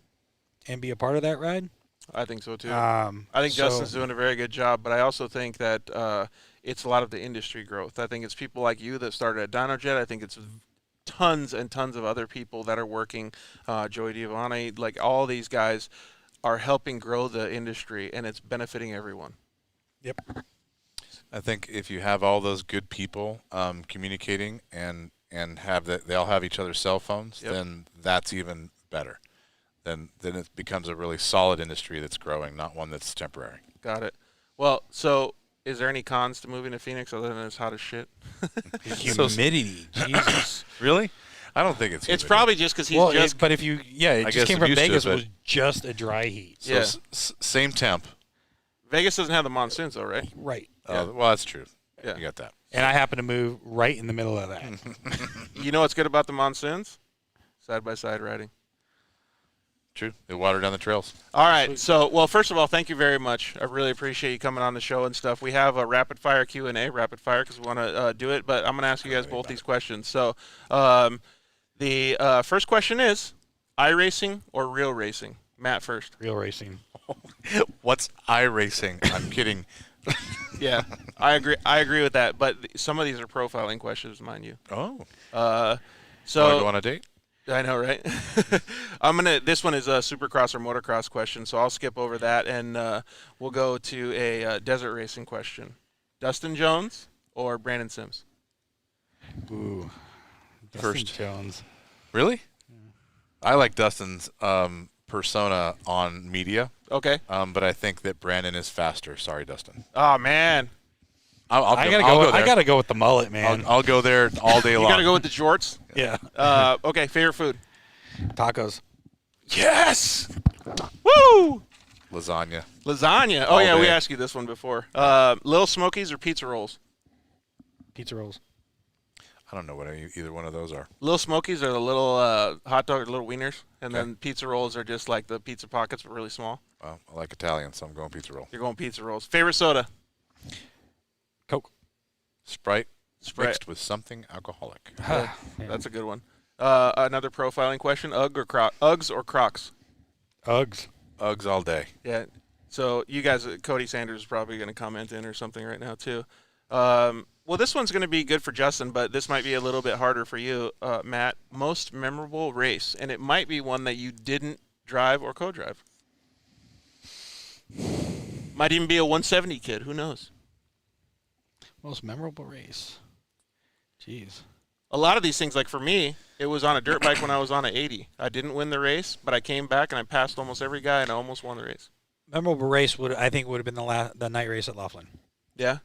and be a part of that ride. I think so too. I think Justin's doing a very good job, but I also think that it's a lot of the industry growth. I think it's people like you that started at DynoJet. I think it's tons and tons of other people that are working. Joey Giovanni, like all these guys are helping grow the industry, and it's benefiting everyone. Yep. I think if you have all those good people communicating and have that, they all have each other's cell phones, then that's even better. Then it becomes a really solid industry that's growing, not one that's temporary. Got it. Well, so is there any cons to moving to Phoenix other than it's hot as shit? Humidity, Jesus. Really? I don't think it's. It's probably just because he's but if you, it just came from Vegas, was just a dry heat. So same temp. Vegas doesn't have the monsoons though, right? Right. Well, that's true. Yeah. You got that. And I happen to move right in the middle of that. You know what's good about the monsoons? Side-by-side riding. True. They water down the trails. All right. So, well, first of all, thank you very much. I really appreciate you coming on the show and stuff. We have a rapid-fire Q&A, rapid-fire, because we want to do it. But I'm going to ask you guys both these questions. So the first question is, iRacing or real racing? Matt first. Real racing. What's iRacing? I'm kidding. Yeah, I agree. I agree with that. But some of these are profiling questions, mind you. Oh. So Want to go on a date? I know, right? This one is a Supercross or motocross question, so I'll skip over that, and we'll go to a desert racing question. Dustin Jones or Brandon Sims? Ooh. First. Dustin Jones. Really? I like Dustin's persona on media. Okay. But I think that Brandon is faster. Sorry, Dustin. Oh man, I gotta go with the mullet, man. I'll go there all day you long. gotta go with the jorts. Yeah. Okay, favorite food? Tacos. Yes. Woo! Lasagna. Lasagna. Oh All yeah, we day. asked you this one before. Little Smokies or pizza rolls? Pizza rolls. I don't know what either one of those are. Little Smokies are the little hot dog, little wieners, and Okay. then pizza rolls are just like the pizza pockets, but really small. Well, I like Italian, so I'm going pizza roll. You're going pizza rolls. Favorite soda? Coke. Sprite Sprite. mixed with something alcoholic. Yeah, that's a good one. Another profiling question: Uggs or Crocs? Uggs. Uggs all day. Yeah. So you guys, Cody Sanders is probably going to comment in or something right now too. Well, this one's going to be good for Justin, but this might be a little bit harder for you, Matt. Most memorable race, and it might be one that you didn't drive or co-drive. Might even be a 170 kid. Who knows? Most memorable race. Jeez. A lot of these things, like for me, it was on a dirt bike when I was on an 80. I didn't win the race, but I came back and I passed almost every guy and I almost won the race. Memorable race would have been the night race at Laughlin. Yeah.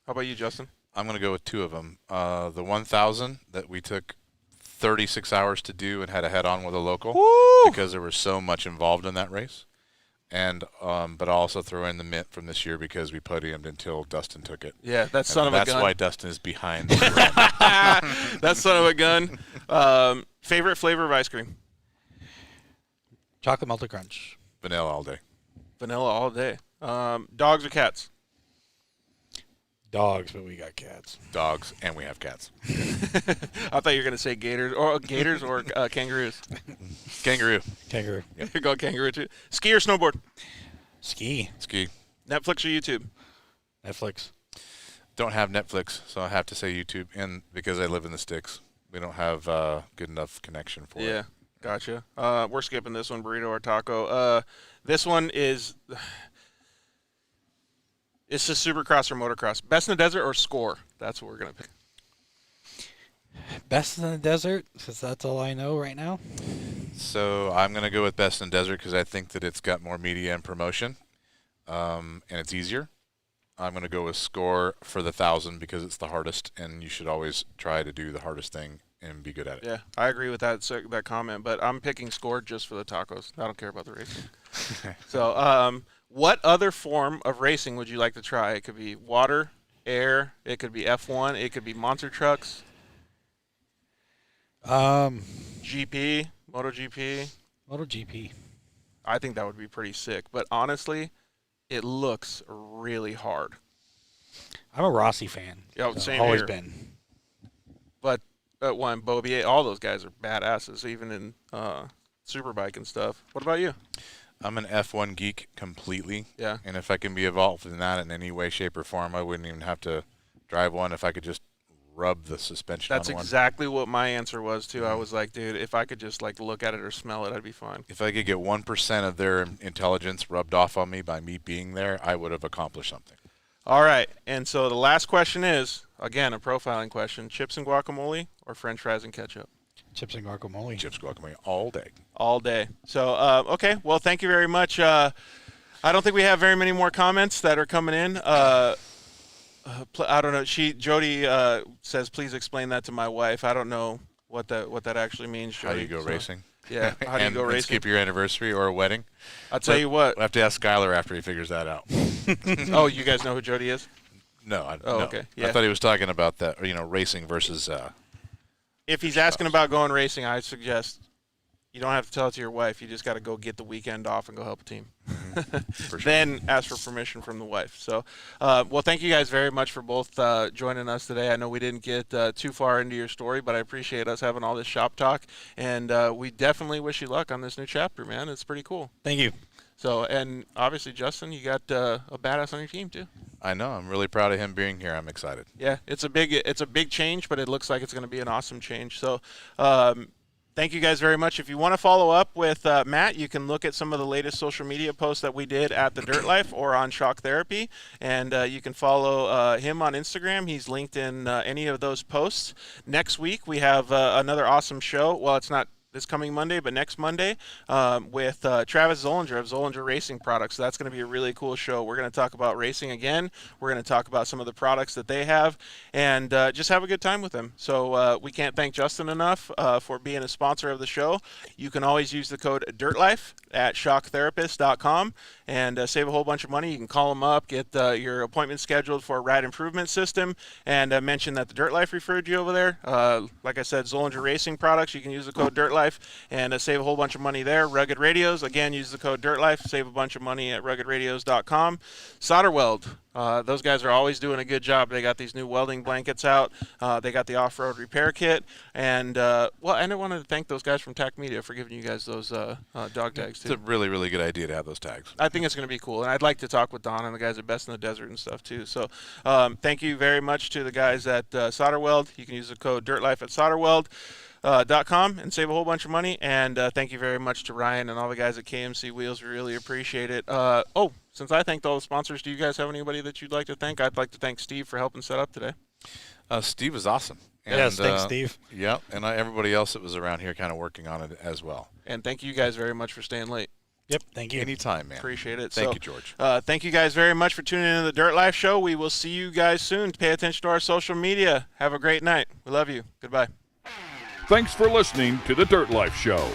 How about you, Justin? I'm going to go with two of them. The 1,000 that we took 36 hours to do and had a head-on with a local because there was so much involved in that race. And but I'll also throw in the Mint from this year because we podiumed until Dustin took it. Yeah, that son of a gun. That's why Dustin is behind. The That son of a gun. Favorite flavor of ice cream? Chocolate Melted Crunch. Vanilla all day. Vanilla all day. Dogs or cats? Dogs, but we got cats. Dogs, and we have cats. I thought you were going to say gators or kangaroos. Kangaroo. Kangaroo. You're going kangaroo too. Ski or snowboard? Ski. Ski. Netflix or YouTube? Netflix. Don't have Netflix, so I have to say YouTube. And because I live in the sticks, we don't have good enough connection for Yeah, it. gotcha. We're skipping this one, burrito or taco. This one is... It's a Supercross or motocross. Best in the desert or score? That's what we're going to pick. Best in the desert, since that's all I know right now. So I'm going to go with Best in Desert because I think that it's got more media and promotion, and it's easier. I'm going to go with Score for the 1,000 because it's the hardest, and you should always try to do the hardest thing and be good at it. Yeah, I agree with that comment, but I'm picking Score just for the tacos. I don't care about the racing. So, what other form of racing would you like to try? It could be water, air, it could be F1, it could be monster trucks, GP, MotoGP. MotoGP. I think that would be pretty sick, but honestly, it looks really hard. I'm a Rossi fan. Yeah, so same always here. been. But Bobier, all those guys are badasses, even in Superbike and stuff. What about you? I'm an F1 geek completely. Yeah. And if I can be involved in that in any way, shape, or form, I wouldn't even have to drive one if I could just rub the suspension That's on one. exactly what my answer was, too. I was like, dude, if I could just, like, look at it or smell it, I'd be fine. If I could get 1% of their intelligence rubbed off on me by me being there, I would have accomplished something. All right. And so the last question is, again, a profiling question. Chips and guacamole or french fries and ketchup? Chips and guacamole. Chips guacamole all day. All day. So, okay. Well, thank you very much. I don't think we have very many more comments that are coming in. I don't know. Jody says, please explain that to my wife. I don't know what that actually means, Jody. How you go racing? Yeah, how do you go and racing? skip your anniversary or a wedding? I'll tell you what. We'll have to ask Skylar after he figures that out. Oh, you guys know who Jody is? No. Oh, no. okay. Yeah. I thought he was talking about that, racing versus. If he's asking about going racing, I suggest you don't have to tell it to your wife. You just got to go get the weekend off and go help a team. For sure. Then ask for permission from the wife. So, well, thank you guys very much for both joining us today. I know we didn't get too far into your story, but I appreciate us having all this shop talk. And we definitely wish you luck on this new chapter, man. It's pretty cool. Thank you. So, and obviously, Justin, you got a badass on your team too. I know. I'm really proud of him being here. I'm excited. Yeah, it's a big change, but it looks like it's going to be an awesome change. So, thank you guys very much. If you want to follow up with Matt, you can look at some of the latest social media posts that we did at the Dirt Life or on Shock Therapy, and you can follow him on Instagram. He's linked in any of those posts. Next week we have another awesome show. Well, it's not this coming Monday, but next Monday with Travis Zollinger of Zollinger Racing Products. So that's going to be a really cool show. We're going to talk about racing again. We're going to talk about some of the products that they have and just have a good time with them. So we can't thank Justin enough for being a sponsor of the show. You can always use the code DIRTLIFE at shocktherapist.com and save a whole bunch of money. You can call them up, get your appointment scheduled for a ride improvement system, and mention that the Dirt Life referred you over there. Like I said, Zollinger Racing Products, you can use the code DIRTLIFE and save a whole bunch of money there. Rugged Radios, again, use the code DIRTLIFE, save a bunch of money at ruggedradios.com. Solder Weld, those guys are always doing a good job. They got these new welding blankets out. They got the off-road repair kit. And, and I wanted to thank those guys from TAC Media for giving you guys those dog tags, too. It's a really, really good idea to have those tags. I think it's going to be cool. And I'd like to talk with Don and the guys at Best in the Desert and stuff, too. So thank you very much to the guys at Solder Weld. You can use the code DIRTLIFE at solderweld.com and save a whole bunch of money. And thank you very much to Ryan and all the guys at KMC Wheels. We really appreciate it. Since I thanked all the sponsors, do you guys have anybody that you'd like to thank? I'd like to thank Steve for helping set up today. Steve is awesome. And, yes, thanks, Steve. Yeah, and everybody else that was around here kind of working on it as well. And thank you guys very much for staying late. Yep, thank you. Anytime, man. Appreciate it. Thank you, George. Thank you guys very much for tuning in to the Dirt Life Show. We will see you guys soon. Pay attention to our social media. Have a great night. We love you. Goodbye. Thanks for listening to the Dirt Life Show.